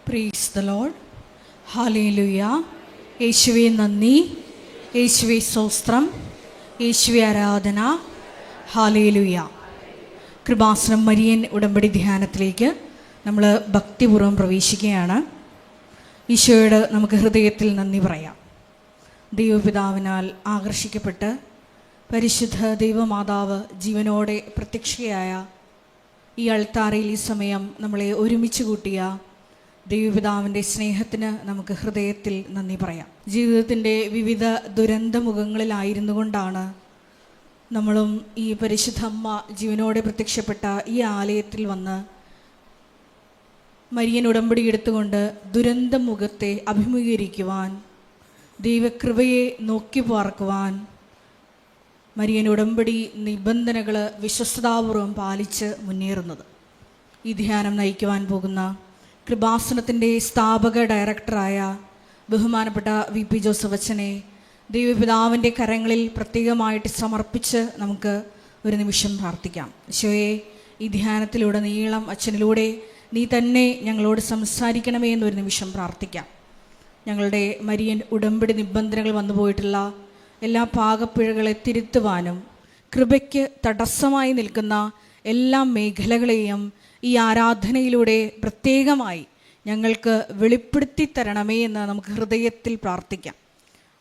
Praise the Lord. Hallelujah. യേശുവേ നന്ദി, യേശുവേ സ്തോത്രം, യേശുവേ ആരാധന. ഹല്ലേലൂയ. കൃപാസനം മരിയൻ ഉടമ്പടി ധ്യാനത്തിലേക്ക് നമ്മൾ ഭക്തിപൂർവ്വം പ്രവേശിക്കുകയാണ്. ഈശോയോട് നമുക്ക് ഹൃദയത്തിൽ നന്ദി പറയാം. ദൈവപിതാവിനാൽ ആകർഷിക്കപ്പെട്ട് പരിശുദ്ധ ദൈവമാതാവ് ജീവനോടെ പ്രത്യക്ഷയായ ഈ അൾത്താരയിൽ ഈ സമയം നമ്മളെ ഒരുമിച്ച് കൂട്ടിയ ദൈവപിതാവിൻ്റെ സ്നേഹത്തിന് നമുക്ക് ഹൃദയത്തിൽ നന്ദി പറയാം. ജീവിതത്തിൻ്റെ വിവിധ ദുരന്തമുഖങ്ങളിലായിരുന്നു കൊണ്ടാണ് നമ്മളും ഈ പരിശുദ്ധ അമ്മ ജീവനോടെ പ്രത്യക്ഷപ്പെട്ട ഈ ആലയത്തിൽ വന്ന് മരിയൻ ഉടമ്പടി എടുത്തുകൊണ്ട് ദുരന്തമുഖത്തെ അഭിമുഖീകരിക്കുവാൻ, ദൈവകൃപയെ നോക്കി പാർക്കുവാൻ, മരിയൻ ഉടമ്പടി നിബന്ധനകൾ വിശ്വസ്തതാപൂർവം പാലിച്ച് മുന്നേറുന്നത്. ഈ ധ്യാനം നയിക്കുവാൻ പോകുന്ന കൃപാസനത്തിൻ്റെ സ്ഥാപക ഡയറക്ടറായ ബഹുമാനപ്പെട്ട VP ജോസഫ് അച്ഛനെ ദൈവപിതാവിൻ്റെ കരങ്ങളിൽ പ്രത്യേകമായിട്ട് സമർപ്പിച്ച് നമുക്ക് ഒരു നിമിഷം പ്രാർത്ഥിക്കാം. ഈശോയെ, ഈ ധ്യാനത്തിലൂടെ നീളം അച്ഛനിലൂടെ നീ തന്നെ ഞങ്ങളോട് സംസാരിക്കണമേ എന്നൊരു നിമിഷം പ്രാർത്ഥിക്കാം. ഞങ്ങളുടെ മരിയൻ ഉടമ്പടി നിബന്ധനകൾ വന്നു പോയിട്ടുള്ള എല്ലാ പാകപ്പിഴകളെ തിരുത്തുവാനും കൃപയ്ക്ക് തടസ്സമായി നിൽക്കുന്ന എല്ലാ മേഖലകളെയും ഈ ആരാധനയിലൂടെ പ്രത്യേകമായി ഞങ്ങൾക്ക് വെളിപ്പെടുത്തി തരണമേ എന്ന് നമുക്ക് ഹൃദയത്തിൽ പ്രാർത്ഥിക്കാം.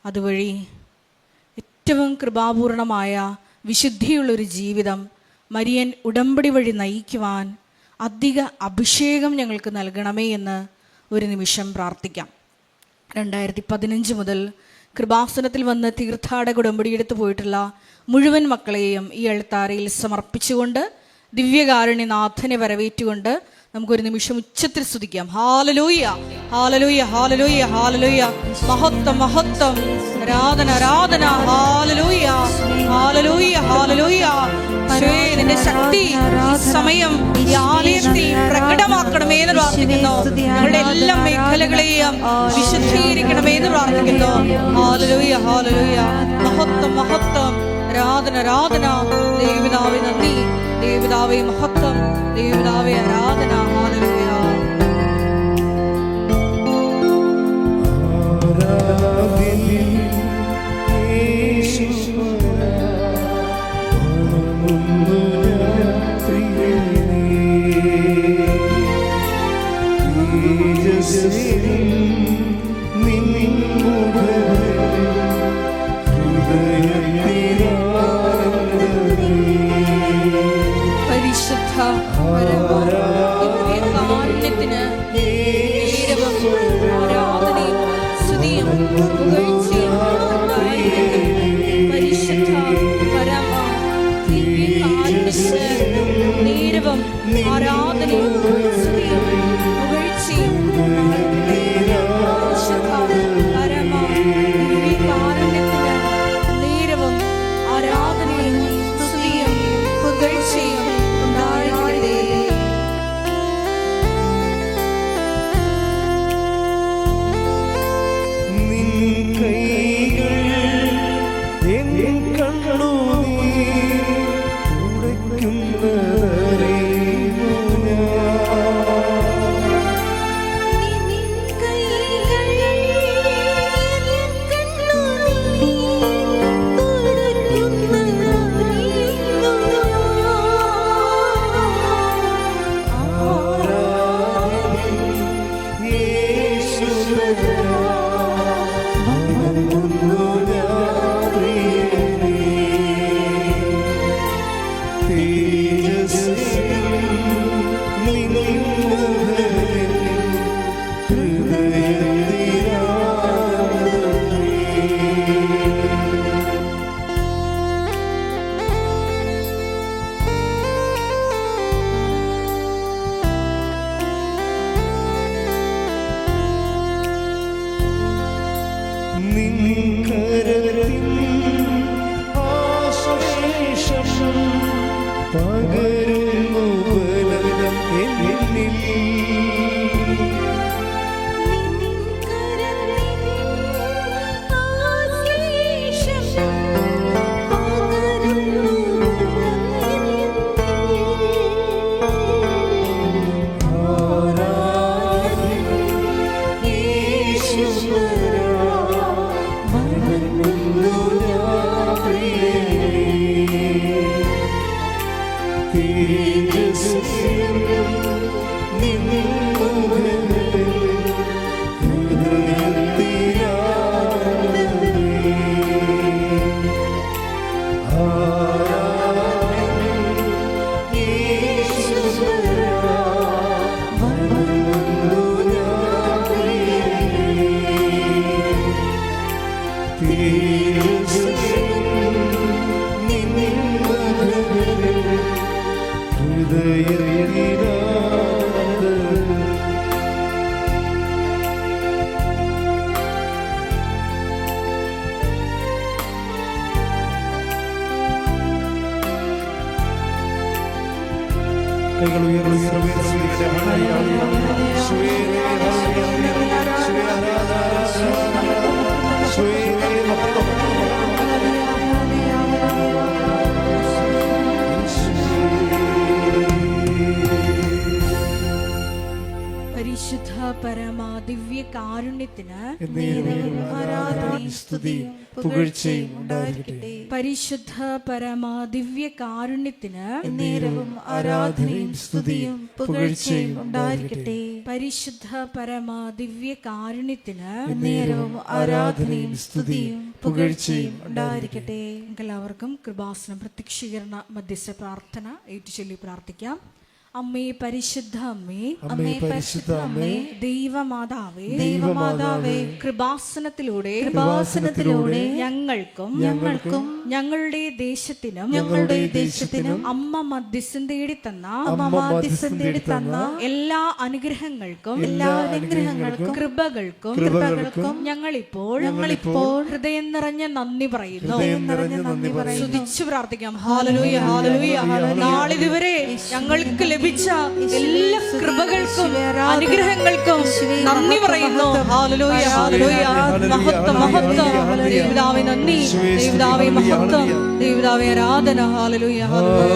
അതുവഴി ഏറ്റവും കൃപാപൂർണമായ വിശുദ്ധിയുള്ളൊരു ജീവിതം മരിയൻ ഉടമ്പടി വഴി നയിക്കുവാൻ അധിക അഭിഷേകം ഞങ്ങൾക്ക് നൽകണമേ എന്ന് ഒരു നിമിഷം പ്രാർത്ഥിക്കാം. 2015 മുതൽ കൃപാസനത്തിൽ വന്ന് തീർത്ഥാടക ഉടമ്പടിയെടുത്ത് പോയിട്ടുള്ള മുഴുവൻ മക്കളെയും ഈ അൾത്താരയിൽ സമർപ്പിച്ചുകൊണ്ട് ദിവ്യകാരുണ്യനാഥനെ വരവേറ്റുകൊണ്ട് നമുക്കൊരു നിമിഷം ഉച്ചത്തിൽ സ്തുതിക്കാം. Hallelujah, hallelujah, hallelujah, hallelujah. മഹത്വം, മഹത്വം, ആരാധന, ആരാധന. Hallelujah, hallelujah, hallelujah. നിന്റെ ശക്തി ഈ സമയം ഈ ആലയത്തിൽ പ്രകടമാക്കണമേ എന്ന് പ്രാർത്ഥിക്കുന്നു. ഞങ്ങളുടെ എല്ലാ മേഖലകളെയും വിശുദ്ധീകരിക്കണമേ എന്ന് പ്രാർത്ഥിക്കുന്നു. Hallelujah, hallelujah. മഹത്വം, മഹത്വം, ആരാധന, ആരാധന. ദൈവപിതാവേ നന്ദി, ദൈവപിതാവേ മഹത്വം, ദൈവപിതാവേ ആരാധന. ഹാലലൂയ. പരിശുദ്ധ പരമാ ദിവ്യ കാരുണ്യത്തിന് ആരാധനയും സ്തുതിയും പുകഴ്ചയും ഉണ്ടായിരിക്കട്ടെ. പരിശുദ്ധ പരമാ ദിവ്യ കാരുണ്യത്തിന് നേരവും ആരാധനയും സ്തുതിയും പുകഴ്ചയും ഉണ്ടായിരിക്കട്ടെ. പരിശുദ്ധ പരമാ ദിവ്യ കാരുണ്യത്തിന് നേരവും ആരാധനയും സ്തുതിയും പുകഴ്ചയും ഉണ്ടായിരിക്കട്ടെ. എല്ലാവർക്കും കൃപാസന പ്രത്യക്ഷീകരണ മധ്യസ്ഥ പ്രാർത്ഥന ഏറ്റുചൊല്ലി പ്രാർത്ഥിക്കാം. അമ്മേ പരിശുദ്ധ അമ്മേ, അമ്മേ പരിശുദ്ധ അമ്മേ, ദൈവമാതാവേ, ദൈവമാതാവേ, കൃപാസനത്തിലൂടെ ഞങ്ങൾക്കും ഞങ്ങളുടെ ദേശത്തിനും അമ്മ മധ്യസ്ഥം തേടി തന്ന എല്ലാ അനുഗ്രഹങ്ങൾക്കും കൃപകൾക്കും ഞങ്ങളിപ്പോൾ ഹൃദയം നിറഞ്ഞ നന്ദി പറയുന്നു. സ്തുതിച്ചു പ്രാർത്ഥിക്കാം. Hallelujah, hallelujah. നാളിതുവരെ ഞങ്ങൾക്ക് ലഭിച്ച എല്ലാ കൃപകൾക്കും അനുഗ്രഹങ്ങൾക്കും നന്ദി പറയുന്നു. ഹല്ലേലൂയ, ഹല്ലേലൂയ. മഹത്വം, മഹത്വം. ദൈവപിതാവേ നന്ദി, ദൈവപിതാവേ മഹത്വം, ദൈവപിതാവേ ആരാധന. ഹല്ലേലൂയ, ഹല്ലേലൂയ.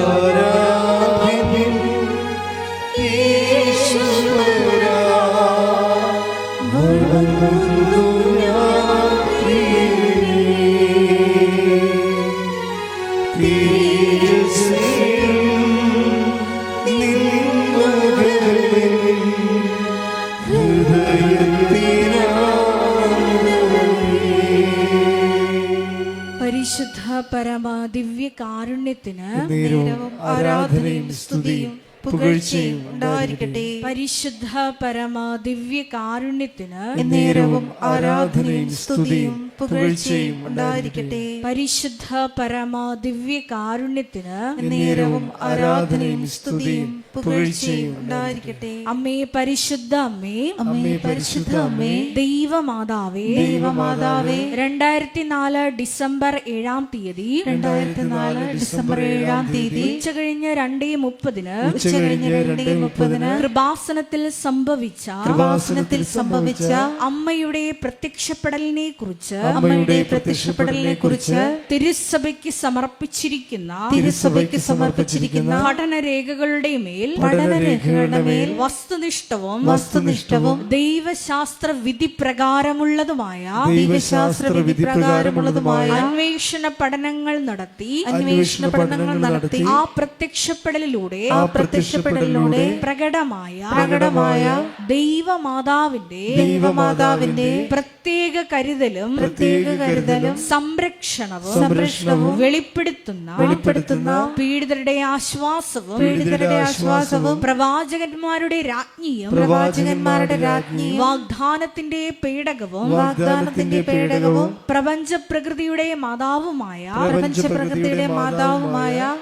പരിശുദ്ധ പരമാ ദിവ്യ കാരുണ്യത്തിന് നേരവും ആരാധനയും സ്തുതിയും പുകഴ്ചയും ഉണ്ടായിരിക്കട്ടെ. പരിശുദ്ധ പരമാ ദിവ്യ കാരുണ്യത്തിന് നേരവും ആരാധനയും സ്തുതിയും പുകഴ്ചയും ഉണ്ടായിരിക്കട്ടെ. പരിശുദ്ധ പരമാ ദിവ്യ കാരുണ്യത്തിന് നേരവും ആരാധനയും സ്തുതിയും പുകഴ്ചയും ഉണ്ടായിരിക്കട്ടെ. അമ്മേ പരിശുദ്ധ അമ്മേ, അമ്മേ പരിശുദ്ധ അമ്മേ, ദൈവമാതാവേ, 2004 ഡിസംബർ 7-ാം തീയതി ഉച്ചകഴിഞ്ഞ് 2:30 കൃപാസനത്തിൽ സംഭവിച്ച അമ്മയുടെ പ്രത്യക്ഷപ്പെടലിനെ കുറിച്ച് തിരുസഭയ്ക്ക് സമർപ്പിച്ചിരിക്കുന്ന പഠനരേഖകളുടെ മേൽ വസ്തുനിഷ്ഠവും ദൈവശാസ്ത്ര വിധി പ്രകാരമുള്ളതുമായ അന്വേഷണ പഠനങ്ങൾ നടത്തി ആ പ്രത്യക്ഷപ്പെടലിലൂടെ പ്രകടമായ ദൈവമാതാവിന്റെ പ്രത്യേക കരുതലും സംരക്ഷണവും വെളിപ്പെടുത്തുന്ന പീഡിതരുടെ ആശ്വാസവും പ്രവാചകന്മാരുടെ രാജ്ഞിയും വാഗ്ദാനത്തിന്റെ പേടകവും പ്രപഞ്ച പ്രകൃതിയുടെ മാതാവുമായ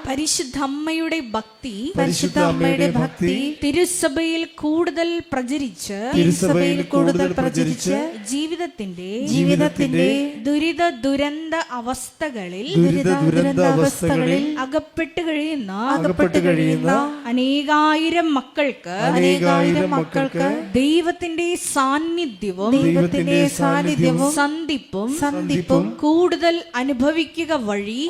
പരിശുദ്ധമ്മയുടെ ഭക്തി തിരുസഭയിൽ കൂടുതൽ പ്രചരിച്ച് ജീവിതത്തിന്റെ ദുരിത ദുരന്ത അവസ്ഥകളിൽ അകപ്പെട്ടു കഴിയുന്ന അനേകായിരം മക്കൾക്ക് ദൈവത്തിന്റെ സാന്നിധ്യവും സന്ധിപ്പും കൂടുതൽ അനുഭവിക്കുക വഴി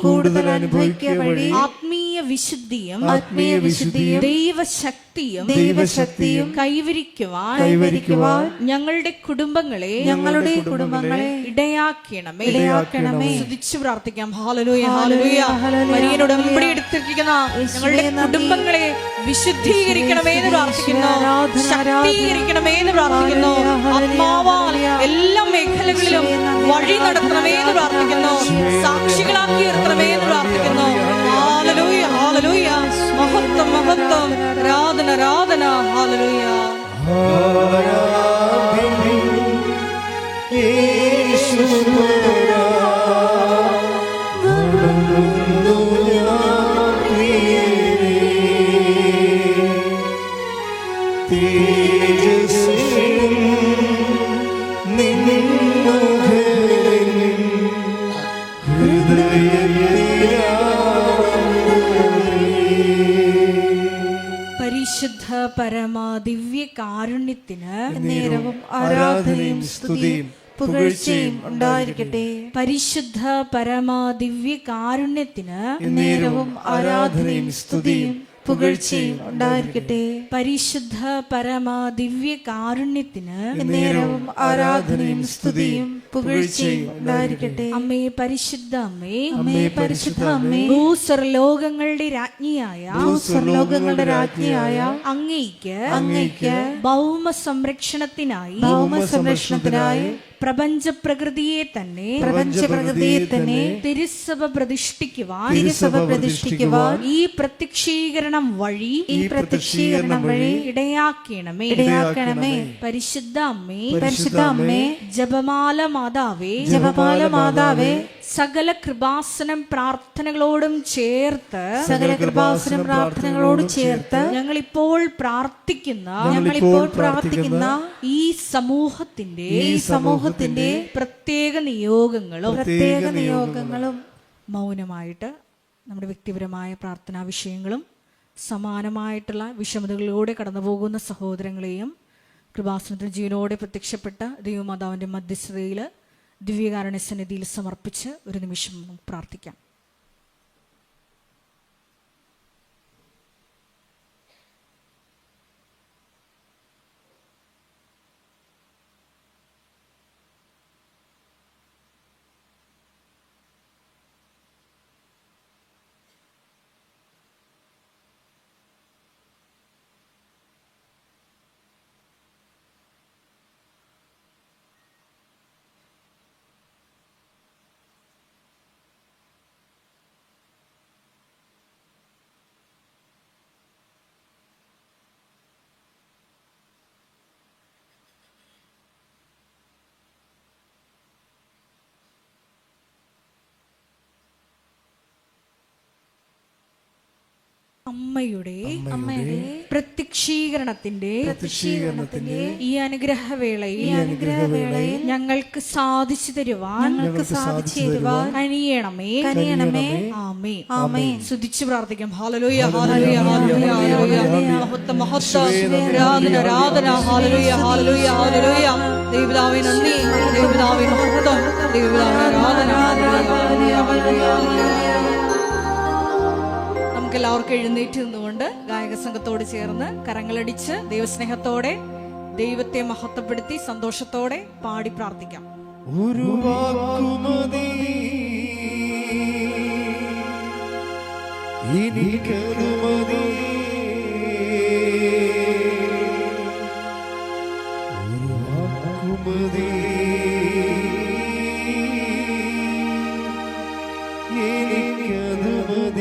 ആത്മീയ വിശുദ്ധിയും ദൈവശക്തിയും കൈവരിക്കുവാൻ ഞങ്ങളുടെ കുടുംബങ്ങളെ ഇടയാക്കണമേ. സ്തുതിച്ചു പ്രാർത്ഥിക്കാം. Hallelujah, hallelujah. മരിയനോട് ഉടമ്പടി എടുത്തിരിക്കുന്ന ഞങ്ങളുടെ കുടുംബങ്ങളെ വിശുദ്ധീകരിക്കണമേ എന്ന് പ്രാർത്ഥിക്കുന്നു, ശക്തീകരിക്കണമേ എന്ന് പ്രാർത്ഥിക്കുന്നു. ആത്മാവാൽ എല്ലാ മേഖലകളിലും വഴി നടത്തണമേ എന്ന് പ്രാർത്ഥിക്കുന്നു, സാക്ഷികളാക്കി നിർത്തണമേ എന്ന് പ്രാർത്ഥിക്കുന്നു. ഹല്ലേലൂയ, ഹല്ലേലൂയ. മഹത്വം, മഹത്വം, ആരാധന, ആരാധന. ഹല്ലേലൂയ. പരിശുദ്ധ പരമ ദിവ്യ കാരുണ്യത്തിന് നേരവും ആരാധനയും സ്തുതിയും പുകഴ്ചയും ഉണ്ടായിരിക്കട്ടെ. പരിശുദ്ധ പരമ ദിവ്യ കാരുണ്യത്തിന് നേരവും ആരാധനയും സ്തുതിയും പുകഴ്ചയും ഉണ്ടായിരിക്കട്ടെ. പരിശുദ്ധ പരമ ദിവ്യ കാരുണ്യത്തിന് നേരവും ആരാധനയും സ്തുതിയും പുകഴ്ചയും ഉണ്ടായിരിക്കട്ടെ. അമ്മേ പരിശുദ്ധ അമ്മേ, അമ്മേ പരിശുദ്ധ അമ്മേ, ഭൂസ്വർലോകങ്ങളുടെ രാജ്ഞിയായ ഭൂസ്വർലോകങ്ങളുടെ രാജ്ഞിയായ അങ്ങയ്ക്ക് ഭൗമ സംരക്ഷണത്തിനായി പ്രപഞ്ച പ്രകൃതിയെ തന്നെ തിരുസഭ പ്രതിഷ്ഠിക്കുവാൻ ഈ പ്രത്യക്ഷീകരണം വഴി ഇടയാക്കണമേ. പരിശുദ്ധ അമ്മേ, ജപമാല മാതാവേ, സകല കൃപാസനം പ്രാർത്ഥനകളോടും ചേർത്ത് ഞങ്ങളിപ്പോൾ പ്രാർത്ഥിക്കുന്ന ഈ സമൂഹത്തിന്റെ പ്രത്യേക നിയോഗങ്ങളും മൗനമായിട്ട് നമ്മുടെ വ്യക്തിപരമായ പ്രാർത്ഥനാ വിഷയങ്ങളും സമാനമായിട്ടുള്ള വിഷമതകളിലൂടെ കടന്നു പോകുന്ന സഹോദരങ്ങളെയും കൃപാസനത്തിൽ ജീവനോടെ പ്രത്യക്ഷപ്പെട്ട ദൈവമാതാവിൻ്റെ മധ്യസ്ഥതയിൽ ദിവ്യകാരുണ്യ സന്നിധിയിൽ സമർപ്പിച്ച് ഒരു നിമിഷം നമുക്ക് പ്രാർത്ഥിക്കാം. അമ്മയുടെ പ്രത്യക്ഷീകരണത്തിന്റെ ഈ അനുഗ്രഹവേളയിൽ ഞങ്ങൾക്ക് സാധിച്ചു തരുവാൻ കനിയണമേ. ആമേൻ. സ്തുതിച്ചു പ്രാർത്ഥിക്കാം. ഹല്ലേലൂയ, ഹല്ലേലൂയ, ഹല്ലേലൂയ, ഹല്ലേലൂയ. മഹത്വം, മഹത്വം, ആരാധന, ആരാധന. ഹല്ലേലൂയ, ഹല്ലേലൂയ, ഹല്ലേലൂയ. ദൈവപിതാവേ നന്ദി, ദൈവപിതാവേ മഹത്വം, ദൈവപിതാവേ ആരാധന. ഹല്ലേലൂയ, ഹല്ലേലൂയ, ഹല്ലേലൂയ. എല്ലാവർക്കും എഴുന്നേറ്റ് നിന്നുകൊണ്ട് ഗായക സംഘത്തോട് ചേർന്ന് കരങ്ങളടിച്ച് ദൈവസ്നേഹത്തോടെ ദൈവത്തെ മഹത്വപ്പെടുത്തി സന്തോഷത്തോടെ പാടി പ്രാർത്ഥിക്കാം. ഒരു വാക്കുമതി എനിക്കനുമതി, ഒരു വാക്കുമതി എനിക്കനുമതി.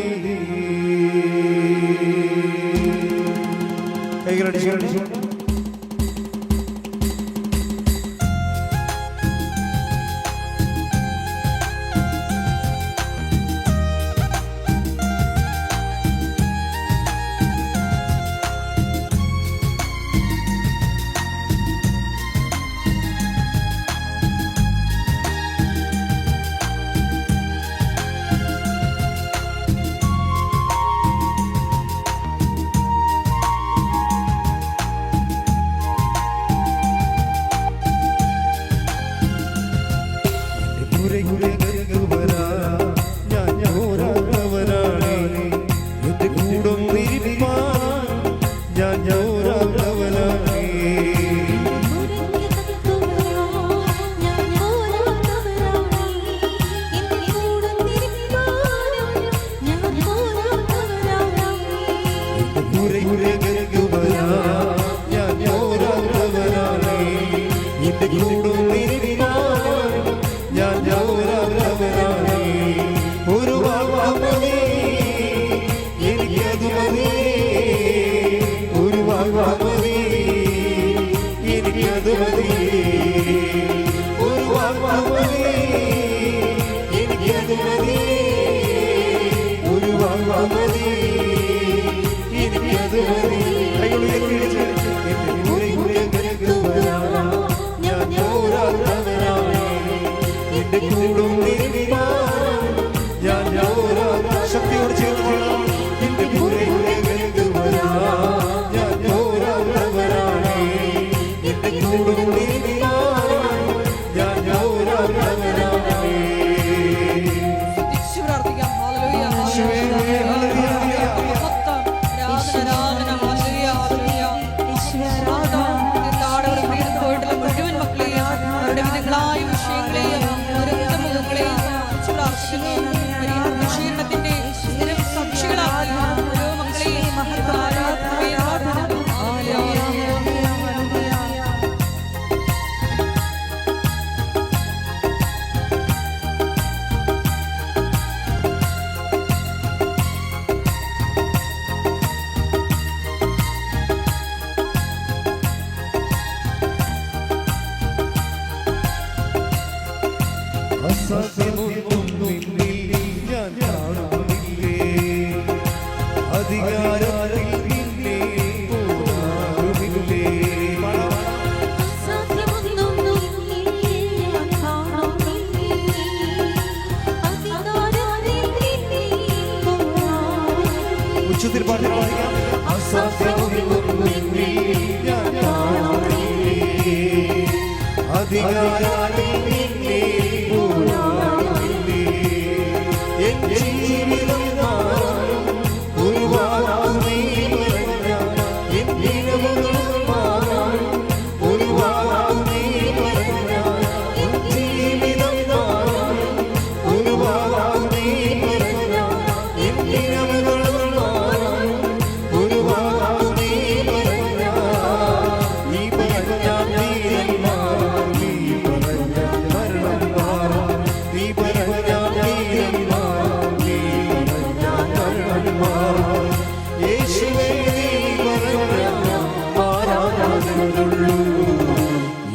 പോരാത്തവനാണേ. കുരയ്ക്കകത്തു വരാൻ ഞാൻ പോരാത്തവനാണേ. എന്റെ കൂടും നിരപ്പാൻ ഞാൻ പോരാത്തവനാണേ. ഒരു വാക്ക് മതി എനിക്കത് മതി. ഒരു വാക്ക് മതി എനിക്കത് മതി. ഒരു വാക്ക് മതി എനിക്കത് മതി. ഒരു വാക്ക് മതി എനിക്കത് മതി. കുരയ്ക്കകത്തു വരാൻ ഞാൻ പോരാത്തവനാണേ. എന്റെ കൂടും നിരപ്പാൻ ഞാൻ ശക്തിയോട് ചേർന്ന് എന്റെ കുരയ്ക്കകത്തു വരാൻ ഞാൻ പോരാത്തവനാണേ. എന്റെ കൂടും നിരപ്പാൻ ഞാൻ പോരാത്തവനാണേ. സ്തുതിച്ച് പ്രാർത്ഥിക്കാം. ഹല്ലേലൂയ, ഹല്ലേലൂയ, ഹല്ലേലൂയ. മഹത്വം, ആരാധന, ഹല്ലേലൂയ, ഹല്ലേലൂയ. തീർത്ഥാടകർ വീട്ടിൽ പോയിട്ടുള്ള മുഴുവൻ മക്കളെയും അവരുടെ വിധങ്ങളായ വിഷയങ്ങളെയും അവരുടെ മുഖങ്ങളെയും സമർപ്പിച്ച് പ്രാർത്ഥിക്കുന്നു. പരിശീലനത്തിന്റെ സ്ഥിരം സാക്ഷികളാക്കി ഓരോ മക്കളെയും ആരാധനയും പ്രാർത്ഥിക്കുന്നു. ഹല്ലേലൂയ. അസാധ്യമൊന്നും നിന്നിൽ ഞാൻ കാണുന്നില്ലേ. അധികാരത്തിൽ നിന്നെ പോരാറുമില്ലേ. ഉച്ചത്തിൽ പാടിക്കാം. അസാധ്യമൊന്നും നിന്നിൽ ഞാൻ കാണുന്നില്ലേ. അധികാരത്തിൽ നിന്നെ പോരാറുമില്ലേ. എൻ ജീവിതം മാറും ഒരു വാക്ക് നീ പറഞ്ഞാൽ. എൻ ദിനമുകൾ മാറും ഒരു വാക്ക് നീ പറഞ്ഞാൽ. എൻ ജീവിതം മാറും ഒരു വാക്ക് നീ പറഞ്ഞാൽ. എൻ ദിനമുകൾ മാറും ഒരു വാക്ക് നീ പറഞ്ഞാൽ. നീ പറഞ്ഞാൽ നീരൻ മാറും. നീ പറഞ്ഞാൽ മരണം മാറും. നീ പറഞ്ഞാൽ നീരൻ മാറും. നീ പറഞ്ഞാൽ മരണം മാറും. യേശുവേ നീ പറഞ്ഞാൽ മാറാത്തതുള്ളൂ.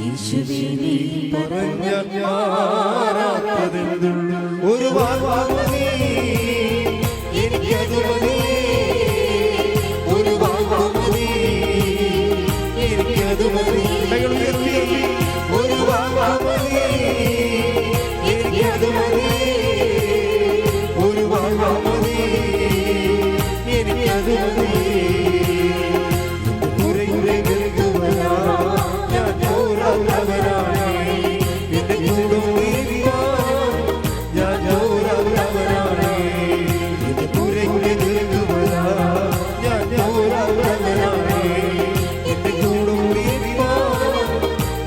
യേശുവേ നീ പറഞ്ഞാൽ മാറാത്തതുള്ളൂ. ഒരു വാക്ക് മതി എനിക്കത് മതി. ഒരു വാക്ക് മതി എനിക്കത് മതി. ഒരു വാക്ക് മതി എനിക്കത് മതി. ഒരു വാക്ക് മതി എനിക്കത് മതി. കുരയ്ക്കകത്തു വരാൻ ഞാൻ പോരാത്തവനാണേ. എന്റെ കൂടും നിരപ്പാൻ ഞാൻ പോരാത്തവനാണേ. എന്റെ കുരയ്ക്കകത്തു വരാൻ ഞാൻ പോരാത്തവനാണേ. എന്റെ കൂടും നിരപ്പാൻ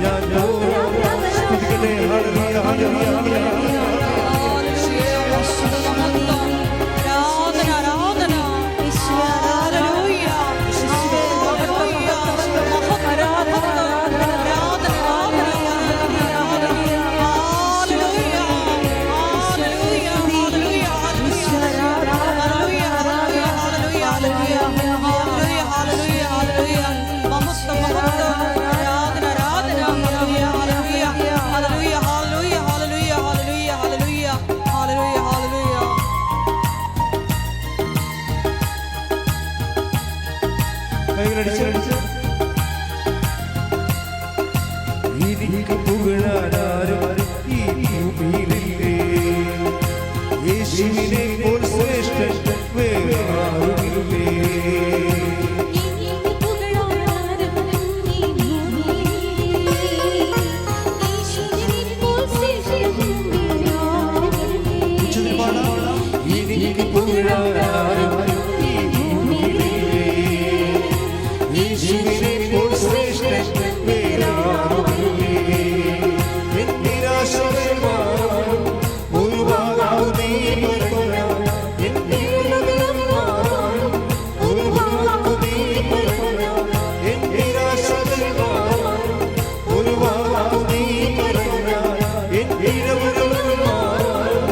ഞാൻ പോരാത്തവനാണേ. ഹല്ലേലൂയ, ഹല്ലേലൂയ, ഹല്ലേലൂയ. എനിക്ക് പുകഴാനാരും ഈ ഭൂമിയിലില്ലേ. യേശുവിനെ പോൽ ശ്രേഷ്ഠൻ വേറെ ആരുമില്ലേ. എനിക്ക് പുകഴാനാരും ഈ ഭൂമിയിലില്ലേ. യേശുവിനെ യേശുവിനെ പോൽ ശ്രേഷ്ഠൻ വേറാരുമില്ലേ. എൻ നിരാശകൾ മാറും ഒരു ഭാഗം നീ പരമനാം. എൻ നിരാശകൾ മാറും ഒരു ഭാഗം നീ പരമനാം. എൻ നിരാശകൾ മാറും ഒരു ഭാഗം നീ പരമനാം. എൻ ഇഴവുകൾ മാറും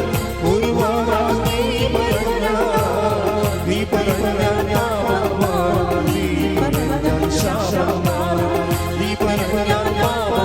ഒരു ഭാഗം നീ പരമനാം. നീ പരമനാം നാമമാ, നീ പരമനാം ശാപമാ, നീ പരമനാം നാമമാ,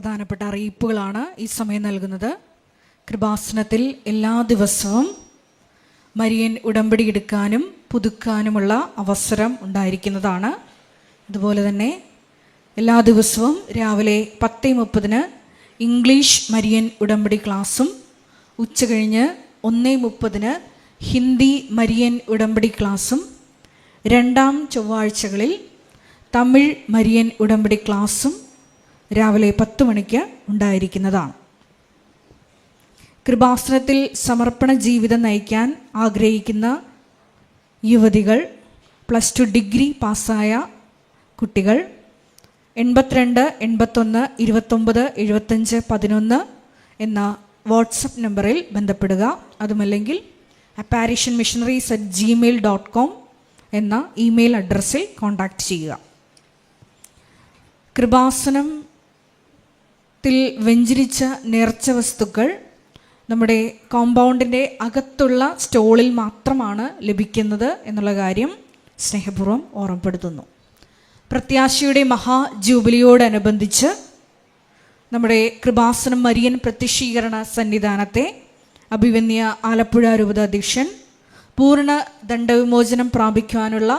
പ്രധാനപ്പെട്ട അറിയിപ്പുകളാണ് ഈ സമയം നൽകുന്നത്. കൃപാസനത്തിൽ എല്ലാ ദിവസവും മരിയൻ ഉടമ്പടി എടുക്കാനും പുതുക്കാനുമുള്ള അവസരം ഉണ്ടായിരിക്കുന്നതാണ്. അതുപോലെ തന്നെ എല്ലാ ദിവസവും രാവിലെ 10:30 ഇംഗ്ലീഷ് മരിയൻ ഉടമ്പടി ക്ലാസ്സും ഉച്ചകഴിഞ്ഞ് 1:30 ഹിന്ദി മരിയൻ ഉടമ്പടി ക്ലാസ്സും രണ്ടാം ചൊവ്വാഴ്ചകളിൽ തമിഴ് മരിയൻ ഉടമ്പടി ക്ലാസ്സും രാവിലെ 10 മണിക്ക് ഉണ്ടായിരിക്കുന്നതാണ്. കൃപാസനത്തിൽ സമർപ്പണ ജീവിതം നയിക്കാൻ ആഗ്രഹിക്കുന്ന യുവതികൾ, +2 ഡിഗ്രി പാസ്സായ കുട്ടികൾ 82 81 29 75 11 എന്ന വാട്സപ്പ് നമ്പറിൽ ബന്ധപ്പെടുക. അതുമല്ലെങ്കിൽ apparitionmissionaries@gmail.com എന്ന ഇമെയിൽ അഡ്രസ്സിൽ കോൺടാക്റ്റ് ചെയ്യുക. കൃപാസനത്തിൽ വെഞ്ചരിച്ച നേർച്ച വസ്തുക്കൾ നമ്മുടെ കോമ്പൗണ്ടിൻ്റെ അകത്തുള്ള സ്റ്റോളിൽ മാത്രമാണ് ലഭിക്കുന്നത് എന്നുള്ള കാര്യം സ്നേഹപൂർവ്വം ഓർമ്മപ്പെടുത്തുന്നു. പ്രത്യാശയുടെ മഹാജൂബിലിയോടനുബന്ധിച്ച് നമ്മുടെ കൃപാസനം മരിയൻ പ്രത്യക്ഷീകരണ സന്നിധാനത്തെ അഭിവന്യ ആലപ്പുഴ രൂപതാധ്യക്ഷൻ പൂർണ്ണ ദണ്ഡവിമോചനം പ്രാപിക്കുവാനുള്ള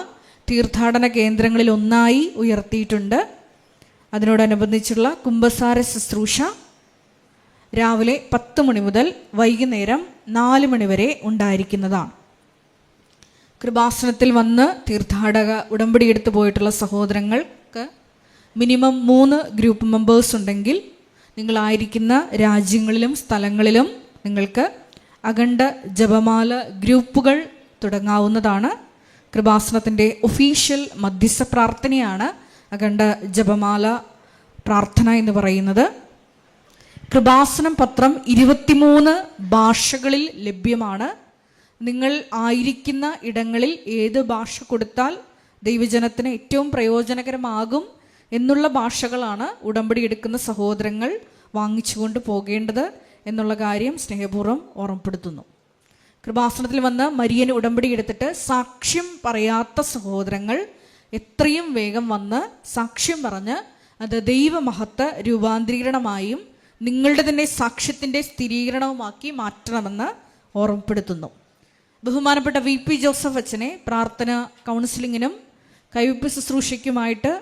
തീർത്ഥാടന കേന്ദ്രങ്ങളിൽ ഒന്നായി ഉയർത്തിയിട്ടുണ്ട്. അതിനോടനുബന്ധിച്ചുള്ള കുമ്പസാര ശുശ്രൂഷ രാവിലെ 10 മണി മുതൽ വൈകുന്നേരം 4 മണി വരെ ഉണ്ടായിരിക്കുന്നതാണ്. കൃപാസനത്തിൽ വന്ന് തീർത്ഥാടക ഉടമ്പടി എടുത്തു പോയിട്ടുള്ള സഹോദരങ്ങൾക്ക് മിനിമം 3 ഗ്രൂപ്പ് മെമ്പേഴ്സ് ഉണ്ടെങ്കിൽ നിങ്ങളായിരിക്കുന്ന രാജ്യങ്ങളിലും സ്ഥലങ്ങളിലും നിങ്ങൾക്ക് അഖണ്ഡ ജപമാല ഗ്രൂപ്പുകൾ തുടങ്ങാവുന്നതാണ്. കൃപാസനത്തിൻ്റെ ഒഫീഷ്യൽ മധ്യസ്ഥ പ്രാർത്ഥനയാണ് അഖണ്ഡ ജപമാല പ്രാർത്ഥന എന്ന് പറയുന്നത്. കൃപാസനം പത്രം 23 ഭാഷകളിൽ ലഭ്യമാണ്. നിങ്ങൾ ആയിരിക്കുന്ന ഇടങ്ങളിൽ ഏത് ഭാഷ കൊടുത്താൽ ദൈവജനത്തിന് ഏറ്റവും പ്രയോജനകരമാകും എന്നുള്ള ഭാഷകളാണ് ഉടമ്പടി എടുക്കുന്ന സഹോദരങ്ങൾ വാങ്ങിച്ചുകൊണ്ട് പോകേണ്ടത് എന്നുള്ള കാര്യം സ്നേഹപൂർവ്വം ഓർമ്മപ്പെടുത്തുന്നു. കൃപാസനത്തിൽ വന്ന് മരിയൻ ഉടമ്പടി എടുത്തിട്ട് സാക്ഷ്യം പറയാത്ത സഹോദരങ്ങൾ എത്രയും വേഗം വന്ന് സാക്ഷ്യം പറഞ്ഞ് അത് ദൈവമഹത്വ രൂപാന്തരീകരണമായും നിങ്ങളുടെ തന്നെ സാക്ഷ്യത്തിൻ്റെ സ്ഥിരീകരണവുമാക്കി മാറ്റണമെന്ന് ഓർമ്മപ്പെടുത്തുന്നു. ബഹുമാനപ്പെട്ട VP ജോസഫ് അച്ഛനെ പ്രാർത്ഥന കൗൺസിലിങ്ങിനും കൈവയ്പ് ശുശ്രൂഷയ്ക്കുമായിട്ട്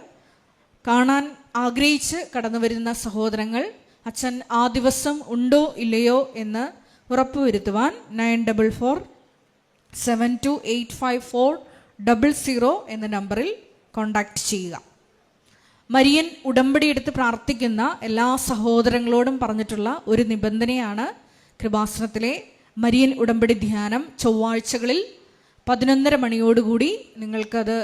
കാണാൻ ആഗ്രഹിച്ച് കടന്നു വരുന്ന സഹോദരങ്ങൾ അച്ഛൻ ആ ദിവസം ഉണ്ടോ ഇല്ലയോ എന്ന് ഉറപ്പുവരുത്തുവാൻ 9447285400 എന്ന നമ്പറിൽ കോൺടാക്റ്റ് ചെയ്യുക. മരിയൻ ഉടമ്പടി എടുത്ത് പ്രാർത്ഥിക്കുന്ന എല്ലാ സഹോദരങ്ങളോടും പറഞ്ഞിട്ടുള്ള ഒരു നിബന്ധനയാണ് കൃപാസനത്തിലെ മരിയൻ ഉടമ്പടി ധ്യാനം ചൊവ്വാഴ്ചകളിൽ 11:30 മണിയോടുകൂടി നിങ്ങൾക്കത്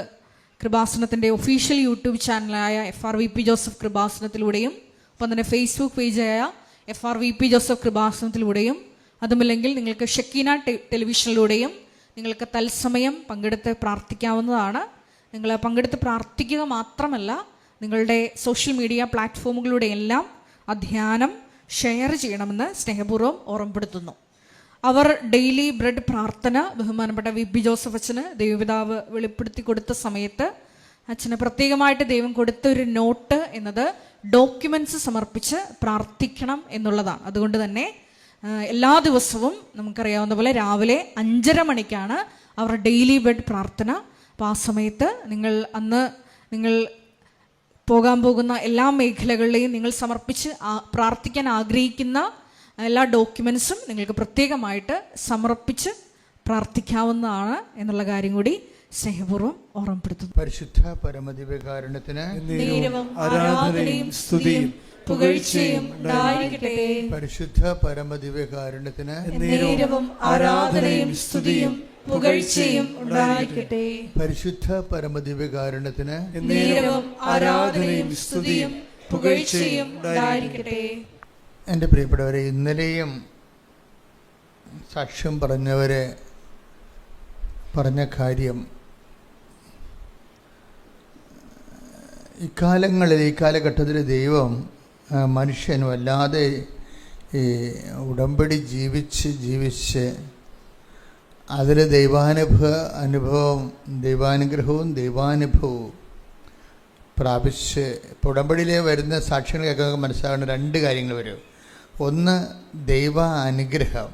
കൃപാസനത്തിൻ്റെ ഒഫീഷ്യൽ യൂട്യൂബ് ചാനലായ FRVP ജോസഫ് കൃപാസനത്തിലൂടെയും ഒപ്പം തന്നെ ഫേസ്ബുക്ക് പേജായ FRVP ജോസഫ് കൃപാസനത്തിലൂടെയും അതുമല്ലെങ്കിൽ നിങ്ങൾക്ക് ഷക്കീന ടെലിവിഷനിലൂടെയും നിങ്ങൾക്ക് തത്സമയം പങ്കെടുത്ത് പ്രാർത്ഥിക്കാവുന്നതാണ്. നിങ്ങൾ പങ്കെടുത്ത് പ്രാർത്ഥിക്കുക മാത്രമല്ല നിങ്ങളുടെ സോഷ്യൽ മീഡിയ പ്ലാറ്റ്ഫോമുകളിലൂടെയെല്ലാം ആ ധ്യാനം ഷെയർ ചെയ്യണമെന്ന് സ്നേഹപൂർവ്വം ഓർമ്മപ്പെടുത്തുന്നു. അവർ ഡെയിലി ബ്രെഡ് പ്രാർത്ഥന ബഹുമാനപ്പെട്ട VP ജോസഫ് അച്ഛന് ദൈവപിതാവ് വെളിപ്പെടുത്തി കൊടുത്ത സമയത്ത് അച്ഛന് പ്രത്യേകമായിട്ട് ദൈവം കൊടുത്ത ഒരു നോട്ട് എന്നത് ഡോക്യുമെൻറ്റ്സ് സമർപ്പിച്ച് പ്രാർത്ഥിക്കണം എന്നുള്ളതാണ്. അതുകൊണ്ട് തന്നെ എല്ലാ ദിവസവും നമുക്കറിയാവുന്ന പോലെ രാവിലെ 5:30 മണിക്കാണ് അവർ ഡെയിലി ബ്രെഡ് പ്രാർത്ഥന. അപ്പോൾ ആ സമയത്ത് നിങ്ങൾ പോകാൻ പോകുന്ന എല്ലാ മേഖലകളിലെയും നിങ്ങൾ സമർപ്പിച്ച് പ്രാർത്ഥിക്കാൻ ആഗ്രഹിക്കുന്ന എല്ലാ ഡോക്യുമെൻസും നിങ്ങൾക്ക് പ്രത്യേകമായിട്ട് സമർപ്പിച്ച് പ്രാർത്ഥിക്കാവുന്നതാണ് എന്നുള്ള കാര്യം കൂടി സ്നേഹപൂർവ്വം ഓർമ്മപ്പെടുത്തുന്നു. പരിശുദ്ധ പരമദിവ്യകാരുണ്യത്തിന് ആരാധനയും സ്തുതിയും പുകഴ്ചയും ഉണ്ടായിരിക്കട്ടെ. പരിശുദ്ധ പരമദിവ്യകാരുണ്യത്തിന് ആരാധനയും സ്തുതിയും പുകഴ്ചയും ഉണ്ടായിരിക്കട്ടെ. പരിശുദ്ധ പരമദിവ്യകാരുണ്യത്തിന് ആരാധനയും സ്തുതിയും പുകഴ്ചയും ഉണ്ടായിരിക്കട്ടെ. എൻ്റെ പ്രിയപ്പെട്ടവരെ, ഇന്നലെയും സാക്ഷ്യം പറഞ്ഞവരെ പറഞ്ഞ കാര്യം ഈ കാലഘട്ടത്തിൽ ദൈവം മനുഷ്യൻ വല്ലാതെ ഈ ഉടമ്പടി ജീവിച്ച് അതിൽ ദൈവാനുഗ്രഹവും പ്രാപിച്ച് ഇപ്പോൾ ഉടമ്പടിയിലെ വരുന്ന സാക്ഷ്യങ്ങൾ കേൾക്കാൻ മനസ്സിലാകുന്ന രണ്ട് കാര്യങ്ങൾ വരും. ഒന്ന് ദൈവ അനുഗ്രഹം,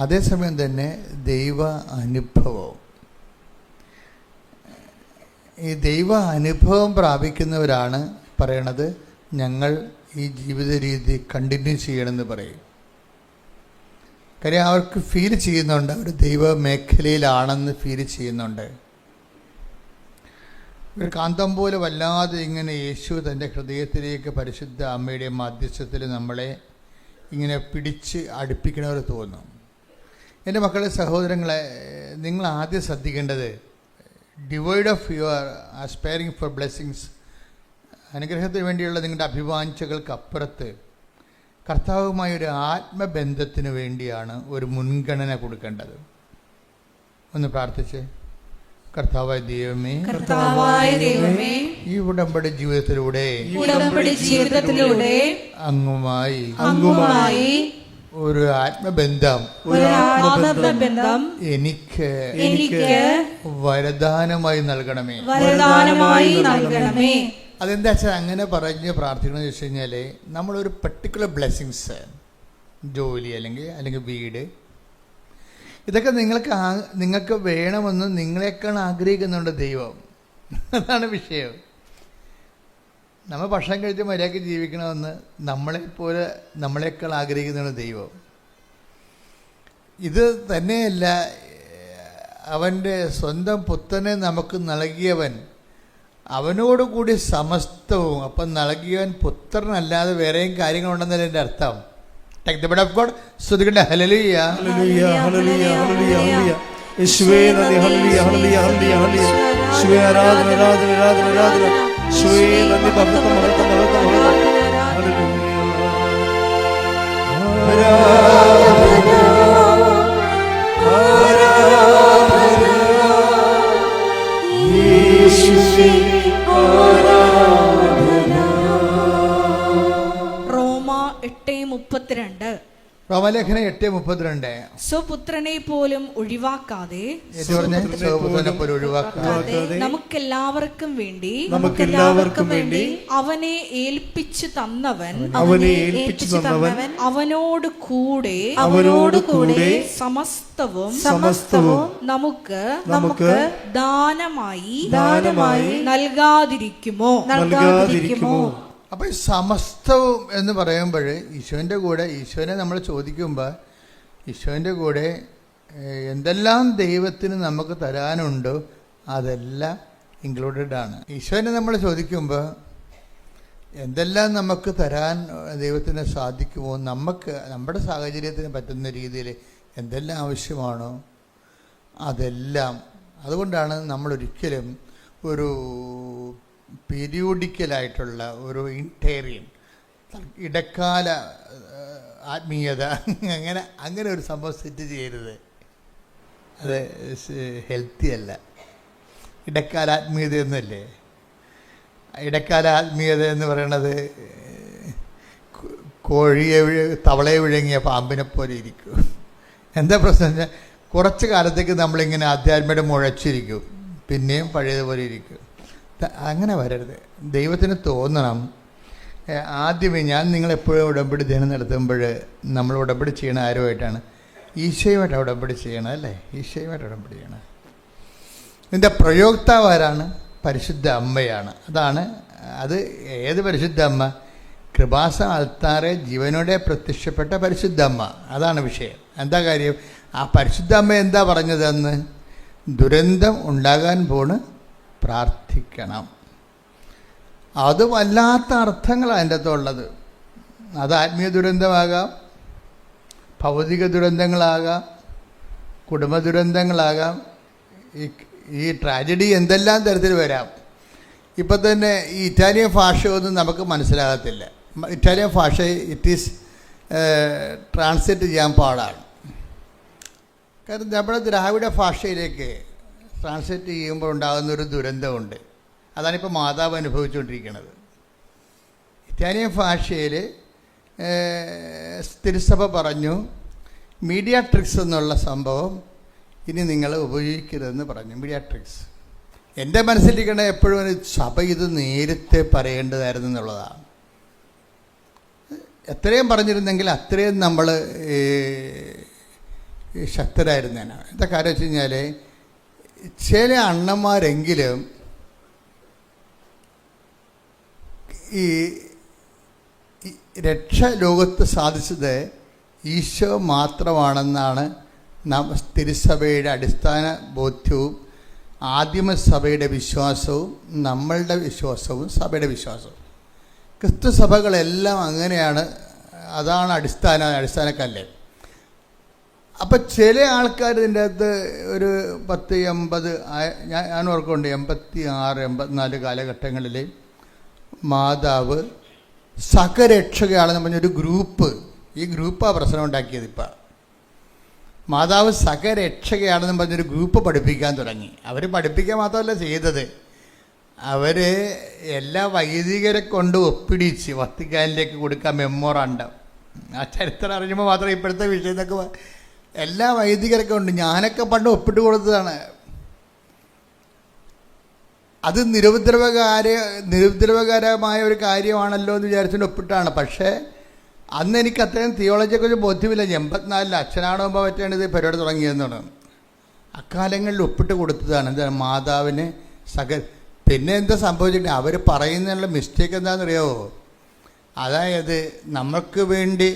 അതേസമയം തന്നെ ദൈവ അനുഭവം. ഈ ദൈവ അനുഭവം പ്രാപിക്കുന്നവരാണ് പറയണത് ഞങ്ങൾ ഈ ജീവിത രീതി കണ്ടിന്യൂ ചെയ്യണമെന്ന് പറയും. കാര്യം അവർക്ക് ഫീൽ ചെയ്യുന്നുണ്ട്, അവർ ദൈവ മേഖലയിലാണെന്ന് ഫീൽ ചെയ്യുന്നുണ്ട്. ഒരു കാന്തം പോലെ വല്ലാതെ ഇങ്ങനെ യേശു തൻ്റെ ഹൃദയത്തിലേക്ക് പരിശുദ്ധ അമ്മയുടെ മധ്യസ്ഥത്തിൽ നമ്മളെ ഇങ്ങനെ പിടിച്ച് അടുപ്പിക്കണവർ തോന്നും. എൻ്റെ മക്കളെ, സഹോദരങ്ങളെ, നിങ്ങൾ ആദ്യം ശ്രദ്ധിക്കേണ്ടത് divide of your aspiring for blessings, അനുഗ്രഹത്തിന് വേണ്ടിയുള്ള നിങ്ങളുടെ അഭിവാഞ്ചകൾക്കപ്പുറത്ത് കർത്താവുമായൊരു ആത്മബന്ധത്തിന് വേണ്ടിയാണ് ഒരു മുൻഗണന കൊടുക്കേണ്ടത്. ഒന്ന് പ്രാർത്ഥിച്ച്. കർത്താവായ ദൈവമേ, ഈ ഉടമ്പടി ജീവിതത്തിലൂടെ അങ്ങുമായി ഒരു ആത്മബന്ധം എനിക്ക് വരദാനമായി നൽകണമേ. അതെന്താ വെച്ചാൽ അങ്ങനെ പറഞ്ഞ് പ്രാർത്ഥിക്കണമെന്ന് വെച്ച് കഴിഞ്ഞാൽ നമ്മളൊരു പർട്ടിക്കുലർ ബ്ലെസ്സിങ്സ്, ജോലി അല്ലെങ്കിൽ വീട്, ഇതൊക്കെ നിങ്ങൾക്ക് വേണമെന്ന് നിങ്ങളെക്കാൾ ആഗ്രഹിക്കുന്നുണ്ട് ദൈവം. അതാണ് വിഷയം. നമ്മൾ ഭക്ഷണം കഴിച്ച് മര്യാദയ്ക്ക് ജീവിക്കണമെന്ന് നമ്മളെക്കാൾ ആഗ്രഹിക്കുന്നുണ്ട് ദൈവം. ഇത് തന്നെയല്ല, അവൻ്റെ സ്വന്തം പുത്രനെ നമുക്ക് നൽകിയവൻ അവനോടുകൂടി സമസ്തവും. അപ്പം നൽകിയവൻ പുത്രനല്ലാതെ വേറെയും കാര്യങ്ങളുണ്ടെന്നല്ല എൻ്റെ അർത്ഥം. Take the bread of God. സ്തുതിക്കട്ടെ. ഹല്ലേലൂയ, ഹല്ലേലൂയ, ഹല്ലേലൂയ, ഹല്ലേലൂയ, ഹല്ലേലൂയ. യേശുവേ നന്ദി. ഹല്ലേലൂയ, ഹല്ലേലൂയ, ഹല്ലേലൂയ, ഹല്ലേലൂയ. യേശുവേ ആരാധന, ആരാധന, ആരാധന, ആരാധന. യേശുവേ നന്ദി. മഹത്വം, മഹത്വം, മഹത്വം, മഹത്വം. ഹല്ലേലൂയ. ആരാധന, ആരാധന. യേശുവേ ആരാധന. റോമ 8:32. റോമാലേഖനം 8:32. സ്വപുത്രനെ പോലും ഒഴിവാക്കാതെ നമുക്കെല്ലാവർക്കും വേണ്ടി അവനെ ഏൽപ്പിച്ചു തന്നവൻ അവനോട് കൂടെ സമസ്തവും നമുക്ക് ദാനമായി നൽകാതിരിക്കുമോ? അപ്പോൾ ഈ സമസ്തവും എന്ന് പറയുമ്പോൾ ഈശോനെ നമ്മൾ ചോദിക്കുമ്പോൾ ഈശോൻ്റെ കൂടെ എന്തെല്ലാം ദൈവത്തിന് നമുക്ക് തരാനുണ്ടോ അതെല്ലാം ഇൻക്ലൂഡഡ് ആണ്. ഈശോനെ നമ്മൾ ചോദിക്കുമ്പോൾ എന്തെല്ലാം നമുക്ക് തരാൻ ദൈവത്തിന് സാധിക്കുമോ, നമ്മുടെ സാഹചര്യത്തിന് പറ്റുന്ന രീതിയിൽ എന്തെല്ലാം ആവശ്യമാണോ അതെല്ലാം. അതുകൊണ്ടാണ് നമ്മളൊരിക്കലും ഒരു പീരിയോഡിക്കലായിട്ടുള്ള ഒരു ഇൻറ്റേറിയം ഇടക്കാല ആത്മീയത അങ്ങനെ ഒരു സംഭവം സെറ്റ് ചെയ്യരുത്. അത് ഹെൽത്തി അല്ല. ഇടക്കാല ആത്മീയത എന്നല്ലേ. ഇടക്കാല ആത്മീയത എന്ന് പറയണത് തവളയെ വിഴുങ്ങിയ പാമ്പിനെ പോലെ ഇരിക്കും. എന്താ പ്രശ്നം വെച്ചാൽ കുറച്ച് കാലത്തേക്ക് നമ്മളിങ്ങനെ ആധ്യാത്മികത മുഴച്ചിരിക്കും, പിന്നെയും പഴയതുപോലെ ഇരിക്കും. അങ്ങനെ വരരുത്. ദൈവത്തിന് തോന്നണം. ആദ്യമേ ഞാൻ നിങ്ങളെപ്പോഴും ഉടമ്പടി ധ്യാനം നടത്തുമ്പോൾ നമ്മൾ ഉടമ്പടി ചെയ്യണ ആരുമായിട്ടാണ്? ഈശോയുമായിട്ടാണ് ഉടമ്പടി ചെയ്യണം, അല്ലേ? ഈശോയുമായിട്ട് ഉടമ്പടി ചെയ്യണം. ഇതിൻ്റെ പ്രയോക്താവ് ആരാണ്? പരിശുദ്ധ അമ്മയാണ്. അത് ഏത് പരിശുദ്ധ അമ്മ? കൃപാസ അൾത്താറെ ജീവനോടെ പ്രത്യക്ഷപ്പെട്ട പരിശുദ്ധ അമ്മ. അതാണ് വിഷയം. എന്താ കാര്യം? ആ പരിശുദ്ധ അമ്മ എന്താ പറഞ്ഞത് അന്ന്? ദുരന്തം ഉണ്ടാകാൻ പോണ്, പ്രാർത്ഥിക്കണം. അത് വല്ലാത്ത അർത്ഥങ്ങളാണ് അതിൻ്റെ അകത്തുള്ളത്. അത് ആത്മീയ ദുരന്തമാകാം, ഭൗതിക ദുരന്തങ്ങളാകാം, കുടുംബ ദുരന്തങ്ങളാകാം. ഈ ട്രാജഡി എന്തെല്ലാം തരത്തിൽ വരാം. ഇപ്പം തന്നെ ഈ ഇറ്റാലിയൻ ഭാഷയൊന്നും നമുക്ക് മനസ്സിലാകത്തില്ല. ഇറ്റാലിയൻ ഭാഷ ട്രാൻസ്ലേറ്റ് ചെയ്യാൻ പാടാണ്. കാരണം നമ്മുടെ ദ്രാവിഡ ഭാഷയിലേക്ക് ട്രാൻസ്ലേറ്റ് ചെയ്യുമ്പോൾ ഉണ്ടാകുന്നൊരു ദുരന്തമുണ്ട്. അതാണിപ്പോൾ മാതാവ് അനുഭവിച്ചുകൊണ്ടിരിക്കുന്നത്. ഇറ്റാലിയൻ ഭാഷയിൽ തിരുസഭ പറഞ്ഞു മീഡിയാട്രിക്സ് എന്നുള്ള സംഭവം ഇനി നിങ്ങൾ ഉപയോഗിക്കരുതെന്ന് പറഞ്ഞു. മീഡിയാട്രിക്സ് എൻ്റെ മനസ്സിലിരിക്കേണ്ട എപ്പോഴും ഒരു സഭ ഇത് നേരത്തെ പറയേണ്ടതായിരുന്നു എന്നുള്ളതാണ്. എത്രയും പറഞ്ഞിരുന്നെങ്കിൽ അത്രയും നമ്മൾ ശക്തരായിരുന്നേനെ. എന്താ കാര്യം വെച്ച് കഴിഞ്ഞാൽ ചില അണ്ണന്മാരെങ്കിലും ഈ രക്ഷ ലോകത്ത് സാധിച്ചത് ഈശോ മാത്രമാണെന്നാണ് നാം തിരുസഭയുടെ അടിസ്ഥാന ബോധ്യവും ആദിമസഭയുടെ വിശ്വാസവും നമ്മളുടെ വിശ്വാസവും സഭയുടെ വിശ്വാസവും. ക്രിസ്തു സഭകളെല്ലാം അങ്ങനെയാണ്. അതാണ് അടിസ്ഥാനക്കല്ല്. അപ്പം ചില ആൾക്കാർ ഇതിൻ്റെ അകത്ത് ഒരു 10-80 ഞാൻ ഓർക്കുന്നുണ്ട് 86, 84 കാലഘട്ടങ്ങളിൽ മാതാവ് സഹരക്ഷകയാണെന്ന് പറഞ്ഞൊരു ഗ്രൂപ്പ്, ഈ ഗ്രൂപ്പാണ് പ്രശ്നം ഉണ്ടാക്കിയത്. ഇപ്പം മാതാവ് സഹരക്ഷകയാണെന്ന് പറഞ്ഞൊരു ഗ്രൂപ്പ് പഠിപ്പിക്കാൻ തുടങ്ങി. അവർ പഠിപ്പിക്കാൻ മാത്രമല്ല ചെയ്തത്, അവർ എല്ലാ വൈദികരെ കൊണ്ട് ഒപ്പിടിച്ച് വത്തിക്കാനിലേക്ക് കൊടുക്കാൻ മെമ്മോറാണ്ടം. ആ ചരിത്രം അറിയുമ്പോൾ മാത്രമേ ഇപ്പോഴത്തെ വിഷയത്തൊക്കെ എല്ലാ വൈദികരൊക്കെ ഉണ്ട്. ഞാനൊക്കെ പണ്ട് ഒപ്പിട്ട് കൊടുത്തതാണ്. അത് നിരുപദ്രവകരമായ ഒരു കാര്യമാണല്ലോ എന്ന് വിചാരിച്ചുകൊണ്ട് ഒപ്പിട്ടാണ്. പക്ഷേ അന്ന് എനിക്ക് അത്രയും തിയോളജിയെക്കുറിച്ച് ബോധ്യമില്ല. 84 അച്ഛനാണോമ്പോൾ പറ്റാണ് ഇത് പരിപാടി തുടങ്ങിയതെന്നാണ്. അക്കാലങ്ങളിൽ ഒപ്പിട്ട് കൊടുത്തതാണ്. എന്താണ് മാതാവിന് പിന്നെ എന്താ സംഭവിച്ചിട്ട് അവർ പറയുന്നതിനുള്ള മിസ്റ്റേക്ക് എന്താണെന്നറിയാമോ? അതായത് നമ്മൾക്ക് വേണ്ടി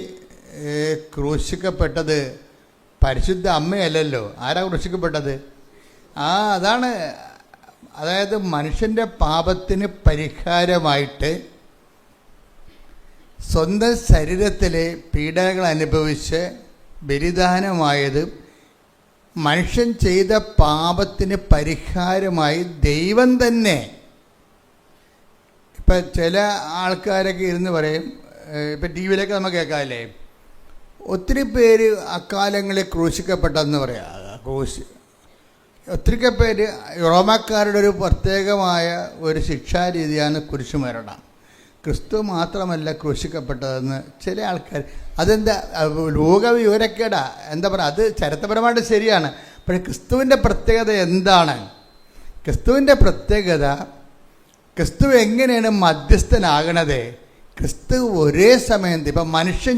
ക്രൂശിക്കപ്പെട്ടത് പരിശുദ്ധ അമ്മയല്ലല്ലോ. ആരാ ക്രൂശിക്കപ്പെട്ടത്? അതാണ്. അതായത് മനുഷ്യൻ്റെ പാപത്തിന് പരിഹാരമായിട്ട് സ്വന്തം ശരീരത്തിലെ പീഡനങ്ങൾ അനുഭവിച്ച് ബലിദാനമായത് മനുഷ്യൻ ചെയ്ത പാപത്തിന് പരിഹാരമായി ദൈവം തന്നെ. ഇപ്പം ചില ആൾക്കാരൊക്കെ ഇരുന്ന് പറയും, ഇപ്പം ടി വിയിലൊക്കെ നമുക്ക് കേൾക്കാമല്ലേ, ഒത്തിരി പേര് അക്കാലങ്ങളിൽ ക്രൂശിക്കപ്പെട്ടെന്ന് പറയാം. ഒത്തിരി പേര് റോമാക്കാരുടെ ഒരു പ്രത്യേകമായ ഒരു ശിക്ഷാരീതിയാണ് കുരിശുമരണം. ക്രിസ്തു മാത്രമല്ല ക്രൂശിക്കപ്പെട്ടതെന്ന് ചില ആൾക്കാർ. അതെന്താ ലോകവിവരക്കേടാ, എന്താ പറയുക, അത് ചരിത്രപരമായിട്ട് ശരിയാണ്. പക്ഷേ ക്രിസ്തുവിൻ്റെ പ്രത്യേകത എന്താണ്? ക്രിസ്തുവിൻ്റെ പ്രത്യേകത, ക്രിസ്തു എങ്ങനെയാണ് മധ്യസ്ഥനാകണത്? ക്രിസ്തു ഒരേ സമയം ഇപ്പം മനുഷ്യൻ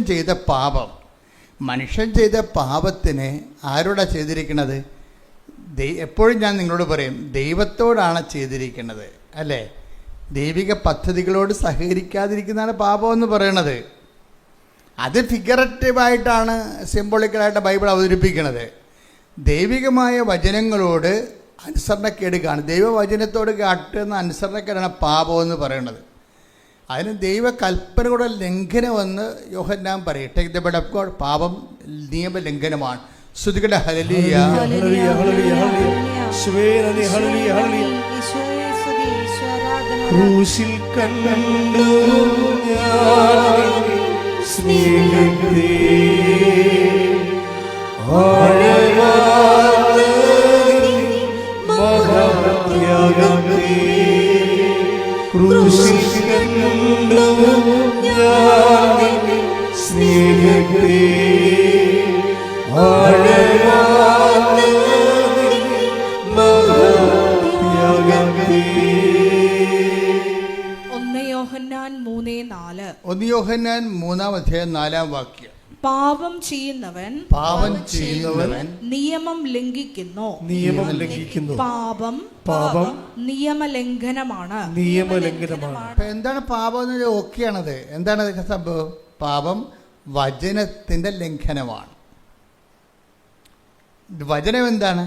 ചെയ്ത പാപത്തിന് ആരോടാ ചെയ്തിരിക്കുന്നത്? എപ്പോഴും ഞാൻ നിങ്ങളോട് പറയും, ദൈവത്തോടാണ് ചെയ്തിരിക്കുന്നത്, അല്ലേ? ദൈവിക പദ്ധതികളോട് സഹകരിക്കാതിരിക്കുന്നതാണ് പാപമെന്ന് പറയണത്. അത് ഫിഗറേറ്റീവായിട്ടാണ്, സിംബോളിക്കലായിട്ട് ബൈബിൾ അവതരിപ്പിക്കുന്നത്. ദൈവികമായ വചനങ്ങളോട് അനുസരണക്കേട് കാണും. ദൈവവചനത്തോട് കാട്ടുന്ന അനുസരണക്കേടാണ് പാപമെന്ന് പറയുന്നത്. അതിന് ദൈവകൽപ്പനകളുടെ ലംഘനമെന്ന് യോഹന്നാൻ പറയും. Take the blood of God. പാപം നിയമലംഘനമാണ്. ശ്രുതികട ഹല്ലേലൂയ ഹല്ലേലൂയ ഹല്ലേലൂയ ഹല്ലേലൂയ ഹല്ലേലൂയ. ക്രൂശിൽ കണ്ടു ഞാൻ സ്നേഹത്തെ, ആഴമായ മഹാത്യാഗത്തെ. ക്രൂശിൽ കണ്ടു ഞാൻ സ്നേഹത്തെ, ആഴമായ മഹാത്യാഗത്തെ. 1 യോഹന്നാൻ 3:4 പാപം ചെയ്യുന്നവൻ നിയമം ലംഘിക്കുന്നു. പാപം നിയമലംഘനമാണ്. എന്താണ് പാപം എന്ന് ഓക്കെയാണത്? എന്താണ് സംഭവം? പാപം വചനത്തിൻ്റെ ലംഘനമാണ്. വചനം എന്താണ്?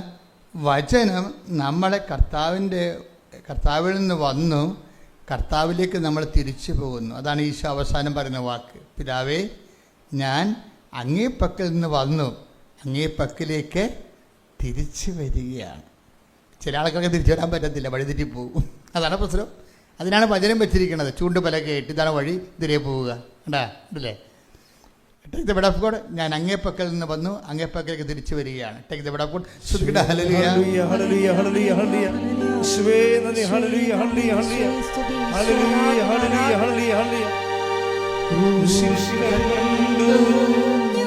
വചനം നമ്മളെ കർത്താവിൽ നിന്ന് വന്നു കർത്താവിലേക്ക് നമ്മൾ തിരിച്ചു പോകുന്നു. അതാണ് ഈശോ അവസാനം പറയുന്ന വാക്ക്. പിതാവേ, ഞാൻ അങ്ങേ പക്കൽ നിന്ന് വന്നു, അങ്ങേ പക്കലേക്ക് തിരിച്ചു വരികയാണ്. ചില ആൾക്കാർക്ക് തിരിച്ചു വരാൻ പറ്റത്തില്ല, വഴിതെറ്റി പോകും. അതാണ് പ്രശ്നം. അതിനാണ് വചനം വെച്ചിരിക്കുന്നത്. ചൂണ്ടുപലകയായിട്ട് ഇതാണ് വഴി, ഇതിലേ പോവുക. കണ്ടാ ഇതല്ലേ? Take the blood of God. ഞാൻ അങ്ങേ പക്കൽ നിന്ന് വന്നു, അങ്ങേ പക്കലേക്ക് തിരിച്ചു വരികയാണ്. Take the blood of God. ശ്രുതികട ഹല്ലേലൂയ ഹല്ലേലൂയ ഹല്ലേലൂയ ഹല്ലേലൂയ. യേശുവേ നന്ദി. ഹല്ലേലൂയ ഹല്ലേലൂയ ഹല്ലേലൂയ ഹല്ലേലൂയ ഹല്ലേലൂയ ഹല്ലേലൂയ ഹല്ലേലൂയ. ക്രൂശിൽ കണ്ടു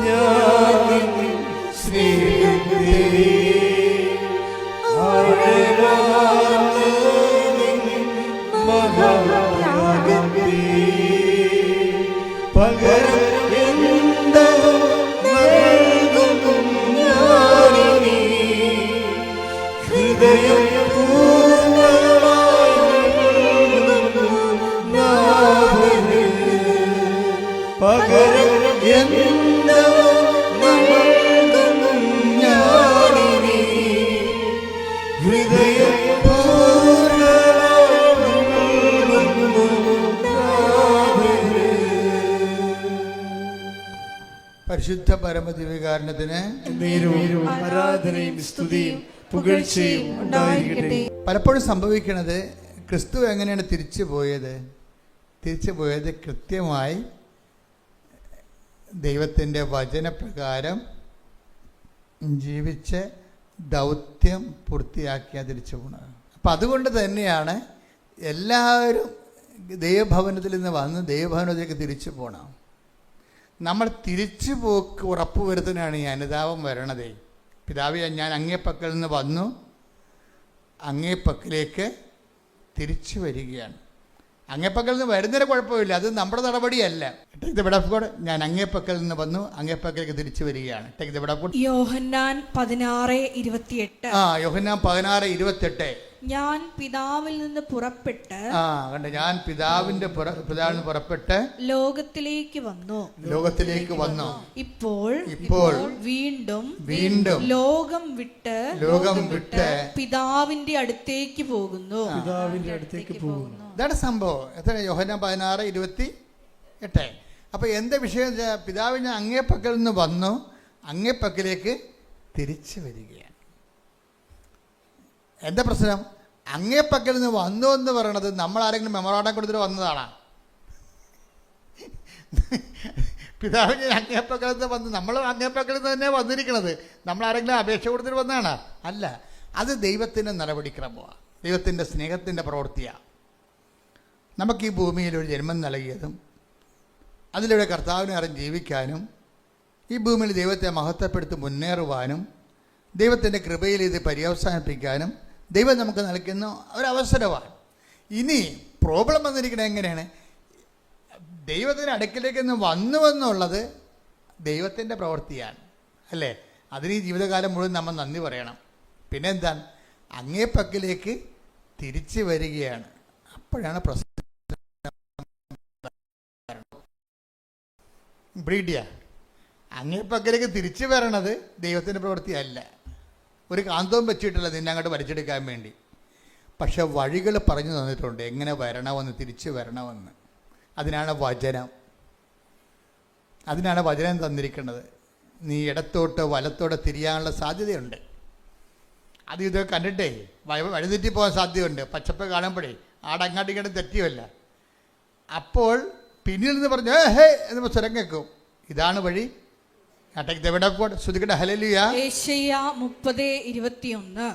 ഞാൻ സ്നേഹത്തെ, ആഴമായ പകരം എന്തോ നൽകുന്നു ഞാനിനി. ഹൃദയം പകരം എന്തോ നൽകുന്നു ഞാനിനി. ഹൃദയം പരിശുദ്ധ പരമദിവ്യകാരുണ്യത്തിന് ആരാധനയും സ്തുതിയും പുകഴ്ചയും ഉണ്ടായിരിക്കട്ടെ. പലപ്പോഴും സംഭവിക്കുന്നത്, ക്രിസ്തു എങ്ങനെയാണ് തിരിച്ചു പോയത് കൃത്യമായി ദൈവത്തിൻ്റെ വചനപ്രകാരം ജീവിച്ച് ദൗത്യം പൂർത്തിയാക്കിയാൽ തിരിച്ചു പോകുന്നത്. അപ്പം അതുകൊണ്ട് തന്നെയാണ് എല്ലാവരും ദൈവഭവനത്തിൽ നിന്ന് വന്ന് ദൈവഭവനത്തിലേക്ക് തിരിച്ചു പോകണം. നമ്മൾ തിരിച്ചു പോക്ക് ഉറപ്പുവരുത്താനാണ് ഈ അനുതാപം വരണതേ. പിതാവേ, ഞാൻ അങ്ങേപ്പക്കൽ നിന്ന് വന്നു, അങ്ങേപ്പക്കലേക്ക് തിരിച്ചു വരികയാണ്. അങ്ങേപ്പക്കൽ നിന്ന് വരുന്നതിന് കുഴപ്പമില്ല, അത് നമ്മുടെ നടപടിയല്ല. Take the bed of God. ഞാൻ അങ്ങേപ്പക്കൽ നിന്ന് വന്നു, അങ്ങേപ്പക്കലേക്ക് തിരിച്ചു വരികയാണ്. Take the bed of God. Yohannan 16:28. Yohannan 16:28. ഞാൻ പിതാവിൽ നിന്ന് പുറപ്പെട്ട് ഞാൻ പിതാവിൽ നിന്ന് പുറപ്പെട്ട് ലോകത്തിലേക്ക് വന്നു. ഇപ്പോൾ വീണ്ടും ലോകം വിട്ട് പിതാവിന്റെ അടുത്തേക്ക് പോകുന്നു. ഇതാണ് സംഭവം. എത്ര? യോഹന്നാൻ 16:28. അപ്പൊ എന്താ വിഷയം? പിതാവ് ഞാൻ അങ്ങേപ്പക്കൽ നിന്ന് വന്നു, അങ്ങേപ്പക്കലേക്ക് തിരിച്ചു വരികയാണ്. എന്താ പ്രശ്നം? അങ്ങേപ്പക്കൽ നിന്ന് വന്നു എന്ന് പറയണത് നമ്മൾ ആരെങ്കിലും മെമ്മോറാണ്ടം കൊടുത്തിട്ട് വന്നതാണോ? പിതാവ് ഞാൻ അങ്ങേപ്പക്കൽ നിന്ന് വന്നു, നമ്മൾ അങ്ങേപ്പക്കൽ നിന്ന് തന്നെ വന്നിരിക്കണത്. നമ്മൾ ആരെങ്കിലും അപേക്ഷ കൊടുത്തിട്ട് വന്നതാണോ? അല്ല. അത് ദൈവത്തിൻ്റെ നടപടിക്രമമാണ്, ദൈവത്തിൻ്റെ സ്നേഹത്തിൻ്റെ പ്രവൃത്തിയാണ്. നമുക്ക് ഈ ഭൂമിയിൽ ഒരു ജന്മം നൽകിയതും അതിലൂടെ കർത്താവിനെ അറിഞ്ഞ് ജീവിക്കാനും ഈ ഭൂമിയിൽ ദൈവത്തെ മഹത്വപ്പെടുത്തി മുന്നേറുവാനും ദൈവത്തിൻ്റെ കൃപയിൽ ഇത് പര്യവസാനിപ്പിക്കാനും ദൈവം നമുക്ക് നൽകുന്ന ഒരവസരമാണ്. ഇനി പ്രോബ്ലം വന്നിരിക്കുന്നത് എങ്ങനെയാണ്? ദൈവത്തിൻ്റെ അടുക്കിലേക്ക് വന്നുവെന്നുള്ളത് ദൈവത്തിൻ്റെ പ്രവൃത്തിയാണ്, അല്ലേ? അതിന് ഈ ജീവിതകാലം മുഴുവൻ നമ്മൾ നന്ദി പറയണം. പിന്നെ എന്താണ്? അങ്ങേപ്പക്കലേക്ക് തിരിച്ചു വരികയാണ്. അപ്പോഴാണ് പ്രശ്നം. ബ്രീഡിയ അങ്ങേപ്പക്കലേക്ക് തിരിച്ചു വരണത് ദൈവത്തിൻ്റെ പ്രവൃത്തിയല്ല. ഒരു കാന്തവും വെച്ചിട്ടില്ല നിന്നെ അങ്ങോട്ട് വലിച്ചെടുക്കാൻ വേണ്ടി. പക്ഷെ വഴികൾ പറഞ്ഞു തന്നിട്ടുണ്ട് എങ്ങനെ വരണമെന്ന്, തിരിച്ചു വരണമെന്ന്. അതിനാണ് വചനം തന്നിരിക്കുന്നത്. നീ ഇടത്തോട്ട് വലത്തോട്ട് തിരിയാനുള്ള സാധ്യതയുണ്ട്. അത് ഇതൊക്കെ കണ്ടിട്ടേ വഴിതെറ്റിപ്പോകാൻ സാധ്യതയുണ്ട്. പച്ചപ്പ് കാണുമ്പോഴേ ആടങ്ങാട്ടി ഇങ്ങോട്ട് തെറ്റിയല്ല. അപ്പോൾ പിന്നിൽ നിന്ന് പറഞ്ഞു ഹേ എന്ന് സ്വരം കേൾക്കും, ഇതാണ് വഴി. യെശയ്യാ 30:21.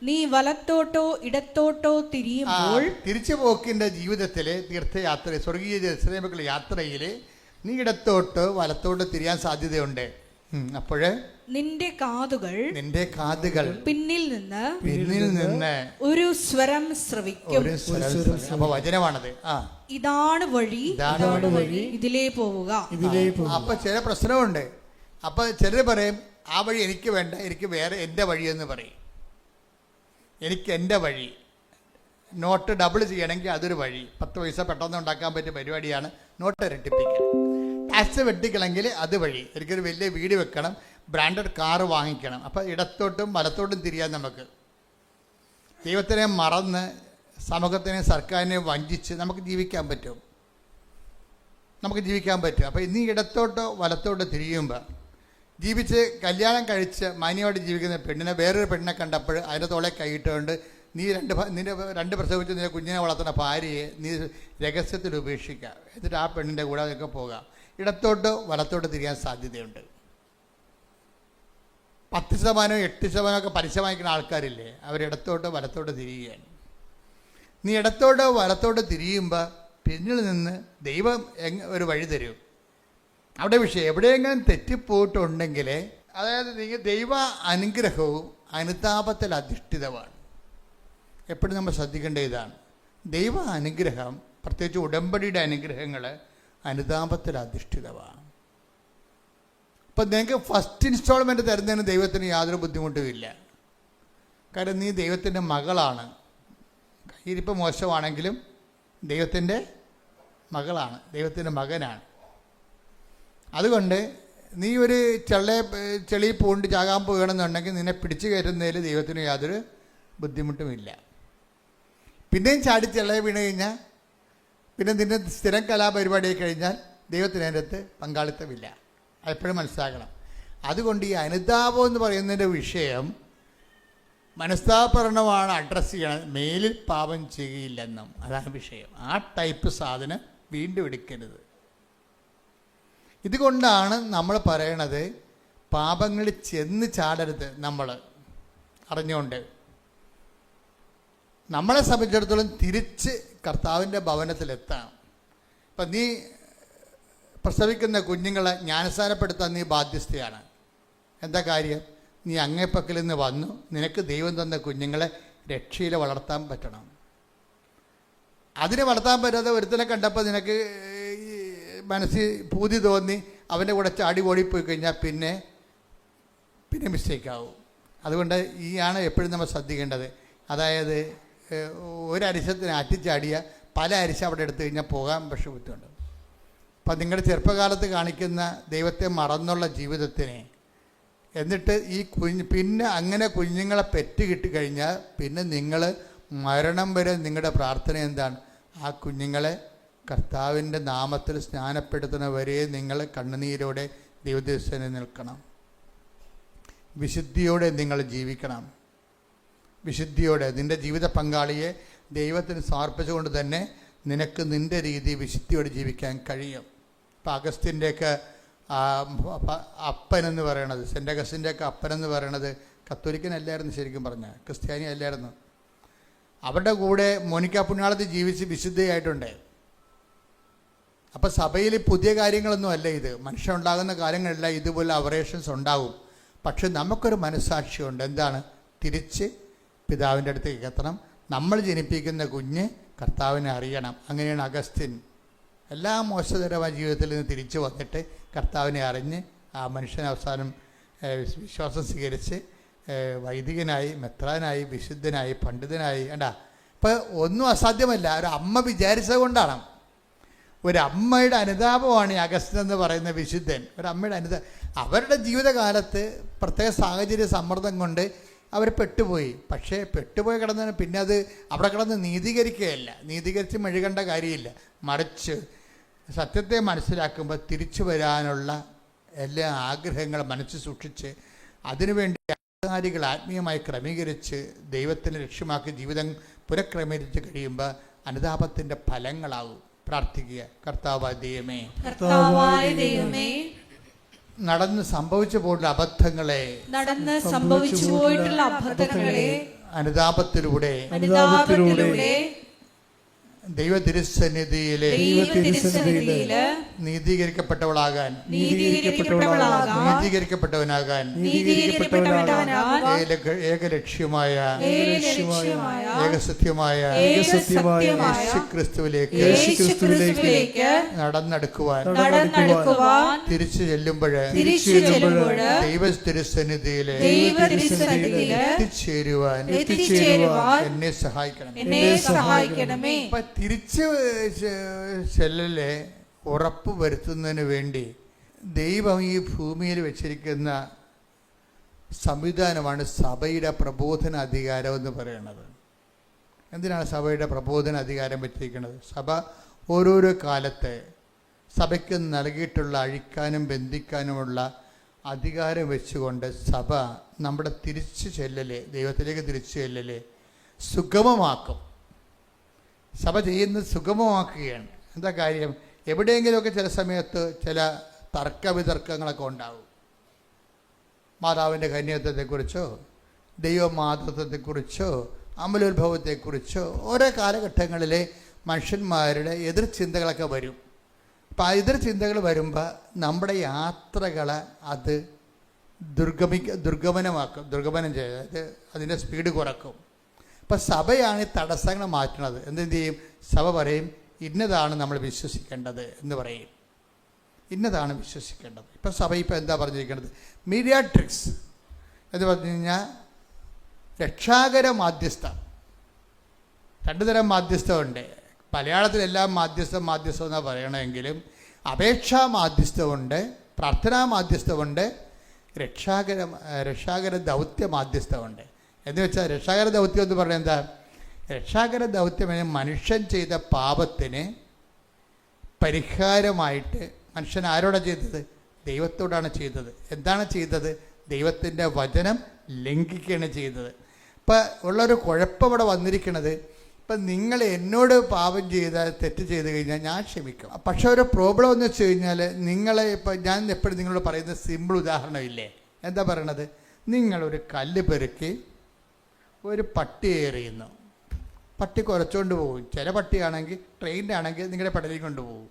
നീ വലത്തോട്ടോ ഇടത്തോട്ടോ തിരിയുമ്പോൾ, തിരിച്ചു പോക്കിന്റെ ജീവിതത്തിലെ തീർത്ഥയാത്ര, സ്വർഗീയ ജെറുസലേമിലേക്കുള്ള യാത്രയിൽ നീ ഇടത്തോട്ട് വലത്തോട്ട് തിരിയാൻ സാധ്യതയുണ്ട്. അപ്പോഴ് നിന്റെ കാതുകൾ പിന്നിൽ നിന്ന് ഒരു സ്വരം ശ്രവിക്കും. അപ്പൊ വചനമാണത്. ഇതാണ് വഴി, ഇതിലേ പോവുക. അപ്പൊ ചില പ്രശ്നമുണ്ട്. അപ്പൊ ചിലർ പറയും ആ വഴി എനിക്ക് വേണ്ട, എനിക്ക് വേറെ എൻ്റെ വഴിയെന്ന് പറയും. എനിക്ക് എൻ്റെ വഴി. നോട്ട് ഡബിൾ ചെയ്യണമെങ്കിൽ അതൊരു വഴി. 10 പൈസ പെട്ടെന്ന് ഉണ്ടാക്കാൻ പറ്റിയ പരിപാടിയാണ് നോട്ട് ഇരട്ടിപ്പിക്കൽ. ടാക്സ് വെട്ടിക്കണമെങ്കിൽ അത് വഴി. എനിക്കൊരു വലിയ വീട് വെക്കണം, ബ്രാൻഡഡ് കാറ് വാങ്ങിക്കണം. അപ്പം ഇടത്തോട്ടും വലത്തോട്ടും തിരിയാൻ നമുക്ക്. ദൈവത്തിനെ മറന്ന് സമൂഹത്തിനെ സർക്കാരിനെ വഞ്ചിച്ച് നമുക്ക് ജീവിക്കാൻ പറ്റും. അപ്പം ഇന്ന് ഇടത്തോട്ടോ വലത്തോട്ടോ തിരിയുമ്പോൾ ജീവിച്ച് കല്യാണം കഴിച്ച് മാന്യമായിട്ട് ജീവിക്കുന്ന പെണ്ണിനെ വേറൊരു പെണ്ണിനെ കണ്ടപ്പോൾ അതിൻ്റെ തോളെ കൈയിട്ടുകൊണ്ട് നിന്റെ രണ്ട് പ്രസവിച്ച് നിന്റെ കുഞ്ഞിനെ വളർത്തുന്ന ഭാര്യയെ നീ രഹസ്യത്തിൽ ഉപേക്ഷിക്കുക. എന്നിട്ട് ആ പെണ്ണിൻ്റെ കൂടെ അതൊക്കെ പോകാം. ഇടത്തോട്ടോ വലത്തോട്ടോ തിരിയാൻ സാധ്യതയുണ്ട്. 10%, 8% പലിശ വാങ്ങിക്കുന്ന ആൾക്കാരില്ലേ, അവരിടത്തോട്ടോ വലത്തോട്ടോ തിരിയുകയാണ്. നീ ഇടത്തോട്ടോ വലത്തോട്ടോ തിരിയുമ്പോൾ പിന്നിൽ നിന്ന് ദൈവം ഒരു വഴി തരും. അവിടെ വിഷയം എവിടെയെങ്കിലും തെറ്റിപ്പോയിട്ടുണ്ടെങ്കിൽ, അതായത് ദൈവ അനുഗ്രഹവും അനുതാപത്തിൽ അധിഷ്ഠിതമാണ്. എപ്പോഴും നമ്മൾ ശ്രദ്ധിക്കേണ്ട ഇതാണ്. ദൈവ അനുഗ്രഹം പ്രത്യേകിച്ച് ഉടമ്പടിയുടെ അനുഗ്രഹങ്ങൾ അനുതാപത്തിൽ അധിഷ്ഠിതമാണ്. അപ്പം നിങ്ങൾക്ക് ഫസ്റ്റ് ഇൻസ്റ്റാൾമെൻറ്റ് തരുന്നതിന് ദൈവത്തിന് യാതൊരു ബുദ്ധിമുട്ടുമില്ല. കാരണം നീ ദൈവത്തിൻ്റെ മകളാണ്. കയ്യിരിപ്പ് മോശമാണെങ്കിലും ദൈവത്തിൻ്റെ മകളാണ്, ദൈവത്തിൻ്റെ മകനാണ്. അതുകൊണ്ട് നീ ഒരു ചെളി പൂണ്ട് ചാകാൻ പോകുകയാണെന്നുണ്ടെങ്കിൽ നിന്നെ പിടിച്ചു കയറ്റുന്നതിൽ ദൈവത്തിന് യാതൊരു ബുദ്ധിമുട്ടുമില്ല. പിന്നെയും ചാടി ചെള്ളയെ വീണ് കഴിഞ്ഞാൽ പിന്നെ നിന്റെ സ്ഥിരം കലാപരിപാടിയായി കഴിഞ്ഞാൽ ദൈവത്തിന് അതിൻ്റെ അകത്ത് പങ്കാളിത്തമില്ല. എപ്പോഴും മനസ്സിലാക്കണം. അതുകൊണ്ട് ഈ അനുതാപം എന്ന് പറയുന്നതിൻ്റെ വിഷയം മനസ്താപരണമാണ് അഡ്രസ്സ് ചെയ്യണത്. മേലിൽ പാപം ചെയ്യുകയില്ലെന്നും അതാണ് വിഷയം. ആ ടൈപ്പ് സാധനം വീണ്ടും എടുക്കരുത്. ഇതുകൊണ്ടാണ് നമ്മൾ പറയണത് പാപങ്ങളിൽ ചെന്ന് ചാടരുത്. നമ്മൾ അറിഞ്ഞുകൊണ്ട് നമ്മളെ സംബന്ധിച്ചിടത്തോളം തിരിച്ച് കർത്താവിൻ്റെ ഭവനത്തിലെത്താം. ഇപ്പം നീ പ്രസവിക്കുന്ന കുഞ്ഞുങ്ങളെ ജ്ഞാനസ്നാനപ്പെടുത്താൻ നീ ബാധ്യസ്ഥയാണ്. എന്താ കാര്യം? നീ അങ്ങേപ്പക്കൽ നിന്ന് വന്നു, നിനക്ക് ദൈവം തന്ന കുഞ്ഞുങ്ങളെ രക്ഷയിൽ വളർത്താൻ പറ്റണം. അതിനെ വളർത്താൻ പറ്റാതെ ഒരുത്തനെ കണ്ടപ്പോൾ നിനക്ക് മനസ്സിൽ പൂതി തോന്നി അവൻ്റെ കൂടെ ചാടി ഓടിപ്പോയി കഴിഞ്ഞാൽ പിന്നെ മിസ്റ്റേക്കാവും. അതുകൊണ്ട് ആണ് എപ്പോഴും നമ്മൾ ശ്രദ്ധിക്കേണ്ടത്. അതായത് ഒരു അരിശത്തിന് അറ്റിച്ചാടിയ പല അരിശ അവിടെ എടുത്തു കഴിഞ്ഞാൽ പോകാൻ പക്ഷേ ബുദ്ധിമുണ്ട്. അപ്പം നിങ്ങളുടെ ചെറുപ്പകാലത്ത് കാണിക്കുന്ന ദൈവത്തെ മറന്നുള്ള ജീവിതത്തിനെ എന്നിട്ട് ഈ പിന്നെ അങ്ങനെ കുഞ്ഞുങ്ങളെ പെറ്റ് കിട്ടിക്കഴിഞ്ഞാൽ പിന്നെ നിങ്ങൾ മരണം വരെ നിങ്ങളുടെ പ്രാർത്ഥന എന്താണ്? ആ കുഞ്ഞുങ്ങളെ കർത്താവിൻ്റെ നാമത്തിൽ സ്നാനപ്പെടുത്തുന്നവരെ നിങ്ങൾ കണ്ണുനീരോടെ ദൈവദർശനം നിൽക്കണം. വിശുദ്ധിയോടെ നിങ്ങൾ ജീവിക്കണം. വിശുദ്ധിയോടെ നിൻ്റെ ജീവിത പങ്കാളിയെ ദൈവത്തിന് സമർപ്പിച്ചുകൊണ്ട് തന്നെ നിനക്ക് നിൻ്റെ രീതി വിശുദ്ധിയോടെ ജീവിക്കാൻ കഴിയും. ഇപ്പം അഗസ്റ്റിൻ്റെയൊക്കെ അപ്പനെന്ന് പറയണത്, സെൻ്റ് അഗസ്റ്റിൻ്റെയൊക്കെ അപ്പനെന്ന് പറയണത് കത്തോലിക്കനല്ലായിരുന്നു, ശരിക്കും പറഞ്ഞാൽ ക്രിസ്ത്യാനി അല്ലായിരുന്നു. അവരുടെ കൂടെ മോനിക്ക പുണ്യാളത്തിൽ ജീവിച്ച് വിശുദ്ധയായിട്ടുണ്ട്. അപ്പം സഭയിൽ പുതിയ കാര്യങ്ങളൊന്നും അല്ല ഇത്. മനുഷ്യനുണ്ടാകുന്ന കാര്യങ്ങളെല്ലാം ഇതുപോലെ അവറേഷൻസ് ഉണ്ടാകും. പക്ഷെ നമുക്കൊരു മനസ്സാക്ഷിയുണ്ട്. എന്താണ്? തിരിച്ച് പിതാവിൻ്റെ അടുത്തേക്ക് എത്തണം. നമ്മൾ ജനിപ്പിക്കുന്ന കുഞ്ഞ് കർത്താവിനെ അറിയണം. അങ്ങനെയാണ് അഗസ്റ്റിൻ എല്ലാ മോശകരമായ ജീവിതത്തിൽ നിന്ന് തിരിച്ചു വന്നിട്ട് കർത്താവിനെ അറിഞ്ഞ് ആ മനുഷ്യൻ അവസാനം വിശ്വാസം സ്വീകരിച്ച് വൈദികനായി, മെത്രാനായി, വിശുദ്ധനായി, പണ്ഡിതനായി. കണ്ടാ, ഇപ്പം ഒന്നും അസാധ്യമല്ല. ഒരു അമ്മ വിചാരിച്ചത് കൊണ്ടാണ്. ഒരമ്മയുടെ അനുതാപമാണ് ഈ അഗസ്റ്റിൻ എന്ന് പറയുന്ന വിശുദ്ധൻ. ഒരമ്മയുടെ അവരുടെ ജീവിതകാലത്ത് പ്രത്യേക സാഹചര്യ സമ്മർദ്ദം കൊണ്ട് അവർ പെട്ടുപോയി. പക്ഷേ പെട്ടുപോയി കിടന്നതിന് പിന്നെ അത് അവിടെ കിടന്ന് നീതീകരിക്കുകയല്ല, നീതീകരിച്ച് മെഴുകേണ്ട കാര്യമില്ല. മറിച്ച് സത്യത്തെ മനസ്സിലാക്കുമ്പോൾ തിരിച്ചു വരാനുള്ള എല്ലാ ആഗ്രഹങ്ങളും മനസ്സിൽ സൂക്ഷിച്ച് അതിനുവേണ്ടി കാര്യങ്ങൾ ആത്മീയമായി ക്രമീകരിച്ച് ദൈവത്തിൻ്റെ ലക്ഷ്യമാക്കി ജീവിതം പുനഃക്രമീകരിച്ച് കഴിയുമ്പോൾ അനുതാപത്തിൻ്റെ ഫലങ്ങളാവും. പ്രാർത്ഥിക്കുക. കർത്താവായ ദൈവമേ, നടന്ന് സംഭവിച്ചു പോയിട്ടുള്ള അബദ്ധങ്ങളെ അനുതാപത്തിലൂടെ ദൈവ തിരുസന്നിധിയിലെ നീതീകരിക്കപ്പെട്ടവളാകാൻ, നീതീകരിക്കപ്പെട്ടവനാകാൻ ഏകലക്ഷ്യമായ ഏകസത്യമായ യേശുക്രിസ്തുവിലേക്ക് നടന്നെടുക്കുവാൻ തിരിച്ചു ചെല്ലുമ്പോൾ ദൈവ തിരുസന്നിധിയിലെ എത്തിച്ചേരുവാൻ എന്നെ സഹായിക്കണമേ. തിരിച്ച് ചെല്ലലെ ഉറപ്പ് വരുത്തുന്നതിന് വേണ്ടി ദൈവം ഈ ഭൂമിയിൽ വെച്ചിരിക്കുന്ന സംവിധാനമാണ് സഭയുടെ പ്രബോധന അധികാരം എന്ന് പറയുന്നത്. എന്തിനാണ് സഭയുടെ പ്രബോധന അധികാരം വെച്ചിരിക്കുന്നത്? സഭ ഓരോരോ കാലത്ത് സഭയ്ക്ക് നൽകിയിട്ടുള്ള അഴിക്കാനും ബന്ധിക്കാനുമുള്ള അധികാരം വെച്ചുകൊണ്ട് സഭ നമ്മുടെ തിരിച്ചു ചെല്ലലെ, ദൈവത്തിലേക്ക് തിരിച്ചു ചെല്ലലെ സുഗമമാക്കും. സഭ ചെയ്യുന്നത് സുഗമമാക്കുകയാണ്. എന്താ കാര്യം? എവിടെയെങ്കിലുമൊക്കെ ചില സമയത്ത് ചില തർക്കവിതർക്കങ്ങളൊക്കെ ഉണ്ടാവും. മാതാവിൻ്റെ കന്യത്വത്തെക്കുറിച്ചോ ദൈവമാതൃത്വത്തെക്കുറിച്ചോ അമലോത്ഭവത്തെക്കുറിച്ചോ ഓരോ കാലഘട്ടങ്ങളിലെ മനുഷ്യന്മാരുടെ എതിർ ചിന്തകളൊക്കെ വരും. അപ്പം ആ എതിർ ചിന്തകൾ വരുമ്പോൾ നമ്മുടെ യാത്രകളെ അത് ദുർഗമനം ചെയ്ത് അതിൻ്റെ സ്പീഡ് കുറക്കും. അപ്പം സഭയാണ് ഈ തടസ്സങ്ങൾ മാറ്റുന്നത്. എന്തെന്ത് ചെയ്യും? സഭ പറയും ഇന്നതാണ് നമ്മൾ വിശ്വസിക്കേണ്ടത് എന്ന് പറയും. ഇന്നതാണ് വിശ്വസിക്കേണ്ടത്. ഇപ്പം സഭ ഇപ്പം എന്താ പറഞ്ഞിരിക്കുന്നത്? മീഡിയാട്രിക്സ് എന്ന് പറഞ്ഞു കഴിഞ്ഞാൽ രക്ഷാകര മാധ്യസ്ഥം. രണ്ട് തരം മാധ്യസ്ഥമുണ്ട്. മലയാളത്തിലെല്ലാം മാധ്യസ്ഥം എന്നാണ് പറയണമെങ്കിലും അപേക്ഷാ മാധ്യസ്ഥമുണ്ട്, പ്രാർത്ഥനാ മാധ്യസ്ഥമുണ്ട്, രക്ഷാകര ദൗത്യ മാധ്യസ്ഥമുണ്ട്. എന്ന് വെച്ചാൽ രക്ഷാകര ദൗത്യം എന്ന് പറഞ്ഞാൽ എന്താ? രക്ഷാകര ദൗത്യം മനുഷ്യൻ ചെയ്ത പാപത്തിന് പരിഹാരമായിട്ട് മനുഷ്യൻ ആരോടാണ് ചെയ്തത്? ദൈവത്തോടാണ് ചെയ്തത്. എന്താണ് ചെയ്തത്? ദൈവത്തിൻ്റെ വചനം ലംഘിക്കുകയാണ് ചെയ്തത്. ഇപ്പം ഉള്ളൊരു കുഴപ്പം ഇവിടെ വന്നിരിക്കുന്നത്, ഇപ്പം നിങ്ങൾ എന്നോട് പാപം തെറ്റ് ചെയ്ത് കഴിഞ്ഞാൽ ഞാൻ ക്ഷമിക്കും. പക്ഷെ ഒരു പ്രോബ്ലം എന്ന് വെച്ച് കഴിഞ്ഞാൽ നിങ്ങളെ ഇപ്പം ഞാൻ എപ്പോഴും നിങ്ങളോട് പറയുന്ന സിമ്പിൾ ഉദാഹരണമില്ലേ? എന്താ പറയണത്? നിങ്ങളൊരു കല്ല് പെറുക്കി ഒരു പട്ടി എറിയുന്നു. പട്ടി കുറച്ചുകൊണ്ട് പോകും. ചില പട്ടിയാണെങ്കിൽ ട്രെയിനിൻ്റെ ആണെങ്കിൽ നിങ്ങളുടെ പടലിൽ കൊണ്ടുപോകും.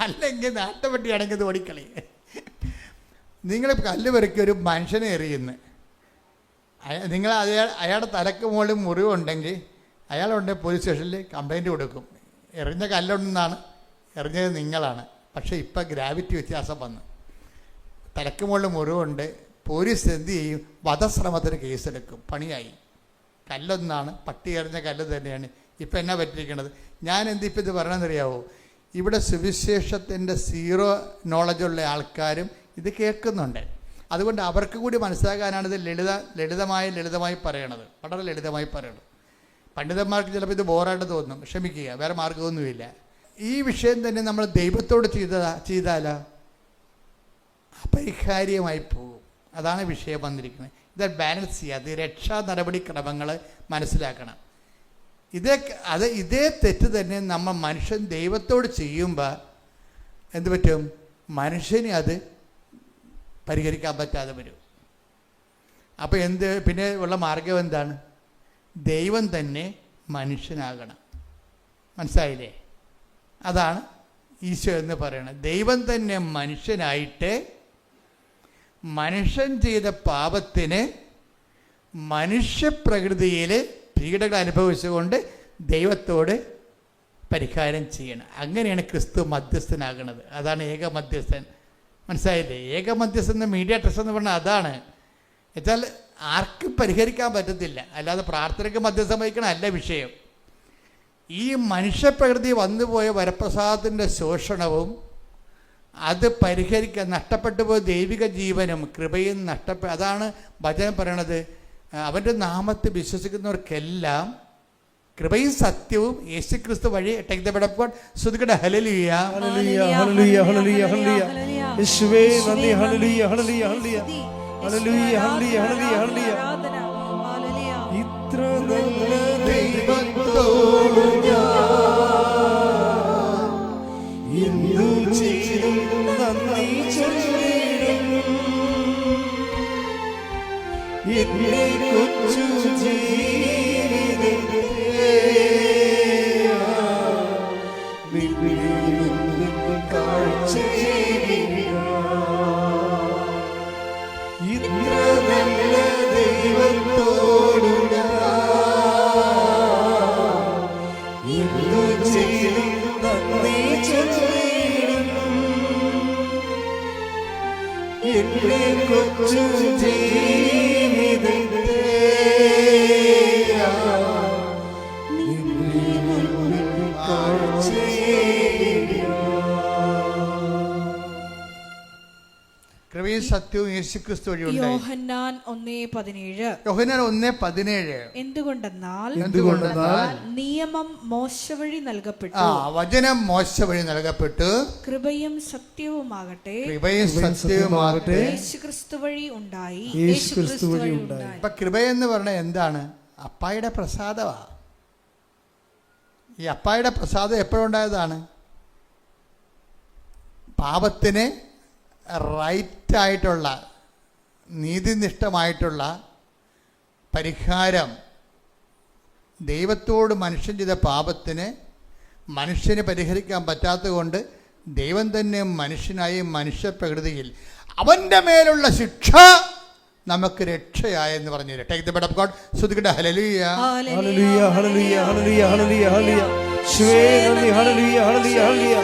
അല്ലെങ്കിൽ നാട്ടുപട്ടിയാണെങ്കിൽ ഇത് ഓടിക്കളി. നിങ്ങൾ കല്ല് പെറുക്കി ഒരു മനുഷ്യനെ എറിയുന്നു. നിങ്ങൾ അയാളുടെ തലക്ക് മുകളിൽ മുറിവുണ്ടെങ്കിൽ അയാളുണ്ടെങ്കിൽ പോലീസ് സ്റ്റേഷനിൽ കംപ്ലൈൻറ്റ് കൊടുക്കും. എറിഞ്ഞ കല്ലുണ്ടെന്നാണ്, എറിഞ്ഞത് നിങ്ങളാണ്. പക്ഷേ ഇപ്പം ഗ്രാവിറ്റി വ്യത്യാസം വന്നു. തലക്ക് മുകളിൽ മുറിവുണ്ട്. പോലീസ് എന്ത് ചെയ്യും? വധശ്രമത്തിന് കേസെടുക്കും. പണിയായി. കല്ലൊന്നാണ്, പട്ടി എറിഞ്ഞ കല്ല് തന്നെയാണ്. ഇപ്പം എന്നാ പറ്റിയിരിക്കണത്? ഞാൻ ഇപ്പം ഇത് പറയണമെന്നറിയാവോ? ഇവിടെ സുവിശേഷത്തിൻ്റെ സീറോ നോളജുള്ള ആൾക്കാരും ഇത് കേൾക്കുന്നുണ്ട്. അതുകൊണ്ട് അവർക്ക് കൂടി മനസ്സിലാക്കാനാണ് ഇത് ലളിതമായി പറയണത്. വളരെ ലളിതമായി പറയണത്. പണ്ഡിതന്മാർക്ക് ചിലപ്പോൾ ഇത് ബോറായിട്ട് തോന്നും. ക്ഷമിക്കുക, വേറെ മാർഗമൊന്നുമില്ല. ഈ വിഷയം തന്നെ നമ്മൾ ദൈവത്തോട് ചെയ്താലോ അപരിഹാര്യമായി പോകും. അതാണ് വിഷയം വന്നിരിക്കുന്നത്. ഇത് ബാലൻസ് ചെയ്യുക. അത് രക്ഷാ നടപടിക്രമങ്ങൾ മനസ്സിലാക്കണം. ഇതേ തെറ്റ് തന്നെ നമ്മൾ മനുഷ്യൻ ദൈവത്തോട് ചെയ്യുമ്പോൾ എന്ത് പറ്റും? മനുഷ്യന് അത് പരിഹരിക്കാൻ പറ്റാതെ വരും. അപ്പോൾ പിന്നെ ഉള്ള മാർഗം എന്താണ്? ദൈവം തന്നെ മനുഷ്യനാകണം. മനസ്സിലായില്ലേ? അതാണ് ഈശോ എന്ന് പറയുന്നത്. ദൈവം തന്നെ മനുഷ്യനായിട്ട് മനുഷ്യൻ ചെയ്ത പാപത്തിന് മനുഷ്യപ്രകൃതിയിൽ പീഡകൾ അനുഭവിച്ചുകൊണ്ട് ദൈവത്തോട് പരിഹാരം ചെയ്യണം. അങ്ങനെയാണ് ക്രിസ്തു മധ്യസ്ഥനാകുന്നത്. അതാണ് ഏക മധ്യസ്ഥൻ. മനസ്സിലായില്ലേ? ഏക മധ്യസ്ഥൻ എന്ന മീഡിയേറ്റേഴ്സ് എന്ന് പറഞ്ഞാൽ അതാണ്. എന്നുവെച്ചാൽ ആർക്കും പരിഹരിക്കാൻ പറ്റത്തില്ല. അല്ലാതെ പ്രാർത്ഥനയ്ക്ക് മധ്യസ്ഥം വഹിക്കണം അല്ല വിഷയം. ഈ മനുഷ്യപ്രകൃതി വന്നുപോയ വരപ്രസാദത്തിൻ്റെ ശോഷണവും അത് പരിഹരിക്കാൻ നഷ്ടപ്പെട്ടു പോയ ദൈവിക ജീവനും കൃപയും അതാണ് വചനം പറയണത്. അവൻ്റെ നാമത്തിൽ വിശ്വസിക്കുന്നവർക്കെല്ലാം കൃപയും സത്യവും യേശുക്രിസ്തു വഴി ശ്രുതിക്കട്ടെ. ഹല്ലേലൂയ, ഹല്ലേലൂയ, ഹല്ലേലൂയ, ഹല്ലേലൂയ, ഹല്ലേലൂയ. യേശുവേ നന്ദി. ഹല്ലേലൂയ, ഹല്ലേലൂയ, ഹല്ലേലൂയ, ഹല്ലേലൂയ, ഹല്ലേലൂയ, ഹല്ലേലൂയ. ഇത്ര നല്ല ദൈവത്തോട് എന്തു ചെയ്യും നന്ദി ചൊല്ലിടും. എന്നെ കൊച്ചു ജീവിതത്തെ കാഴ്ച ഇത്ര നല്ല ദൈവത്തോടു എന്തു ചെയ്യും നന്ദി ചൊല്ലിടും. എന്നെ കൊച്ചു ജീവിതത്തെ കൃപയും സത്യവും യേശുക്രിസ്തു വഴി ഉണ്ടായി. യോഹന്നാൻ 1:17. എന്തുകൊണ്ടെന്നാൽ നിയമം മോശ വഴി നൽകപ്പെട്ടു. വചനം മോശ വഴി നൽകപ്പെട്ടു. കൃപയും സത്യവുമാകട്ടെ യേശുക്രിസ്തു വഴി ഉണ്ടായി. ഇപ്പൊ കൃപയെന്ന് പറഞ്ഞാൽ എന്താണ്? അപ്പായുടെ പ്രസാദമാ. ഈ അപ്പായുടെ പ്രസാദം എപ്പോഴുണ്ടായതാണ്? പാപത്തിന് റൈറ്റായിട്ടുള്ള നീതിനിഷ്ഠമായിട്ടുള്ള പരിഹാരം ദൈവത്തോട് മനുഷ്യൻ ചെയ്ത പാപത്തിന് മനുഷ്യന് പരിഹരിക്കാൻ പറ്റാത്തത് കൊണ്ട് ദൈവം തന്നെ മനുഷ്യനായി മനുഷ്യപ്രകൃതിയിൽ അവൻ്റെ മേലുള്ള ശിക്ഷ നമുക്ക് രക്ഷയായെന്ന് പറഞ്ഞു. Take the bed of God. ശ്രുതിക്കട്ടെ. ഹല്ലേലൂയ, ഹല്ലേലൂയ, ഹല്ലേലൂയ, ഹല്ലേലൂയ, ഹല്ലേലൂയ. യേശുവേ നന്ദി. ഹല്ലേലൂയ ഹല്ലേലൂയ ഹല്ലേലൂയ.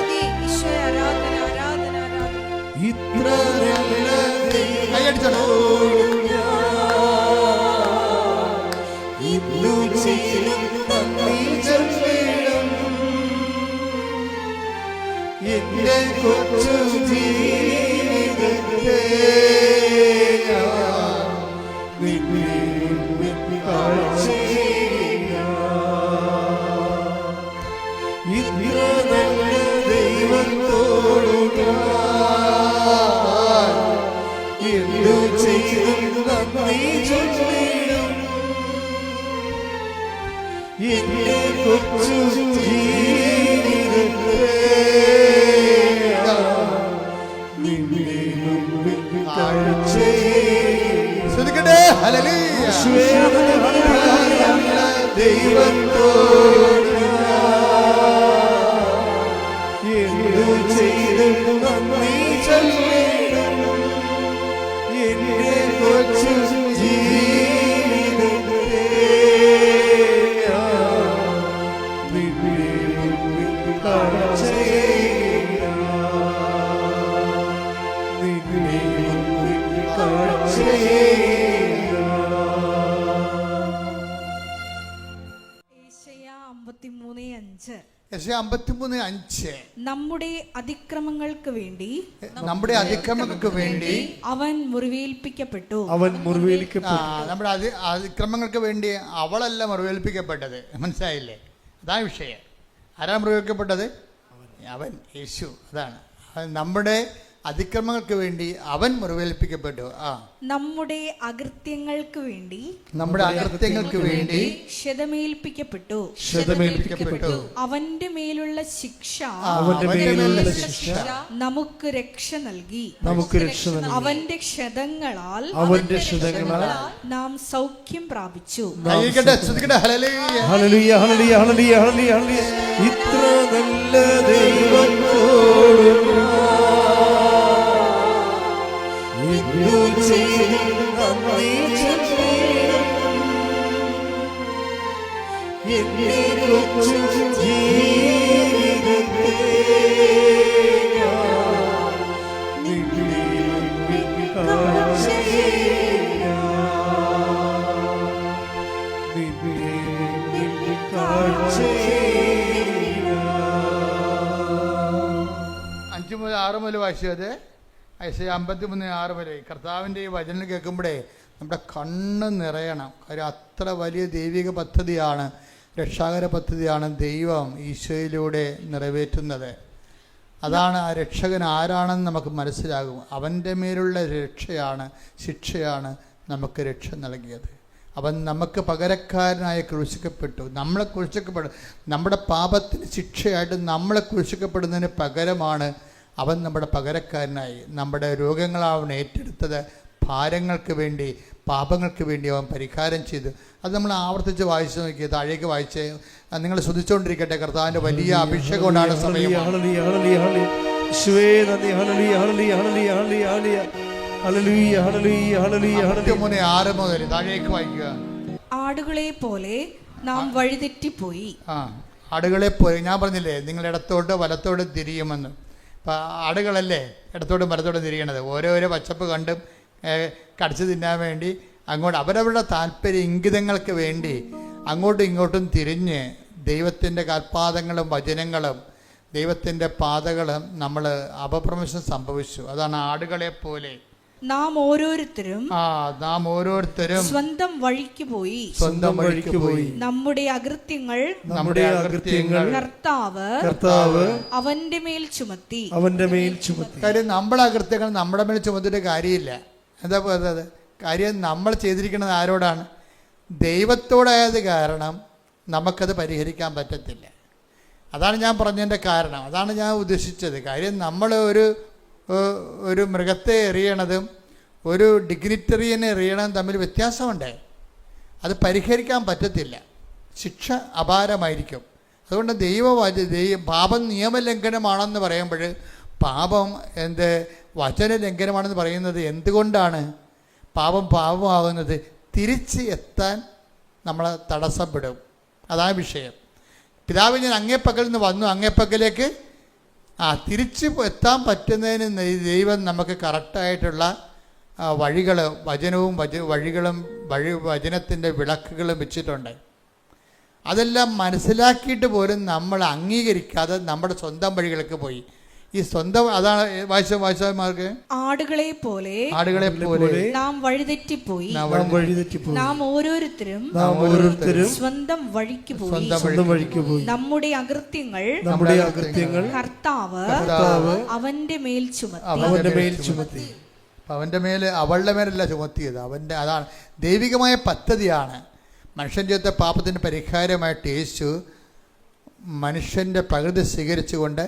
ഈശോയെ ആരാധന ആരാധന ആരാധന. ഇത്ര നല്ല ദൈവം കൈയടിച്ചോളൂ. ഇന്നു ചെയ്യും നന്ദി ചൊല്ലിടും എന്റെ കൊച്ചു ജീവിതത്തെ ഞാൻ നിന്നെ കാഴ്ചയില്ല. ഇത്ര നല്ല ദൈവത്തോടു ഞാൻ എന്തു ചെയ്യും നന്ദി ചൊല്ലിടും എന്റെ കൊച്ചു ജീവിതത്തെ നിന്നെ മുമ്പിൽ കാഴ്ചയില്ല. ശ്രദ്ധിക്കട്ടെ. ഹല്ലേലൂയ. യേശുവേ ഹല്ലേലൂയ. ദൈവത്തോട് എന്തു ചെയ്തും നന്ദി ചൊല്ലിടും എന്റെ കൊച്ചു ജീവിതത്തെ നിന്നെ മുമ്പിൽ കാഴ്ചയില്ല. നിന്നെ മുമ്പിൽ കാഴ്ചയില്ല. യേശയ്യാ 53:5. യെശയ്യാ 53:5. നമ്മുടെ അതിക്രമങ്ങൾക്ക് വേണ്ടി നമ്മുടെ അതിക്രമങ്ങൾക്ക് വേണ്ടി അവൻ മുറിവേൽപ്പിക്കപ്പെട്ടു. അവൻ മുറിവേൽക്കപ്പെട്ടു. നമ്മുടെ അതിക്രമങ്ങൾക്ക് വേണ്ടി അവളല്ല മുറിവേൽപ്പിക്കപ്പെട്ടത്. മനസ്സിലായില്ലേ? അതാണ് വിഷയം. ആരാണ് മുറിവേൽക്കപ്പെട്ടത്? അവൻ, യേശു. അതാണ്. നമ്മുടെ അതിക്രമങ്ങൾക്ക് വേണ്ടി അവൻ മുറിവേൽപ്പിക്കപ്പെട്ടു. നമ്മുടെ അകൃത്യങ്ങൾക്ക് വേണ്ടി നമ്മുടെ അകൃത്യങ്ങൾക്ക് വേണ്ടി ക്ഷതമേൽപ്പിക്കപ്പെട്ടു. ക്ഷതമേൽപ്പിക്കപ്പെട്ടു. അവന്റെ മേലുള്ള ശിക്ഷ അവന്റെ മേലുള്ള ശിക്ഷ നമുക്ക് രക്ഷ നൽകി. നമുക്ക് രക്ഷ നൽകി. അവന്റെ ക്ഷതങ്ങളാൽ നാം സൗഖ്യം പ്രാപിച്ചു. ശ്രദ്ധിക്കട്ടെ. ഹല്ലേലൂയ. ഹല്ലേലൂയ ഹല്ലേലൂയ ഹല്ലേലൂയ ഹല്ലേലൂയ ഹല്ലേലൂയ. ഇത്ര നല്ല ദൈവത്തോട് എന്തു ചെയ്തും നന്ദി ചൊല്ലിടും എന്റെ കൊച്ചു ജീവിതത്തെ നിന്നെ മുമ്പിൽ കാഴ്ചയില്ല. നിന്നെ മുമ്പിൽ കാഴ്ചയില്ല. 5 മുതൽ 6 മുതൽ വായിച്ചത്. യെശയ്യാ 53:6 വരെ. കർത്താവിൻ്റെ ഈ വചനം കേൾക്കുമ്പോഴേ നമ്മുടെ കണ്ണ് നിറയണം. കാര്യം അത്ര വലിയ ദൈവിക പദ്ധതിയാണ്, രക്ഷാകര പദ്ധതിയാണ് ദൈവം ഈശോയിലൂടെ നിറവേറ്റുന്നത്. അതാണ് ആ രക്ഷകൻ ആരാണെന്ന് നമുക്ക് മനസ്സിലാകും. അവൻ്റെ മേലുള്ള രക്ഷയാണ്, ശിക്ഷയാണ് നമുക്ക് രക്ഷ നൽകിയത്. അവൻ നമുക്ക് പകരക്കാരനായി ക്രൂശിക്കപ്പെട്ടു. നമ്മളെ ക്രൂശിക്കപ്പെടും. നമ്മുടെ പാപത്തിന് ശിക്ഷയായിട്ട് നമ്മളെ ക്രൂശിക്കപ്പെടുന്നതിന് പകരമാണ് അവൻ നമ്മുടെ പകരക്കാരനായി. നമ്മുടെ രോഗങ്ങളവൻ ഏറ്റെടുത്തത്. ഭാരങ്ങൾക്ക് വേണ്ടി, പാപങ്ങൾക്ക് വേണ്ടി അവൻ പരിഹാരം ചെയ്തു. അത് നമ്മൾ ആവർത്തിച്ച് വായിച്ചു നോക്കിയത്. താഴേക്ക് വായിച്ച് നിങ്ങൾ ശ്രദ്ധിച്ചുകൊണ്ടിരിക്കട്ടെ. കർത്താവിൻ്റെ വലിയ അഭിഷേകം കൊണ്ടാണ് സമയം. 53:6 മുതൽ താഴേക്ക് വായിക്കുക. ആടുകളെ പോലെ നാം വഴിതെറ്റിപ്പോയി. ആടുകളെ പോലെ. ഞാൻ പറഞ്ഞില്ലേ നിങ്ങൾ ഇടത്തോട്ട് വലത്തോട്ട് തിരിയുമെന്ന്. അപ്പം ആടുകളല്ലേ ഇടത്തോട്ടും വലത്തോട്ടും തിരിയണത്. ഓരോരോ പച്ചപ്പ് കണ്ടും കടിച്ചു തിന്നാൻ വേണ്ടി അങ്ങോട്ട് അവരവരുടെ താല്പര്യ ഇംഗിതങ്ങൾക്ക് വേണ്ടി അങ്ങോട്ടും ഇങ്ങോട്ടും തിരിഞ്ഞ് ദൈവത്തിൻ്റെ കാൽപാദങ്ങളും വചനങ്ങളും ദൈവത്തിൻ്റെ പാതകളും നമ്മൾ അപഭ്രംശം സംഭവിച്ചു. അതാണ് ആടുകളെ പോലെ. നാം ഓരോരുത്തരും സ്വന്തം വഴിക്ക് പോയി. നമ്മുടെ അകൃത്യങ്ങൾ കർത്താവ് അവന്റെ മേൽ ചുമത്തി. കാര്യം നമ്മളെ അകൃത്യങ്ങൾ നമ്മുടെ മേൽ ചുമത്തിയിട്ട് കാര്യമില്ല. എന്താ പറയുന്നത്? കാര്യം നമ്മൾ ചെയ്തിരിക്കുന്നത് ആരോടാണ്? ദൈവത്തോടായത് കാരണം നമുക്കത് പരിഹരിക്കാൻ പറ്റത്തില്ല. അതാണ് ഞാൻ പറഞ്ഞതിൻ്റെ കാരണം. അതാണ് ഞാൻ ഉദ്ദേശിച്ചത്. കാര്യം നമ്മൾ ഒരു മൃഗത്തെ എറിയണതും ഒരു ഡിഗ്നിറ്ററിയനെ എറിയണതും തമ്മിൽ വ്യത്യാസമുണ്ട്. അത് പരിഹരിക്കാൻ പറ്റത്തില്ല. ശിക്ഷ അപാരമായിരിക്കും. അതുകൊണ്ട് പാപം നിയമലംഘനമാണെന്ന് പറയുമ്പോൾ പാപം വചന ലംഘനമാണെന്ന് പറയുന്നത് എന്തുകൊണ്ടാണ്? പാപമാകുന്നത് തിരിച്ച് എത്താൻ നമ്മളെ തടസ്സപ്പെടും. അതാണ് വിഷയം. പിതാവ് ഞാൻ അങ്ങേപ്പക്കൽ നിന്ന് വന്നു, അങ്ങേപ്പക്കലേക്ക് തിരിച്ച് എത്താൻ പറ്റുന്നതിന് ദൈവം നമുക്ക് കറക്റ്റായിട്ടുള്ള വഴികൾ, വചനവും വഴികളും വചനത്തിൻ്റെ വിളക്കുകളും വെച്ചിട്ടുണ്ട്. അതെല്ലാം മനസ്സിലാക്കിയിട്ട് പോലും നമ്മൾ അംഗീകരിക്കാതെ നമ്മുടെ സ്വന്തം വഴികൾക്ക് പോയി. ഈ സ്വന്തം, അതാണ് വായിച്ചമാർക്ക് ആടുകളെ പോലെ നാം വഴിതെറ്റിപ്പോയി, നാം ഓരോരുത്തരും സ്വന്തം വഴിക്ക് പോയി. നമ്മുടെ അകൃത്യങ്ങൾ കർത്താവ് അവന്റെ മേൽ ചുമത്തി. അവന്റെ മേല്, അവളുടെ മേലല്ല ചുമത്തിയത്, അവന്റെ. അതാണ് ദൈവികമായ പദ്ധതിയാണ്. മനുഷ്യൻ ചെയ്ത പാപത്തിന് പരിഹാരമായിട്ട് യേശു മനുഷ്യൻ്റെ പ്രകൃതി സ്വീകരിച്ചുകൊണ്ട്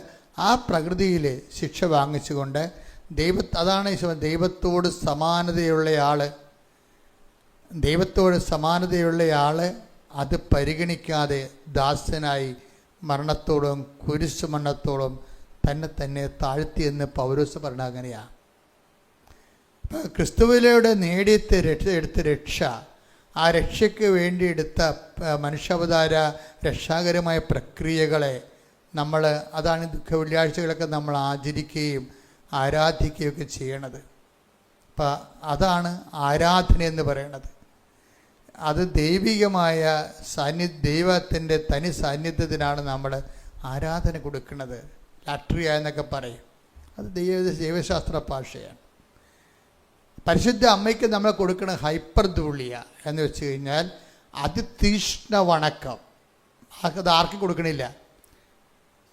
ആ പ്രകൃതിയിൽ ശിക്ഷ വാങ്ങിച്ചുകൊണ്ട് അതാണ് ദൈവത്തോട് സമാനതയുള്ള ആൾ അത് പരിഗണിക്കാതെ ദാസനായി മരണത്തോളം കുരിശുമരണത്തോളം തന്നെ താഴ്ത്തിയെന്ന് പൗലോസ് പറഞ്ഞ അങ്ങനെയാണ്. ക്രിസ്തുവിലൂടെ എടുത്ത രക്ഷ, ആ രക്ഷയ്ക്ക് വേണ്ടി എടുത്ത മനുഷ്യാവതാര രക്ഷാകരമായ പ്രക്രിയകളെ അതാണ് ദുഃഖ വെള്ളിയാഴ്ചകളൊക്കെ നമ്മൾ ആചരിക്കുകയും ആരാധിക്കുകയൊക്കെ ചെയ്യണത്. അപ്പം അതാണ് ആരാധന എന്ന് പറയണത്. അത് ദൈവികമായ ദൈവത്തിൻ്റെ തനി സാന്നിധ്യത്തിനാണ് നമ്മൾ ആരാധന കൊടുക്കുന്നത്. ലാട്രിയ എന്നൊക്കെ പറയും, അത് ദൈവശാസ്ത്ര ഭാഷയാണ്. പരിശുദ്ധ അമ്മയ്ക്ക് നമ്മൾ കൊടുക്കുന്ന ഹൈപ്പർധൂളിയ എന്ന് വെച്ച് കഴിഞ്ഞാൽ അതിതീഷ്ണ വണക്കം. അത് ആർക്കും കൊടുക്കണില്ല.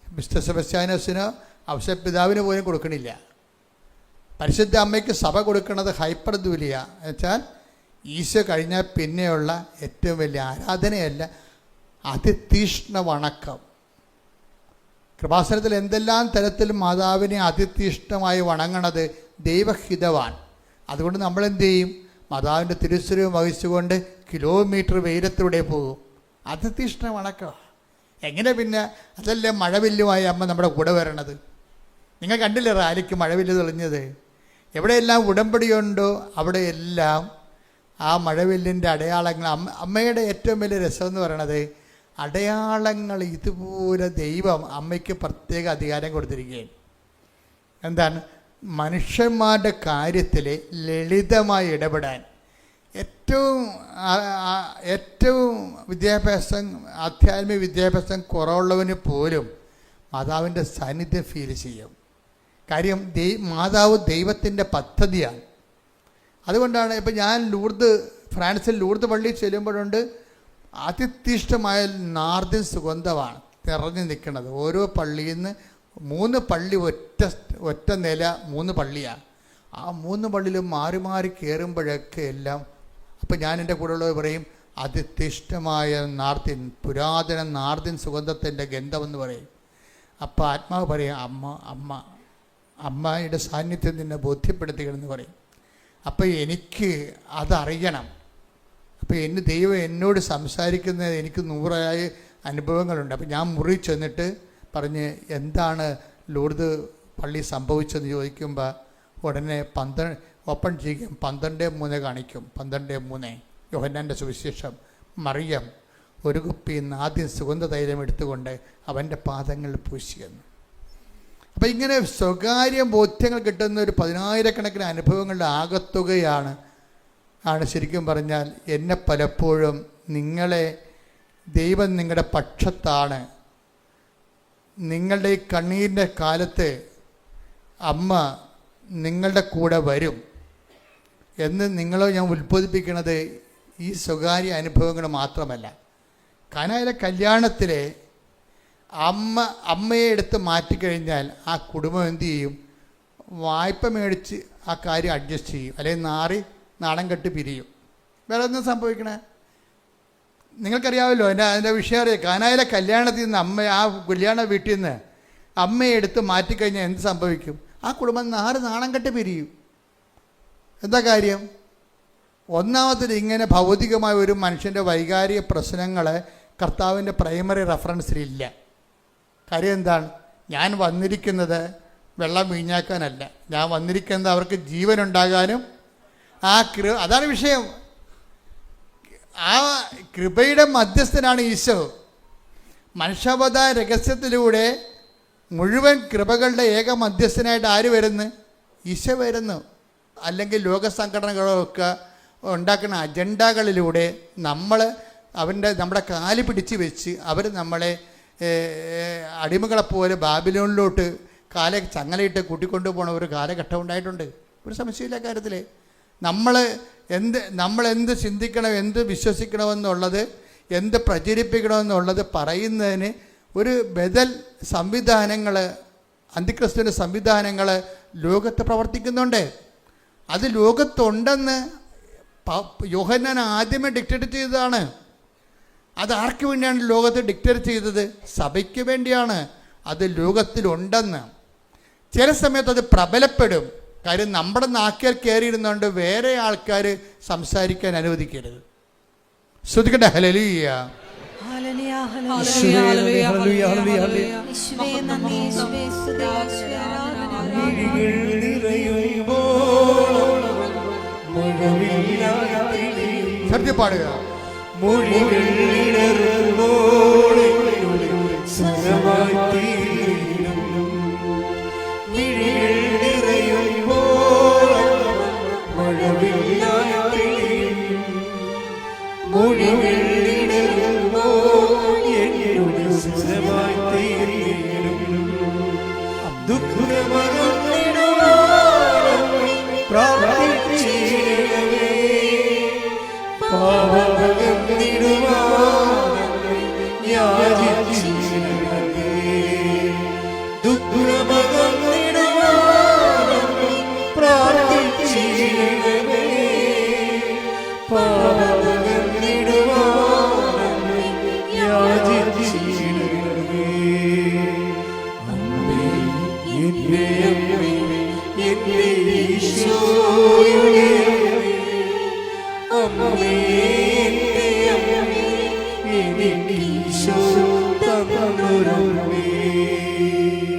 മിസ്റ്റർ സെബസ്ത്യാനോസിനോ ഔസേപ്പിതാവിന് പോലും കൊടുക്കണില്ല. പരിശുദ്ധ അമ്മയ്ക്ക് സഭ കൊടുക്കുന്നത് ഹൈപ്പർധൂലിയ എന്ന് വെച്ചാൽ ഈശോ കഴിഞ്ഞാൽ പിന്നെയുള്ള ഏറ്റവും വലിയ ആരാധനയല്ല, അതിതീഷ്ണ വണക്കം. കൃപാസനത്തിൽ എന്തെല്ലാം തരത്തിൽ മാതാവിനെ അതിതീഷ്ണമായി വണങ്ങണത് ദൈവഹിതവാൻ. അതുകൊണ്ട് നമ്മളെന്ത് ചെയ്യും? മാതാവിൻ്റെ തിരുസ്വരൂപം വഹിച്ചുകൊണ്ട് കിലോമീറ്റർ വെയിലത്തൂടെ പോകും. അതിതീഷ്ണ വണക്കം. എങ്ങനെ പിന്നെ? അതല്ലേ മഴവില്ലുമായി അമ്മ നമ്മുടെ കൂടെ വരണത്. നിങ്ങൾ കണ്ടില്ലേ റാലിക്ക് മഴവില്ല് തെളിഞ്ഞത്? എവിടെയെല്ലാം ഉടമ്പടിയുണ്ടോ അവിടെയെല്ലാം ആ മഴവില്ലിൻ്റെ അടയാളങ്ങൾ. അമ്മയുടെ ഏറ്റവും വലിയ രസമെന്ന് പറയണത് അടയാളങ്ങൾ. ഇതുപോലെ ദൈവം അമ്മയ്ക്ക് പ്രത്യേക അധികാരം കൊടുത്തിരിക്കുകയാണ്. എന്താണ്? മനുഷ്യന്മാരുടെ കാര്യത്തിൽ ലളിതമായി ഇടപെടാൻ. ഏറ്റവും ആധ്യാത്മിക വിദ്യാഭ്യാസം കുറവുള്ളവന് പോലും മാതാവിൻ്റെ സാന്നിധ്യം ഫീൽ ചെയ്യും. കാര്യം മാതാവ് ദൈവത്തിൻ്റെ പദ്ധതിയാണ്. അതുകൊണ്ടാണ് ഇപ്പം ഞാൻ ഫ്രാൻസിൽ ലൂർദ് പള്ളിയിൽ ചെല്ലുമ്പോഴുണ്ട് അതിതീഷ്ണമായ നാർദിൻ സുഗന്ധമാണ് നിറഞ്ഞു നിൽക്കുന്നത്. ഓരോ പള്ളിയിൽ നിന്ന് 3 പള്ളി ഒറ്റ നില 3 പള്ളിയാണ്. ആ 3 പള്ളിയിലും മാറി മാറി കയറുമ്പോഴൊക്കെ എല്ലാം. അപ്പം ഞാൻ എൻ്റെ കൂടെയുള്ളവർ പറയും അതിതീഷ്ണമായ നാർദിൻ, പുരാതന നാർദിൻ സുഗന്ധത്തിൻ്റെ ഗന്ധമെന്ന് പറയും. അപ്പം ആത്മാവ് പറയും അമ്മയുടെ സാന്നിധ്യം നിന്നെ ബോധ്യപ്പെടുത്തുകയെന്ന് പറയും. അപ്പം എനിക്ക് അതറിയണം. അപ്പം ദൈവം എന്നോട് സംസാരിക്കുന്നത് എനിക്ക് 100 അനുഭവങ്ങളുണ്ട്. അപ്പം ഞാൻ മുറി ചെന്നിട്ട് പറഞ്ഞ് എന്താണ് ലൂർദ് പള്ളി സംഭവിച്ചതെന്ന് ചോദിക്കുമ്പോൾ ഉടനെ ഓപ്പൺ ചെയ്യും. 12:3 കാണിക്കും. 12:3 യോഹന്നാൻ്റെ സുവിശേഷം. മറിയം ഒരു കുപ്പി ആദ്യം സുഗന്ധ തൈലം എടുത്തുകൊണ്ട് അവൻ്റെ പാദങ്ങളിൽ പൂശിയെന്ന്. അപ്പം ഇങ്ങനെ സ്വകാര്യ ബോധ്യങ്ങൾ കിട്ടുന്ന ഒരു 10,000-കണക്കിന് അനുഭവങ്ങളുടെ ആകത്തുകയാണ് ശരിക്കും പറഞ്ഞാൽ എന്നെ പലപ്പോഴും ദൈവം നിങ്ങളുടെ പക്ഷത്താണ്. നിങ്ങളുടെ ഈ കണ്ണീരിൻ്റെ കാലത്ത് അമ്മ നിങ്ങളുടെ കൂടെ വരും എന്ന് നിങ്ങളെ ഞാൻ ഉത്ബോധിപ്പിക്കുന്നത് ഈ സ്വകാര്യ അനുഭവങ്ങൾ മാത്രമല്ല. കാനായിലെ കല്യാണത്തിലെ അമ്മയെ എടുത്ത് മാറ്റിക്കഴിഞ്ഞാൽ ആ കുടുംബം എന്തു ചെയ്യും? വായ്പ മേടിച്ച് ആ കാര്യം അഡ്ജസ്റ്റ് ചെയ്യും, അല്ലെങ്കിൽ നാണം കെട്ട് പിരിയും. വേറെ ഒന്നും സംഭവിക്കണേ നിങ്ങൾക്കറിയാമല്ലോ. അതിൻ്റെ വിഷയം അറിയാം. കാനായിലെ കല്യാണത്തിൽ നിന്ന് ആ കല്യാണ വീട്ടിൽ നിന്ന് അമ്മയെ എടുത്ത് മാറ്റിക്കഴിഞ്ഞാൽ എന്ത് സംഭവിക്കും? ആ കുടുംബം നാണം കെട്ട് പിരിയും. എന്താ കാര്യം? ഒന്നാമത്തിൽ ഇങ്ങനെ ഭൗതികമായ ഒരു മനുഷ്യൻ്റെ വൈകാരിക പ്രശ്നങ്ങൾ കർത്താവിൻ്റെ പ്രൈമറി റെഫറൻസിലില്ല. കാര്യം എന്താണ്? ഞാൻ വന്നിരിക്കുന്നത് വെള്ളം വീഞ്ഞാക്കാനല്ല, ഞാൻ വന്നിരിക്കുന്നത് അവർക്ക് ജീവനുണ്ടാകാനും. അതാണ് വിഷയം. ആ കൃപയുടെ മധ്യസ്ഥനാണ് ഈശോ. മനുഷ്യാവതാര രഹസ്യത്തിലൂടെ മുഴുവൻ കൃപകളുടെ ഏക മധ്യസ്ഥനായിട്ട് ആര് വരുന്നു? ഈശോ വരുന്നു. അല്ലെങ്കിൽ ലോകസംഘടനകളൊക്കെ ഉണ്ടാക്കുന്ന അജണ്ടകളിലൂടെ നമ്മുടെ കാല് പിടിച്ച് വെച്ച് അവർ നമ്മളെ അടിമകളെപ്പോലെ ബാബിലോണിലോട്ട് കാലെ ചങ്ങലയിട്ട് കൂട്ടിക്കൊണ്ടു പോണ ഒരു കാലഘട്ടം ഉണ്ടായിട്ടുണ്ട്. ഒരു സംശയമില്ല കാര്യത്തിൽ. നമ്മൾ എന്ത് ചിന്തിക്കണം, എന്ത് വിശ്വസിക്കണമെന്നുള്ളത്, എന്ത് പ്രചരിപ്പിക്കണമെന്നുള്ളത് പറയുന്നതിന് ഒരു ബദൽ സംവിധാനങ്ങൾ, അന്തിക്രിസ്തുവിൻ്റെ സംവിധാനങ്ങൾ ലോകത്ത് പ്രവർത്തിക്കുന്നുണ്ട്. അത് ലോകത്തുണ്ടെന്ന് യോഹന്നാൻ ആദ്യമേ ഡിക്റ്റേറ്റ് ചെയ്തതാണ്. അത് ആർക്ക് വേണ്ടിയാണ് ലോകത്ത് ഡിക്റ്റേറ്റ് ചെയ്തത്? സഭയ്ക്ക് വേണ്ടിയാണ്. അത് ലോകത്തിലുണ്ടെന്ന്. ചില സമയത്ത് അത് പ്രബലപ്പെടും. കാര്യം നമ്മുടെ നാക്കിൽ കയറിയിരുന്നുകൊണ്ട് വേറെ ആൾക്കാർ സംസാരിക്കാൻ അനുവദിക്കരുത്. ശ്രദ്ധിക്കട്ടെ. ഹല്ലേലൂയ. സത്യം പാടുക.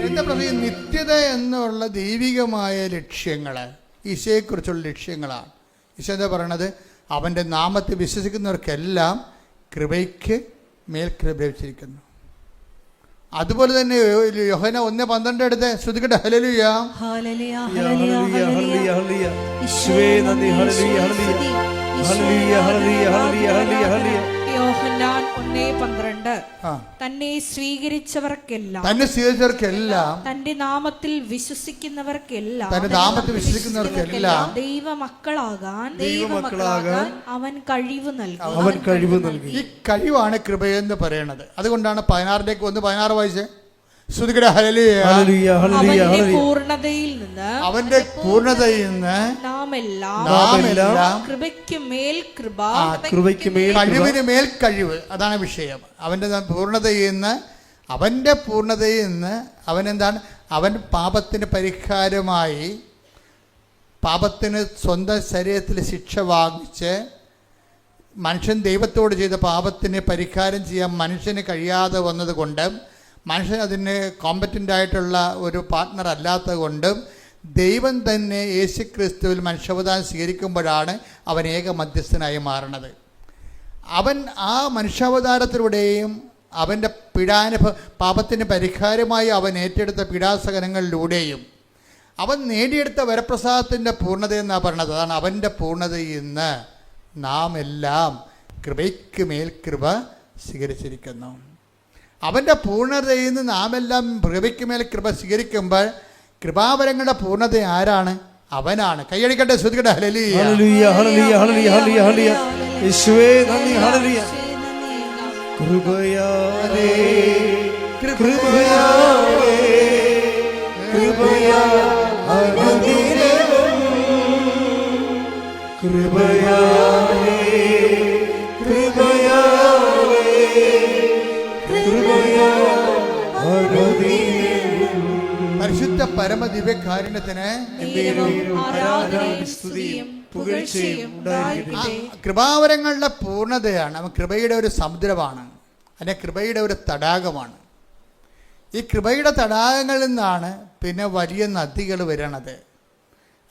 എന്താ പറയുക? നിത്യത എന്നുള്ള ദൈവികമായ ലക്ഷ്യങ്ങൾ, ഈശോയെക്കുറിച്ചുള്ള ലക്ഷ്യങ്ങളാണ്. ഈശോ എന്താ പറയണത്? അവൻ്റെ നാമത്തിൽ വിശ്വസിക്കുന്നവർക്കെല്ലാം കൃപയ്ക്ക് മേൽ കൃപ ലഭിച്ചിരിക്കുന്നു. അതുപോലെ തന്നെ യോഹന്നാൻ 1:12 എടുത്ത് ശ്രദ്ധിക്കട്ടെ. ഹല്ലേലൂയ. യോഹന്നാൻ 1:12 തന്നെ സ്വീകരിച്ചവർക്കെല്ലാം തന്റെ നാമത്തിൽ വിശ്വസിക്കുന്നവർക്കെല്ലാം ദൈവമക്കളാകാൻ അവൻ കഴിവ് നൽകി. ഈ കഴിവാണ് കൃപയെന്ന് പറയുന്നത്. അതുകൊണ്ടാണ് 16 വായിച്ചേ. അവന്റെ പൂർണ്ണതയിൽ നിന്ന് നാം എല്ലാം കൃപയ്ക്ക് മേൽ കൃപ, കഴിവിന് മേൽ കഴിവ്. അതാണ് വിഷയം. അവന്റെ പൂർണ്ണതയിൽ നിന്ന് അവനെന്താണ്? അവൻ പാപത്തിന് പരിഹാരമായി, പാപത്തിന് സ്വന്തം ശരീരത്തിൽ ശിക്ഷ വാങ്ങിച്ച് മനുഷ്യൻ ദൈവത്തോട് ചെയ്ത പാപത്തിന് പരിഹാരം ചെയ്യാൻ മനുഷ്യന് കഴിയാതെ വന്നതുകൊണ്ട്, മനുഷ്യൻ അതിന് കോമ്പറ്റൻ്റ് ആയിട്ടുള്ള ഒരു പാർട്ട്ണർ അല്ലാത്തത് കൊണ്ടും ദൈവം തന്നെ യേശുക്രിസ്തുവിൽ മനുഷ്യാവതാരം സ്വീകരിക്കുമ്പോഴാണ് അവൻ ഏക മധ്യസ്ഥനായി മാറുന്നത്. അവൻ ആ മനുഷ്യാവതാരത്തിലൂടെയും അവൻ്റെ പാപത്തിന് പരിഹാരമായി അവൻ ഏറ്റെടുത്ത പീഡാസഹനങ്ങളിലൂടെയും അവൻ നേടിയെടുത്ത വരപ്രസാദത്തിൻ്റെ പൂർണ്ണതയെന്നാണ് പറഞ്ഞത്. അതാണ് അവൻ്റെ പൂർണ്ണതയിൽ നിന്ന് നാം എല്ലാം കൃപയ്ക്ക് മേൽ കൃപ സ്വീകരിച്ചിരിക്കുന്നു. അവൻ്റെ പൂർണ്ണതയിൽ നിന്ന് നാം എല്ലാം കൃപയ്ക്ക് മേൽ കൃപ സ്വീകരിക്കുമ്പോൾ കൃപാവരങ്ങളുടെ പൂർണ്ണത ആരാണ്? അവനാണ്. കൈയടിക്കട്ടെ, ശ്രദ്ധിക്കട്ടെ. ഹല്ലേലൂയ. യേശുവേ നന്ദി. ഹല്ലേലൂയ. കൃപയാലേ കൃപയാലേ കൃപയാലേ കൃപയാലേ പരിശുദ്ധ പരമദിവ്യകാരുണ്യത്തിന് കൃപാവരങ്ങളുടെ പൂർണ്ണതയാണ്. അവൻ കൃപയുടെ ഒരു സമുദ്രമാണ്, അതിൻ്റെ കൃപയുടെ ഒരു തടാകമാണ്. ഈ കൃപയുടെ തടാകങ്ങളിൽ നിന്നാണ് പിന്നെ വലിയ നദികൾ വരണത്.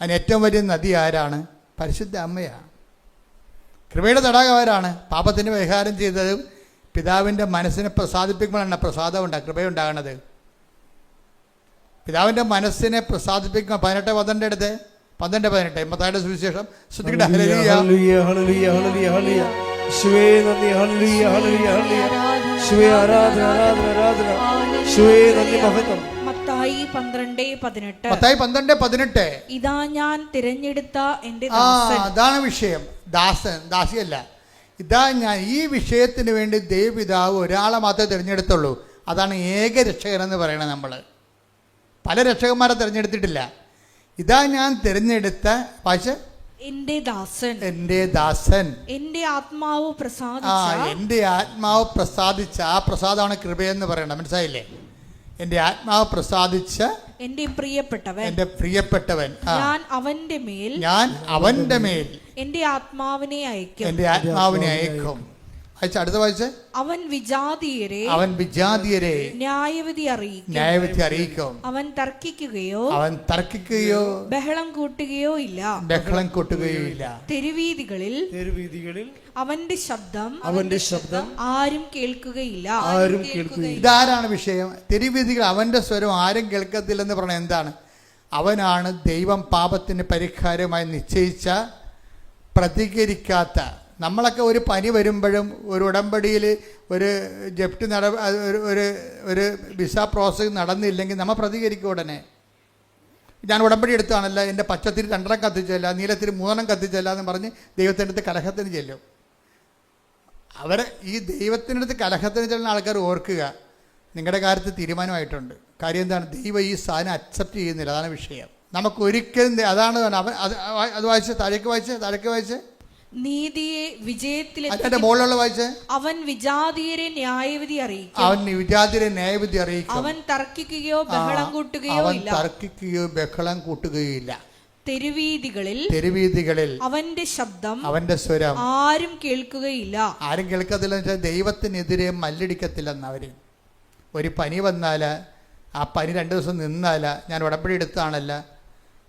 അതിന് ഏറ്റവും വലിയ നദി ആരാണ്? പരിശുദ്ധ അമ്മയാണ്. കൃപയുടെ തടാകം ആരാണ്? പാപത്തിന് പരിഹാരം ചെയ്തതും പിതാവിൻ്റെ മനസ്സിനെ പ്രസാദിപ്പിക്കുമ്പോഴാണ് പ്രസാദം കൃപയുണ്ടാകണത്. പിതാവിൻ്റെ മനസ്സിനെ പ്രസാദിപ്പിക്കുക. 18:12 എടുത്ത് 12:18 മത്തായിയുടെ സുവിശേഷം. ശ്രദ്ധിക്കട്ടെ. ഹല്ലേലൂയ ഹല്ലേലൂയ ഹല്ലേലൂയ ഹല്ലേലൂയ ഹല്ലേലൂയ. യേശുവേ നന്ദി. ഹല്ലേലൂയ ഹല്ലേലൂയ ഹല്ലേലൂയ. യേശുവേ ആരാധന ആരാധന ആരാധന. യേശുവേ നന്ദി മഹത്വം. മത്തായി 12:18. മത്തായി 12:18. ഇതാ ഞാൻ തിരഞ്ഞെടുത്ത എന്റെ ദാസൻ. അതാണ് വിഷയം. ദാസൻ, ദാസിയല്ല. ഇതാ ഞാൻ. ഈ വിഷയത്തിന് വേണ്ടി ദൈവപിതാവ് ഒരാളെ മാത്രമേ തിരഞ്ഞെടുത്തുള്ളൂ. അതാണ് ഏക രക്ഷകൻ എന്ന് പറയണത്. നമ്മൾ പല രക്ഷകന്മാരെ തിരഞ്ഞെടുത്തിട്ടില്ല. ഇതാ ഞാൻ തിരഞ്ഞെടുത്ത എന്റെ ദാസൻ, എന്റെ ദാസൻ, എന്റെ ആത്മാവ് പ്രസാദിച്ച. എന്റെ ആത്മാവ് പ്രസാദിച്ച. ആ പ്രസാദമാണ് കൃപയെന്ന് പറയണം. മനസ്സിലായില്ലേ? എന്റെ ആത്മാവ് പ്രസാദിച്ച എന്റെ പ്രിയപ്പെട്ടവൻ, എന്റെ പ്രിയപ്പെട്ടവൻ. ഞാൻ അവന്റെ മേൽ എന്റെ ആത്മാവിനെ അയക്കും. എന്റെ ആത്മാവിനെ അയക്കും. അടുത്ത വായിച്ച്. അവൻ വിജാതീയരെ ന്യായവിധി അറിയിക്കും. അവൻ തർക്കിക്കുകയോ ബഹളം കൂട്ടുകയോ ഇല്ല. തെരുവീതികളിൽ അവന്റെ ശബ്ദം ആരും കേൾക്കുകയില്ല. ഇതാരാണ് വിഷയം? തെരുവീതികൾ അവന്റെ സ്വരം ആരും കേൾക്കത്തില്ലെന്ന് പറഞ്ഞ എന്താണ്? അവനാണ് ദൈവം പാപത്തിന് പരിഹാരമായി നിശ്ചയിച്ച, പ്രതികരിക്കാത്ത. നമ്മളൊക്കെ ഒരു പനി വരുമ്പോഴും ഒരു ഉടമ്പടിയിൽ ഒരു ജപ്തി ഒരു വിസ പ്രോസസ് നടന്നില്ലെങ്കിൽ നമ്മൾ പ്രതികരിക്കും ഉടനെ. ഞാൻ ഉടമ്പടി എടുത്താണല്ല, എൻ്റെ പച്ചത്തിരി 2 കത്തിച്ചല്ല, നീലത്തിരി 3 കത്തിച്ചല്ല എന്ന് പറഞ്ഞ് ദൈവത്തിൻ്റെ അടുത്ത് കലഹത്തിന് ചെല്ലും. ഈ ദൈവത്തിൻ്റെ അടുത്ത് കലഹത്തിന് ചെല്ലുന്ന ആൾക്കാർ ഓർക്കുക, നിങ്ങളുടെ കാര്യത്തിൽ തീരുമാനമായിട്ടുണ്ട്. കാര്യം എന്താണ്? ദൈവം ഈ സാധനം അക്സെപ്റ്റ് ചെയ്യുന്നില്ല. അതാണ് വിഷയം. നമുക്കൊരിക്കലും അതാണ്. അത് വായിച്ച് താഴേക്ക് വായിച്ച്. നീതിയെ വിജയത്തിലെ അവൻ വിജാതീയരെ ന്യായവിധി അറിയിക്കും. അവൻ തർക്കിക്കുകയോ ബഹളം കൂട്ടുകയോ ഇല്ല. തെരുവീതികളിൽ അവന്റെ സ്വരം ആരും കേൾക്കുകയില്ല. ആരും കേൾക്കത്തില്ലെന്ന് വെച്ചാൽ ദൈവത്തിനെതിരെ മല്ലടിക്കത്തില്ലെന്ന്. അവര് ഒരു പനി വന്നാല്, ആ പനി 2 ദിവസം നിന്നാല്, ഞാൻ ഉടമ്പടി എടുത്തതാണല്ല,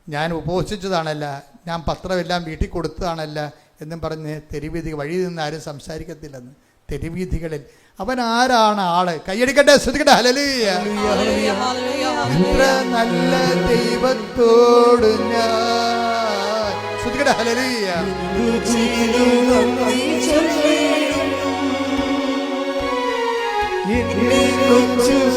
ഞാൻ ഉപവസിച്ചതാണല്ല, ഞാൻ പത്രമെല്ലാം വീട്ടിൽ കൊടുത്തതാണല്ല എന്നും പറഞ്ഞ് തെരുവീതി വഴി നിന്ന് ആരും സംസാരിക്കത്തില്ലെന്ന്. തെരുവീതികളിൽ അവൻ ആരാണ്? ആള്. കൈയടിക്കട്ടെ, ശ്രദ്ധിക്കട്ടെ. ഹല്ലേലൂയ. ഇത്ര നല്ല ദൈവത്തോട് ഞാൻ. ശ്രദ്ധിക്കട്ടെ. ഹല്ലേലൂയ. ഇത്ര നല്ല ദൈവത്തോട്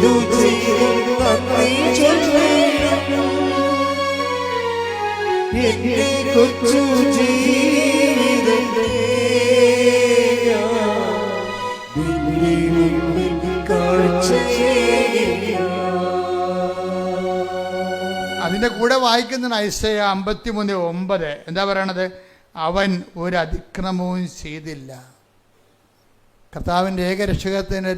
എന്തു ചെയ്തും നന്ദി ചൊല്ലിടുന്നു. എന്റെ കൊച്ചു ജീവിതത്തെ അതിൻ്റെ കൂടെ വായിക്കുന്ന ഐസയ്യാ 53:9 എന്താ പറയണത്? അവൻ ഒരു അതിക്രമവും ചെയ്തില്ല. കർത്താവിൻ്റെ ഏകരക്ഷകത്തിൻ്റെ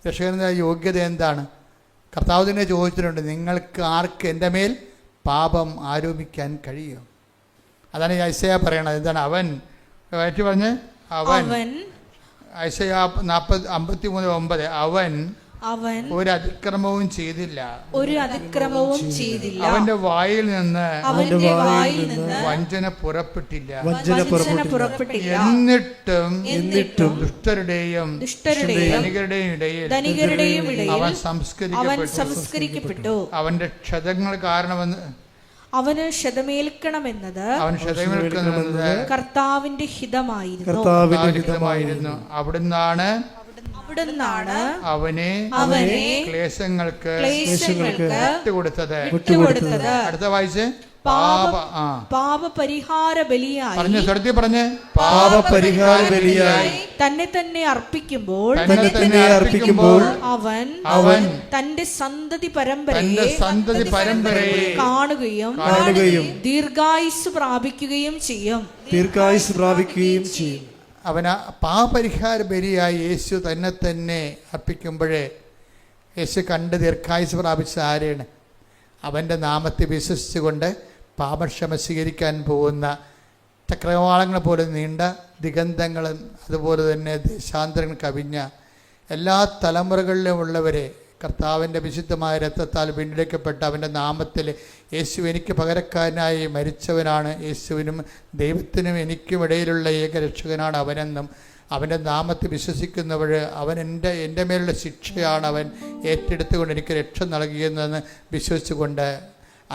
രക്ഷകൻ്റെ യോഗ്യത എന്താണ്? കർത്താവ് തന്നെ ചോദിച്ചിട്ടുണ്ട്, നിങ്ങൾക്ക് ആർക്ക് എൻ്റെ മേൽ പാപം ആരോപിക്കാൻ കഴിയും? അതാണ് ഈ ഐസയ്യാ പറയണത്. എന്താണ് അവൻ പറഞ്ഞ്? അവൻ ഐസയ്യാ 53:9 അവൻ ഒരു അതിക്രമവും ചെയ്തില്ല. അവന്റെ വായിൽ നിന്ന് വഞ്ചന പുറപ്പെട്ടില്ല. എന്നിട്ടും ദുഷ്ടരുടെയും ധനികരുടെയും ഇടയിൽ അവൻ സംസ്കരിക്കപ്പെട്ടു. അവന്റെ ക്ഷതങ്ങൾ കാരണമെന്ന് അവന് ക്ഷതമേൽക്കണമെന്നത് കർത്താവിന്റെ ഹിതമായിരുന്നു. അവിടുന്നാണ് അവനെ ക്ലേശങ്ങൾക്ക് വിട്ടുകൊടുത്തത്. അടുത്ത വായിച്ച്. പാപപരിഹാര ബലിയായി തന്നെ തന്നെ അർപ്പിക്കുമ്പോൾ അവൻ തന്റെ സന്തതി പരമ്പരയെ കാണുകയും ദീർഘായുസ് പ്രാപിക്കുകയും ചെയ്യും. അവന് പാപപരിഹാര ബലിയായി യേശു തന്നെ അർപ്പിക്കുമ്പോഴേ യേശു കണ്ട് ദീർഘായുസ് പ്രാപിച്ച ആരെയാണ്? അവൻ്റെ നാമത്തെ വിശ്വസിച്ചുകൊണ്ട് പാപക്ഷമ സ്വീകരിക്കാൻ പോകുന്ന ചക്രവാളങ്ങൾ പോലെ നീണ്ട ദിഗന്ധങ്ങളും അതുപോലെ തന്നെ ദേശാന്തരങ്ങൾ കവിഞ്ഞ എല്ലാ തലമുറകളിലും ഉള്ളവരെ കർത്താവിൻ്റെ വിശുദ്ധമായ രക്തത്താൽ വീണ്ടെടുക്കപ്പെട്ട അവൻ്റെ നാമത്തിൽ യേശു എനിക്ക് പകരക്കാരനായി മരിച്ചവനാണ്, യേശുവിനും ദൈവത്തിനും എനിക്കും ഇടയിലുള്ള ഏകരക്ഷകനാണ് അവനെന്നും അവൻ്റെ നാമത്തിൽ വിശ്വസിക്കുന്നവർ അവൻ എൻ്റെ മേലുള്ള ശിക്ഷയാണ് അവൻ ഏറ്റെടുത്തുകൊണ്ട് എനിക്ക് രക്ഷ നൽകിയെന്ന് വിശ്വസിച്ചുകൊണ്ട്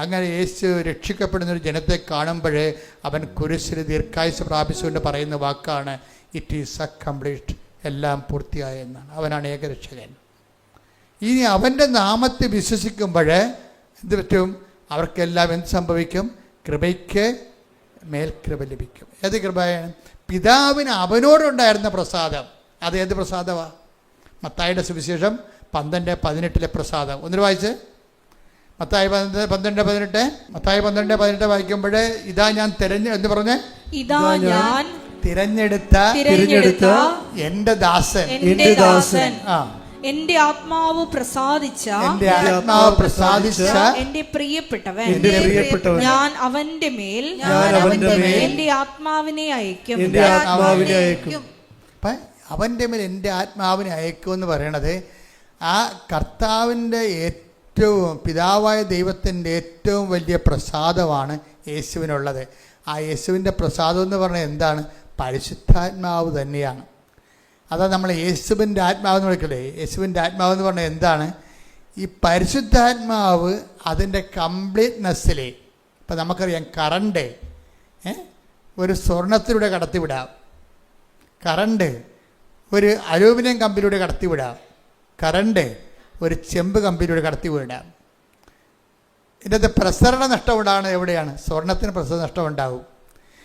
അങ്ങനെ യേശു രക്ഷിക്കപ്പെടുന്നൊരു ജനത്തെ കാണുമ്പോഴേ അവൻ കുരിശിൽ ദീർഘായുസ് പ്രാപിച്ചുകൊണ്ട് പറയുന്ന വാക്കാണ് ഇറ്റ് ഈസ് അക്കംപ്ലീറ്റ്, എല്ലാം പൂർത്തിയായെന്നാണ്. അവനാണ് ഏകരക്ഷകൻ. ഇനി അവൻ്റെ നാമത്തിൽ വിശ്വസിക്കുമ്പോൾ എന്ത് പറ്റും? അവർക്കെല്ലാം എന്ത് സംഭവിക്കും? കൃപയ്ക്ക് മേൽകൃപ ലഭിക്കും. ഏത് കൃപയാണ്? പിതാവിന് അവനോടുണ്ടായിരുന്ന പ്രസാദം. അത് ഏത് പ്രസാദമാണ്? മത്തായിയുടെ സുവിശേഷം 12:18 പ്രസാദം. ഒന്നിന് വായിച്ച്. മത്തായി 12:18. മത്തായി 12:18 വായിക്കുമ്പോൾ ഇതാ ഞാൻ എന്ന് പറഞ്ഞ് ഇതാ ഞാൻ തിരഞ്ഞെടുത്ത എൻ്റെ ദാസൻ എന്റെ ആത്മാവ് പ്രസാദിച്ച എന്റെ പ്രിയപ്പെട്ടവൻ ഞാൻ അവന്റെ മേൽ എന്റെ ആത്മാവിനെ അയക്കും. അവന്റെ മേൽ എൻ്റെ ആത്മാവിനെ അയക്കും എന്ന് പറയണത് ആ കർത്താവിൻ്റെ ഏറ്റവും പിതാവായ ദൈവത്തിൻ്റെ ഏറ്റവും വലിയ പ്രസാദമാണ് യേശുവിനുള്ളത്. ആ യേശുവിൻ്റെ പ്രസാദം എന്ന് പറഞ്ഞാൽ എന്താണ്? പരിശുദ്ധാത്മാവ് തന്നെയാണ്. അതാ നമ്മൾ യേശുവിൻ്റെ ആത്മാവെന്ന് വിളിക്കല്ലേ. യേശുവിൻ്റെ ആത്മാവെന്ന് പറഞ്ഞാൽ എന്താണ്? ഈ പരിശുദ്ധാത്മാവ് അതിൻ്റെ കംപ്ലീറ്റ്നെസ്സിൽ ഇപ്പം നമുക്കറിയാം കറണ്ട് ഒരു സ്വർണത്തിലൂടെ കടത്തിവിടാം, കറണ്ട് ഒരു അലൂമിനിയം കമ്പിലൂടെ കടത്തിവിടാം, കറണ്ട് ഒരു ചെമ്പ് കമ്പിലൂടെ കടത്തിവിടാം. ഇതിൻ്റെ പ്രസരണ നഷ്ടം ഉണ്ടാകുന്നത് എവിടെയാണ്? സ്വർണത്തിന് പ്രസരണ നഷ്ടം ഉണ്ടാവും.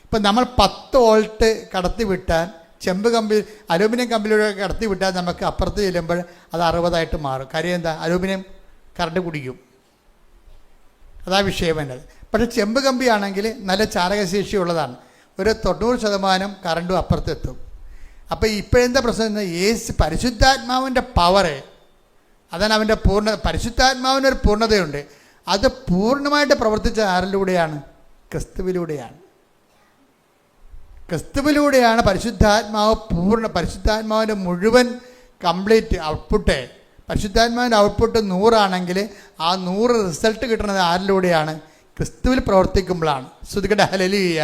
ഇപ്പം നമ്മൾ 10 വോൾട്ട് കടത്തിവിട്ടാൽ ചെമ്പ് കമ്പി അലൂമിനിയം കമ്പിലൂടെ കടത്തി വിട്ടാൽ നമുക്ക് അപ്പുറത്ത് ചെല്ലുമ്പോൾ അത് 60 മാറും. കാര്യം എന്താ? അലൂമിനിയം കറണ്ട് കുടിക്കും. അതാ വിഷയം വേണ്ടത്. പക്ഷേ ചെമ്പ് കമ്പിയാണെങ്കിൽ നല്ല ചാലകശേഷി ഉള്ളതാണ്. ഒരു 90% കറണ്ടും അപ്പുറത്തെത്തും. അപ്പോൾ ഇപ്പോഴെന്താ പ്രശ്നം? പരിശുദ്ധാത്മാവിൻ്റെ പവർ, അതാണ് അവൻ്റെ പരിശുദ്ധാത്മാവിനൊരു പൂർണ്ണതയുണ്ട്. അത് പൂർണ്ണമായിട്ട് പ്രവർത്തിച്ച ആരിലൂടെയാണ്? ക്രിസ്തുവിലൂടെയാണ്. ക്രിസ്തുവിലൂടെയാണ് പരിശുദ്ധാത്മാവിൻ്റെ മുഴുവൻ കംപ്ലീറ്റ് ഔട്ട്പുട്ട്. പരിശുദ്ധാത്മാവിൻ്റെ ഔട്ട്പുട്ട് 100 ആണെങ്കിൽ ആ 100 റിസൾട്ട് കിട്ടുന്നത് ആരിലൂടെയാണ്? ക്രിസ്തുവിൽ പ്രവർത്തിക്കുമ്പോഴാണ്. ശ്രുതികട്ടെ ഹല്ലേലൂയ.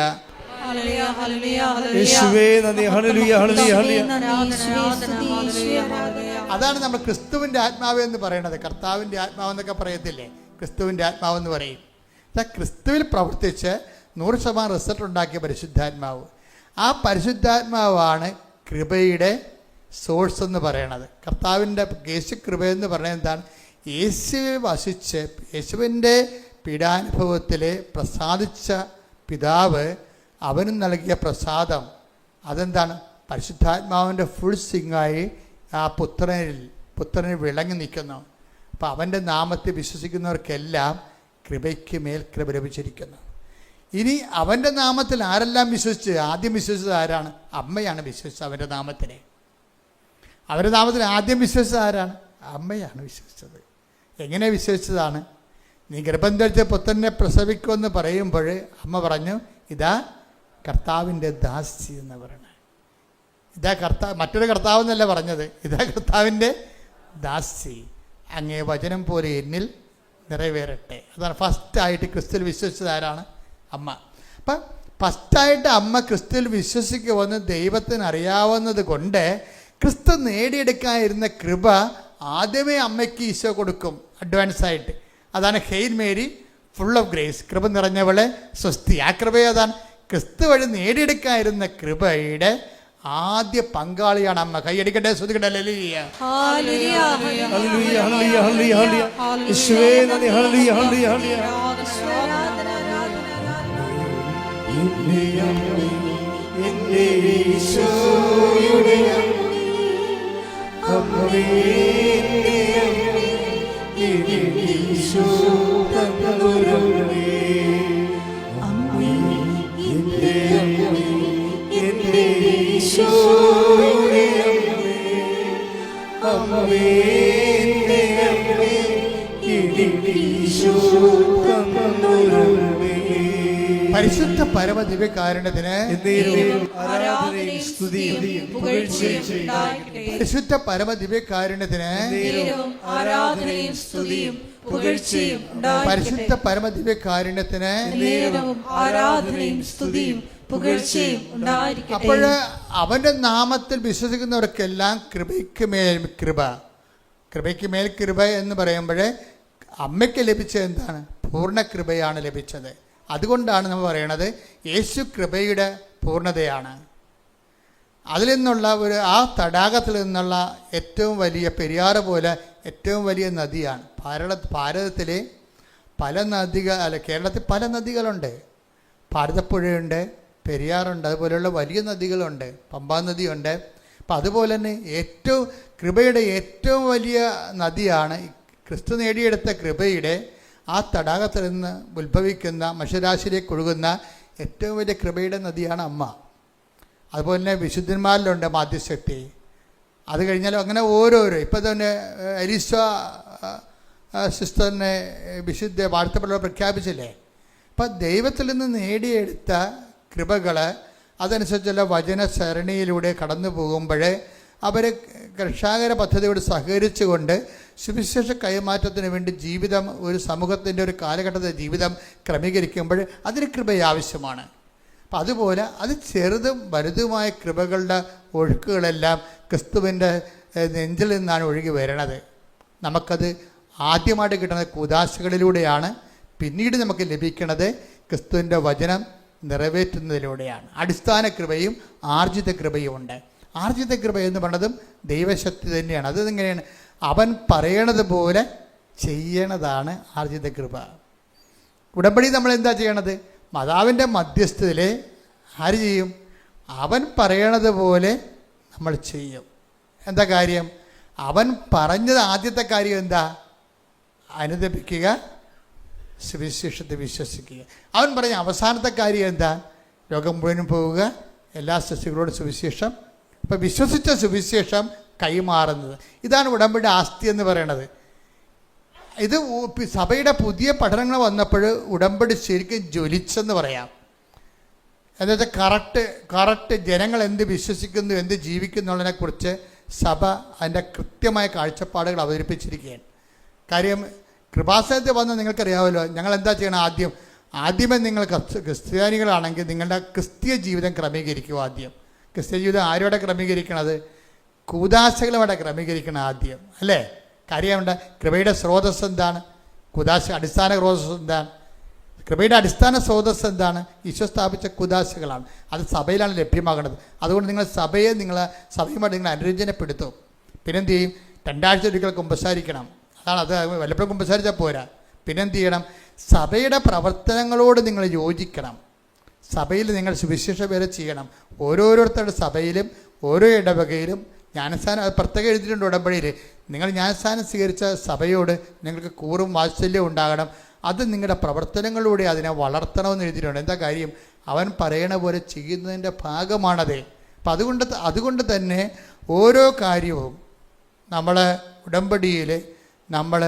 അതാണ് നമ്മൾ ക്രിസ്തുവിൻ്റെ ആത്മാവ് എന്ന് പറയുന്നത്. കർത്താവിൻ്റെ ആത്മാവെന്നൊക്കെ പറയത്തില്ലേ? ക്രിസ്തുവിൻ്റെ ആത്മാവെന്ന് പറയും. ക്രിസ്തുവിൽ പ്രവർത്തിച്ച് 100% റിസൾട്ട് ഉണ്ടാക്കിയ പരിശുദ്ധാത്മാവ്. ആ പരിശുദ്ധാത്മാവാണ് കൃപയുടെ സോഴ്സ് എന്ന് പറയണത്. കർത്താവിൻ്റെ യേശു കൃപയെന്ന് പറയുന്നത് എന്താണ്? യേശുവിൽ വസിച്ച് യേശുവിൻ്റെ പീഡാനുഭവത്തിൽ പ്രസാദിച്ച പിതാവ് അവനും നൽകിയ പ്രസാദം അതെന്താണ്? പരിശുദ്ധാത്മാവിൻ്റെ ഫുൾ സിംഗായി ആ പുത്രനിൽ വിളങ്ങി നിൽക്കുന്നു. അപ്പോൾ അവൻ്റെ നാമത്തിൽ വിശ്വസിക്കുന്നവർക്കെല്ലാം കൃപയ്ക്ക് മേൽ കൃപ ലഭിച്ചിരിക്കുന്നു. ഇനി അവൻ്റെ നാമത്തിൽ ആരെല്ലാം വിശ്വസിച്ച്? ആദ്യം വിശ്വസിച്ചത് ആരാണ്? അമ്മയാണ് വിശ്വസിച്ചത്. അവൻ്റെ നാമത്തിൽ ആദ്യം വിശ്വസിച്ചത് ആരാണ്? അമ്മയാണ് വിശ്വസിച്ചത്. എങ്ങനെ വിശ്വസിച്ചതാണ്? നീ ഗർഭം ധരിച്ച പുത്രനെ പ്രസവിക്കുമെന്ന് പറയുമ്പോൾ അമ്മ പറഞ്ഞു, ഇതാ കർത്താവിൻ്റെ ദാസി എന്ന് പറയണേ. ഇതാ മറ്റൊരു കർത്താവ് എന്നല്ല പറഞ്ഞത്, ഇതാ കർത്താവിൻ്റെ ദാസി, അങ്ങേ വചനം പോലെ എന്നിൽ നിറവേറട്ടെ. അതാണ് ഫസ്റ്റായിട്ട് ക്രിസ്തുവിൽ വിശ്വസിച്ചത് ആരാണ്? അമ്മ. അപ്പം ഫസ്റ്റായിട്ട് അമ്മ ക്രിസ്തുവിൽ വിശ്വസിക്കുമെന്ന് ദൈവത്തിന് അറിയാവുന്നത് കൊണ്ട് ക്രിസ്തു നേടിയെടുക്കാനിരുന്ന കൃപ ആദ്യമേ അമ്മയ്ക്ക് ഈശോ കൊടുക്കും അഡ്വാൻസായിട്ട്. അതാണ് hail Mary full of grace, കൃപ നിറഞ്ഞവളെ സ്വസ്തി. ആ കൃപ അതാണ് ക്രിസ്തു വഴി നേടിയെടുക്കാനിരുന്ന കൃപയുടെ ആദ്യ പങ്കാളിയാണ് അമ്മ. കൈയടിക്കട്ടെ, ശ്രുതികട്ടെ. ഹല്ലേലൂയ. എനിക്കീശോ തന്നൊരുമേ. പരിശുദ്ധ പരമ ദിവ്യകാരുണ്യത്തിന് എന്നേരവും ആരാധനയും സ്തുതിയും പുകഴ്ചയും ഉണ്ടായിരിക്കട്ടെ. പരിശുദ്ധ പരമ ദിവ്യകാരുണ്യത്തിന് എന്നേരവും ആരാധനയും സ്തുതിയും പുകഴ്ചയും പരിശുദ്ധ പരമ ദിവ്യകാരുണ്യത്തിന് എന്നേരവും ആരാധനയും സ്തുതിയും പുകഴ്ചയും ഉണ്ടായിരിക്കട്ടെ. അപ്പോൾ അവന്റെ നാമത്തിൽ വിശ്വസിക്കുന്നവർക്കെല്ലാം കൃപയ്ക്ക് മേൽ കൃപ, കൃപയ്ക്ക് മേൽ കൃപ എന്ന് പറയുമ്പോൾ അമ്മയ്ക്ക് ലഭിച്ചത് എന്താണ്? പൂർണ്ണ കൃപയാണ് ലഭിച്ചത്. അതുകൊണ്ടാണ് നമ്മൾ പറയണത് യേശു കൃപയുടെ പൂർണ്ണതയാണ്. അതിൽ നിന്നുള്ള ആ തടാകത്തിൽ നിന്നുള്ള ഏറ്റവും വലിയ പെരിയാറ് പോലെ ഏറ്റവും വലിയ നദിയാണ്. ഭാരതത്തിലെ പല കേരളത്തിൽ പല നദികളുണ്ട്. ഭാരതപ്പുഴയുണ്ട്, പെരിയാറുണ്ട്, അതുപോലെയുള്ള വലിയ നദികളുണ്ട്, പമ്പാ നദിയുണ്ട്. അപ്പം അതുപോലെ തന്നെ കൃപയുടെ ഏറ്റവും വലിയ നദിയാണ് ക്രിസ്തു നേടിയെടുത്ത കൃപയുടെ ആ തടാകത്തിൽ നിന്ന് ഉത്ഭവിക്കുന്ന മനുഷ്യരാശിയിലേക്ക് ഒഴുകുന്ന ഏറ്റവും വലിയ കൃപയുടെ നദിയാണ് അമ്മ. അതുപോലെ തന്നെ വിശുദ്ധന്മാരിലുണ്ട് മാധ്യശക്തി. അത് കഴിഞ്ഞാൽ അങ്ങനെ ഓരോരോ ഇപ്പം തന്നെ എലീസ സിസ്റ്ററിനെ വിശുദ്ധ വാഴ്ത്തപ്പെട്ടവർ പ്രഖ്യാപിച്ചില്ലേ. അപ്പം ദൈവത്തിൽ നിന്ന് നേടിയെടുത്ത കൃപകൾ അതനുസരിച്ചുള്ള വചന സരണിയിലൂടെ കടന്നു പോകുമ്പോൾ അവർ രക്ഷാകര പദ്ധതിയോട് സഹകരിച്ചുകൊണ്ട് സുവിശേഷ കൈമാറ്റത്തിന് വേണ്ടി ജീവിതം, ഒരു സമൂഹത്തിൻ്റെ ഒരു കാലഘട്ടത്തെ ജീവിതം ക്രമീകരിക്കുമ്പോൾ അതിന് കൃപ ആവശ്യമാണ്. അപ്പം അതുപോലെ അത് ചെറുതും വലുതുമായ കൃപകളുടെ ഒഴുക്കുകളെല്ലാം ക്രിസ്തുവിൻ്റെ നെഞ്ചിൽ നിന്നാണ് ഒഴുകി വരണത്. നമുക്കത് ആദ്യമായിട്ട് കിട്ടുന്നത് കൂദാശകളിലൂടെയാണ്. പിന്നീട് നമുക്ക് ലഭിക്കുന്നത് ക്രിസ്തുവിൻ്റെ വചനം നിറവേറ്റുന്നതിലൂടെയാണ്. അടിസ്ഥാന കൃപയും ആർജിത കൃപയും ഉണ്ട്. ആർജിത കൃപ എന്ന് പറയുന്നതും ദൈവശക്തി തന്നെയാണ്. അതെങ്ങനെയാണ്? അവൻ പറയണത് പോലെ ചെയ്യണതാണ് ആർജിത കൃപ. ഉടമ്പടി നമ്മൾ എന്താ ചെയ്യണത്? മാതാവിൻ്റെ മധ്യസ്ഥതയിൽ ആര് ചെയ്യും? അവൻ പറയണത് പോലെ നമ്മൾ ചെയ്യും. എന്താ കാര്യം? അവൻ പറഞ്ഞത് ആദ്യത്തെ കാര്യം എന്താ? അനുദപിക്കുക, സുവിശേഷത്തെ വിശ്വസിക്കുക. അവൻ പറഞ്ഞ അവസാനത്തെ കാര്യം എന്താ? ലോകം മുഴുവനും പോവുക, എല്ലാ സൃഷ്ടികളോടും സുവിശേഷം. അപ്പം വിശ്വസിച്ച സുവിശേഷം കൈമാറുന്നത്, ഇതാണ് ഉടമ്പടി ആസ്തി എന്ന് പറയണത്. ഇത് സഭയുടെ പുതിയ പഠനങ്ങൾ വന്നപ്പോൾ ഉടമ്പടി ശരിക്കും ജ്വലിച്ചെന്ന് പറയാം. എന്നുവെച്ചാൽ കറക്റ്റ് ജനങ്ങൾ എന്ത് വിശ്വസിക്കുന്നു, എന്ത് ജീവിക്കുന്നു എന്നുള്ളതിനെക്കുറിച്ച് സഭ അതിൻ്റെ കൃത്യമായ കാഴ്ചപ്പാടുകൾ അവതരിപ്പിച്ചിരിക്കുകയാണ്. കാര്യം കൃപാസനത്തിൽ വന്ന് നിങ്ങൾക്കറിയാമല്ലോ, ഞങ്ങൾ എന്താ ചെയ്യണം? ആദ്യമേ നിങ്ങൾ ക്രിസ്ത്യാനികളാണെങ്കിൽ നിങ്ങളുടെ ക്രിസ്തീയ ജീവിതം ക്രമീകരിക്കുക. ആദ്യം ക്രിസ്തീയ ജീവിതം ആരോടെ ക്രമീകരിക്കണത്? കൂദാശകളുടെ ക്രമീകരിക്കണം ആദ്യം, അല്ലേ? കാര്യമുണ്ട്. കൃപയുടെ സ്രോതസ് എന്താണ്? അടിസ്ഥാന സ്രോതസ് എന്താണ്? കൃപയുടെ അടിസ്ഥാന സ്രോതസ് എന്താണ്? ഈശോ സ്ഥാപിച്ച കൂദാശകളാണ്. അത് സഭയിലാണ് ലഭ്യമാകുന്നത്. അതുകൊണ്ട് നിങ്ങൾ സഭയുമായിട്ട് നിങ്ങൾ അനുരഞ്ജനപ്പെടുത്തും. പിന്നെന്ത് ചെയ്യും? 2 ആഴ്ച ഒരിക്കൽ കുമ്പസാരിക്കണം. അത് വല്ലപ്പോഴും കുമ്പസാരിച്ചാൽ പോരാ. പിന്നെന്ത് ചെയ്യണം? സഭയുടെ പ്രവർത്തനങ്ങളോട് നിങ്ങൾ യോജിക്കണം. സഭയിൽ നിങ്ങൾ സുവിശേഷ വേല ചെയ്യണം. ഓരോരുത്തരുടെ സഭയിലും ഓരോ ഇടവകയിലും ജ്ഞാനസ്ഥാനം, അത് പ്രത്യേകം എഴുതിയിട്ടുണ്ട് ഉടമ്പടിയിൽ. നിങ്ങൾ ജ്ഞാനസ്ഥാനം സ്വീകരിച്ച സഭയോട് നിങ്ങൾക്ക് കൂറും വാത്സല്യവും ഉണ്ടാകണം. അത് നിങ്ങളുടെ പ്രവർത്തനങ്ങളിലൂടെ അതിനെ വളർത്തണമെന്ന് എഴുതിയിട്ടുണ്ട്. എന്താ കാര്യം? അവൻ പറയണ പോലെ ചെയ്യുന്നതിൻ്റെ ഭാഗമാണത്. അപ്പം അതുകൊണ്ട് തന്നെ ഓരോ കാര്യവും നമ്മൾ ഉടമ്പടിയിൽ നമ്മൾ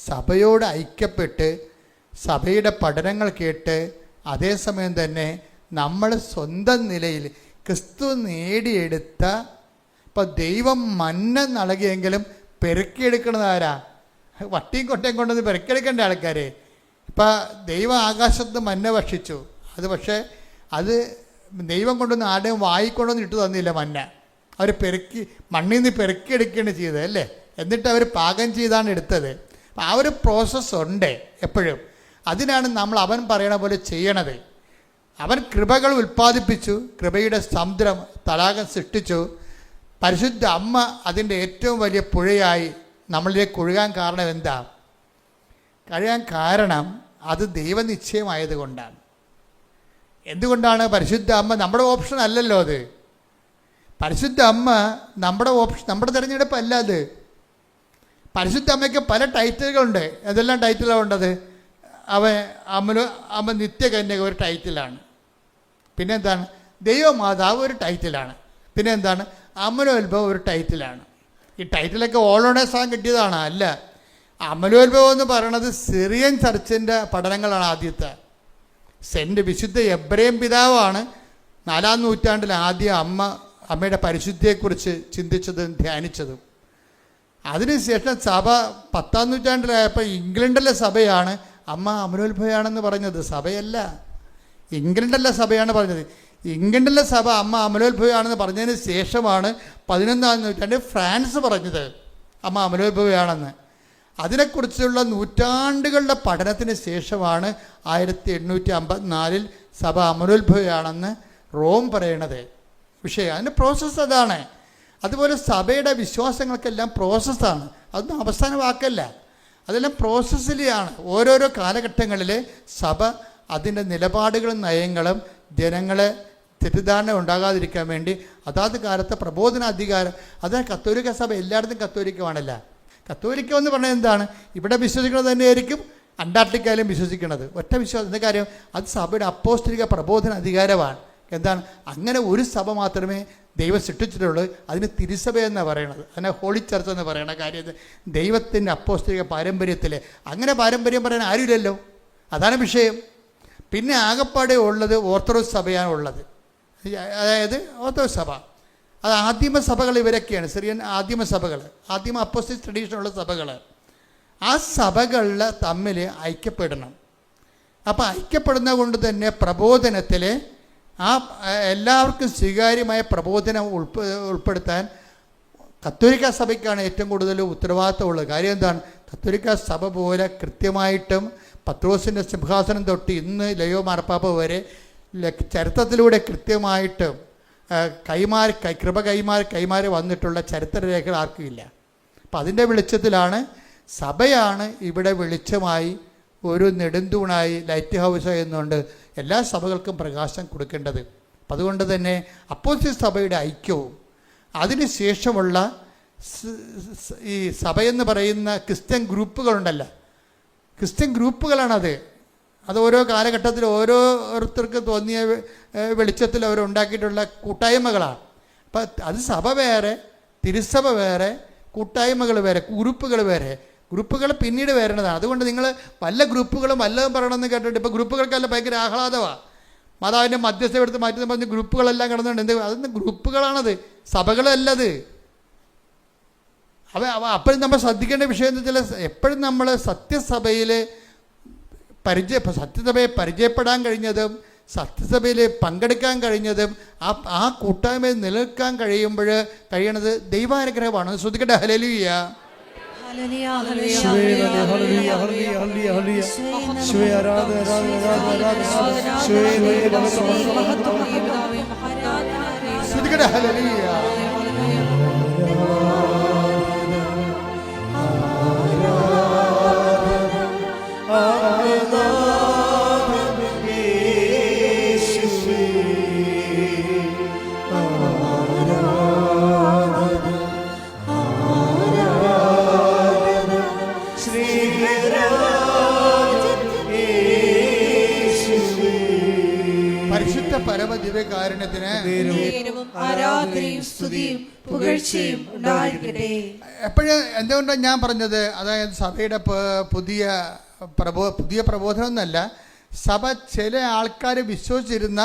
സഭയോട് ഐക്യപ്പെട്ട് സഭയുടെ പഠനങ്ങൾ കേട്ട് അതേസമയം തന്നെ നമ്മൾ സ്വന്തം നിലയിൽ ക്രിസ്തു നേടിയെടുത്ത, ഇപ്പോൾ ദൈവം മന്ന നൽകിയെങ്കിലും പെരുക്കിയെടുക്കുന്നത് ആരാ? വട്ടിയും കൊട്ടയും കൊണ്ടുവന്ന് പെരുക്കിയെടുക്കേണ്ട ആൾക്കാരെ. ഇപ്പം ദൈവം ആകാശത്ത് മന്ന ഭക്ഷിച്ചു. അത് ദൈവം കൊണ്ടുവന്ന് ആരുടെയും വായിക്കൊണ്ടൊന്നും ഇട്ട് തന്നില്ല മന്ന. അവർ മണ്ണിൽ നിന്ന് പെരുക്കിയെടുക്കുകയാണ് ചെയ്തത്, അല്ലേ? എന്നിട്ട് അവർ പാകം ചെയ്താണ് എടുത്തത്. അപ്പം ആ ഒരു പ്രോസസ്സുണ്ട് എപ്പോഴും. അതിനാണ് നമ്മൾ അവൻ പറയണ പോലെ ചെയ്യണത്. അവൻ കൃപകൾ ഉൽപ്പാദിപ്പിച്ചു, കൃപയുടെ സമുദ്രം തടാകം സൃഷ്ടിച്ചു. പരിശുദ്ധ അമ്മ അതിൻ്റെ ഏറ്റവും വലിയ പുഴയായി നമ്മളിലേക്ക് ഒഴുകാൻ കാരണം എന്താ? കാരണം അത് ദൈവനിശ്ചയമായതുകൊണ്ടാണ്. എന്തുകൊണ്ടാണ്? പരിശുദ്ധ അമ്മ നമ്മുടെ ഓപ്ഷൻ അല്ലല്ലോ. അത് പരിശുദ്ധ അമ്മ നമ്മുടെ തിരഞ്ഞെടുപ്പല്ല അത്. പരിശുദ്ധ അമ്മയ്ക്ക് പല ടൈറ്റിലുകളുണ്ട്. എന്തെല്ലാം ടൈറ്റിലാണ് ഉണ്ടത്? അമ്മ നിത്യകന്യക ഒരു ടൈറ്റിലാണ്. പിന്നെ എന്താണ്? ദൈവമാതാവ് ഒരു ടൈറ്റിലാണ്. പിന്നെ എന്താണ്? അമലോത്ഭവം ഒരു ടൈറ്റിലാണ്. ഈ ടൈറ്റിലൊക്കെ ഓളോണേഴ്സാൻ കിട്ടിയതാണ്? അല്ല. അമലോത്ഭവം എന്ന് പറയുന്നത് സിറിയൻ ചർച്ചിൻ്റെ പഠനങ്ങളാണ് ആദ്യത്തെ. വിശുദ്ധ എബ്രേം പിതാവാണ് 4-ാം നൂറ്റാണ്ടിൽ ആദ്യം അമ്മയുടെ പരിശുദ്ധിയെക്കുറിച്ച് ചിന്തിച്ചതും ധ്യാനിച്ചതും. അതിനുശേഷം സഭ 10-ാം നൂറ്റാണ്ടിലായപ്പോൾ ഇംഗ്ലണ്ടിലെ സഭയാണ് അമ്മ അമലോത്ഭവയാണെന്ന് പറഞ്ഞത്. സഭയല്ല, ഇംഗ്ലണ്ടിലെ സഭയാണ് പറഞ്ഞത്. ഇംഗ്ലണ്ടിലെ സഭ അമ്മ അമലോത്ഭവയാണെന്ന് പറഞ്ഞതിന് ശേഷമാണ് 11-ാം നൂറ്റാണ്ടിൽ ഫ്രാൻസ് പറഞ്ഞത് അമ്മ അമലോത്ഭവയാണെന്ന്. അതിനെക്കുറിച്ചുള്ള നൂറ്റാണ്ടുകളുടെ പഠനത്തിന് ശേഷമാണ് 1854 സഭ അമലോത്ഭവയാണെന്ന് റോം പറയണത്. വിഷയം അതിൻ്റെ പ്രോസസ്സ് അതാണ്. അതുപോലെ സഭയുടെ വിശ്വാസങ്ങൾക്കെല്ലാം പ്രോസസ്സാണ്, അതൊന്നും അവസാന വാക്കല്ല, അതെല്ലാം പ്രോസസ്സിലാണ്. ഓരോരോ കാലഘട്ടങ്ങളിൽ സഭ അതിൻ്റെ നിലപാടുകളും നയങ്ങളും ജനങ്ങളെ തെറ്റിദ്ധാരണ ഉണ്ടാകാതിരിക്കാൻ വേണ്ടി അതാത് കാലത്തെ പ്രബോധനാധികാരം. അതാണ് കത്തോലിക്ക സഭ എല്ലായിടത്തും കത്തോലിക്കമാണല്ല. കത്തോലിക്ക എന്ന് പറഞ്ഞാൽ എന്താണ്? ഇവിടെ വിശ്വസിക്കുന്നത് തന്നെയായിരിക്കും അന്റാർട്ടിക്കയിലും വിശ്വസിക്കുന്നത്. ഒറ്റ വിശ്വാസം. എന്താ കാര്യം? അത് സഭയുടെ അപ്പോസ്തലിക പ്രബോധന അധികാരമാണ്. എന്താണ്? അങ്ങനെ ഒരു സഭ മാത്രമേ ദൈവം സൃഷ്ടിച്ചിട്ടുള്ളൂ. അതിന് തിരുസഭ എന്നാണ് പറയണത്, അതിനെ ഹോളി ചർച്ച് എന്ന് പറയണ കാര്യം. ദൈവത്തിൻ്റെ അപ്പോസ്തലിക പാരമ്പര്യത്തിൽ അങ്ങനെ പാരമ്പര്യം പറയാൻ ആരുമില്ലല്ലോ, അതാണ് വിഷയം. പിന്നെ ആകപ്പാടെ ഉള്ളത് ഓർത്തഡോക്സ് സഭയാണ് ഉള്ളത്, അതായത് ഓർത്തഡോക്സ് സഭ. അത് ആദിമസഭകൾ ഇവരൊക്കെയാണ്, സിറിയൻ ആദിമസഭകൾ, ആദിമ അപ്പോസ്തലിക് ട്രഡീഷനുള്ള സഭകൾ. ആ സഭകളിൽ തമ്മിൽ ഐക്യപ്പെടണം. അപ്പോൾ ഐക്യപ്പെടുന്നത് കൊണ്ട് തന്നെ പ്രബോധനത്തിൽ ആ എല്ലാവർക്കും സ്വീകാര്യമായ പ്രബോധനം ഉൾപ്പെടുത്താൻ കത്തോലിക്ക സഭയ്ക്കാണ് ഏറ്റവും കൂടുതൽ ഉത്തരവാദിത്തമുള്ളത്. കാര്യം എന്താണ്? കത്തോലിക്ക സഭ പോലെ കൃത്യമായിട്ടും പത്രോസിൻ്റെ സിംഹാസനം തൊട്ട് ഇന്ന് ലയോ മാർപ്പാപ്പ വരെ ചരിത്രത്തിലൂടെ കൃത്യമായിട്ടും കൃപ കൈമാറി വന്നിട്ടുള്ള ചരിത്രരേഖകൾ ആർക്കും ഇല്ല. അപ്പം അതിൻ്റെ വെളിച്ചത്തിലാണ് സഭയാണ് ഇവിടെ വെളിച്ചമായി ഒരു നെടുന്തൂണായി ലൈറ്റ് ഹൗസ് എന്നുകൊണ്ട് എല്ലാ സഭകൾക്കും പ്രകാശം കൊടുക്കേണ്ടത്. അപ്പം അതുകൊണ്ട് തന്നെ അപ്പോസ്തലിക സഭയുടെ ഐക്യവും അതിനുശേഷമുള്ള ഈ സഭയെന്ന് പറയുന്ന ക്രിസ്ത്യൻ ഗ്രൂപ്പുകളുണ്ടല്ലോ, ക്രിസ്ത്യൻ ഗ്രൂപ്പുകളാണത്. അത് ഓരോ കാലഘട്ടത്തിൽ ഓരോരുത്തർക്ക് തോന്നിയ വെളിച്ചത്തിൽ അവരുണ്ടാക്കിയിട്ടുള്ള കൂട്ടായ്മകളാണ്. അപ്പം അത് സഭ വേറെ, തിരുസഭ വേറെ, കൂട്ടായ്മകൾ വേറെ, ഗ്രൂപ്പുകൾ വേറെ. ഗ്രൂപ്പുകൾ പിന്നീട് വരേണ്ടതാണ്. അതുകൊണ്ട് നിങ്ങൾ വല്ല ഗ്രൂപ്പുകളും വല്ലതും പറയണമെന്ന് കേട്ടിട്ട് ഇപ്പോൾ ഗ്രൂപ്പുകൾക്കെല്ലാം ഭയങ്കര ആഹ്ലാദമാണ്. മാതാവിൻ്റെ മധ്യസ്ഥ എടുത്ത് മാറ്റി പറഞ്ഞ് ഗ്രൂപ്പുകളെല്ലാം കിടന്നുണ്ട്. എന്ത് അതൊന്നും ഗ്രൂപ്പുകളാണത്, സഭകളല്ലത്. അപ്പോഴും നമ്മൾ ശ്രദ്ധിക്കേണ്ട വിഷയം എന്ന് വെച്ചാൽ എപ്പോഴും നമ്മൾ സത്യസഭയെ പരിചയപ്പെടാൻ കഴിഞ്ഞതും സത്യസഭയിൽ പങ്കെടുക്കാൻ കഴിഞ്ഞതും ആ കൂട്ടായ്മയിൽ നിലനിൽക്കാൻ കഴിയണത് ദൈവാനുഗ്രഹമാണ്. ശ്രദ്ധിക്കട്ടെ. ഹല്ലേലൂയ. ശ്രദ്ധിക്കട്ടെ. ഹല്ലേലൂയ. പരിശുദ്ധ പരമദിവ്യകാരുണ്യത്തിന് എപ്പോഴും എന്തുകൊണ്ടാണ് ഞാൻ പറഞ്ഞത്, അതായത് സഭയുടെ പുതിയ പ്രബോധനം എന്നല്ല, സഭ ചില ആൾക്കാർ വിശ്വസിച്ചിരുന്ന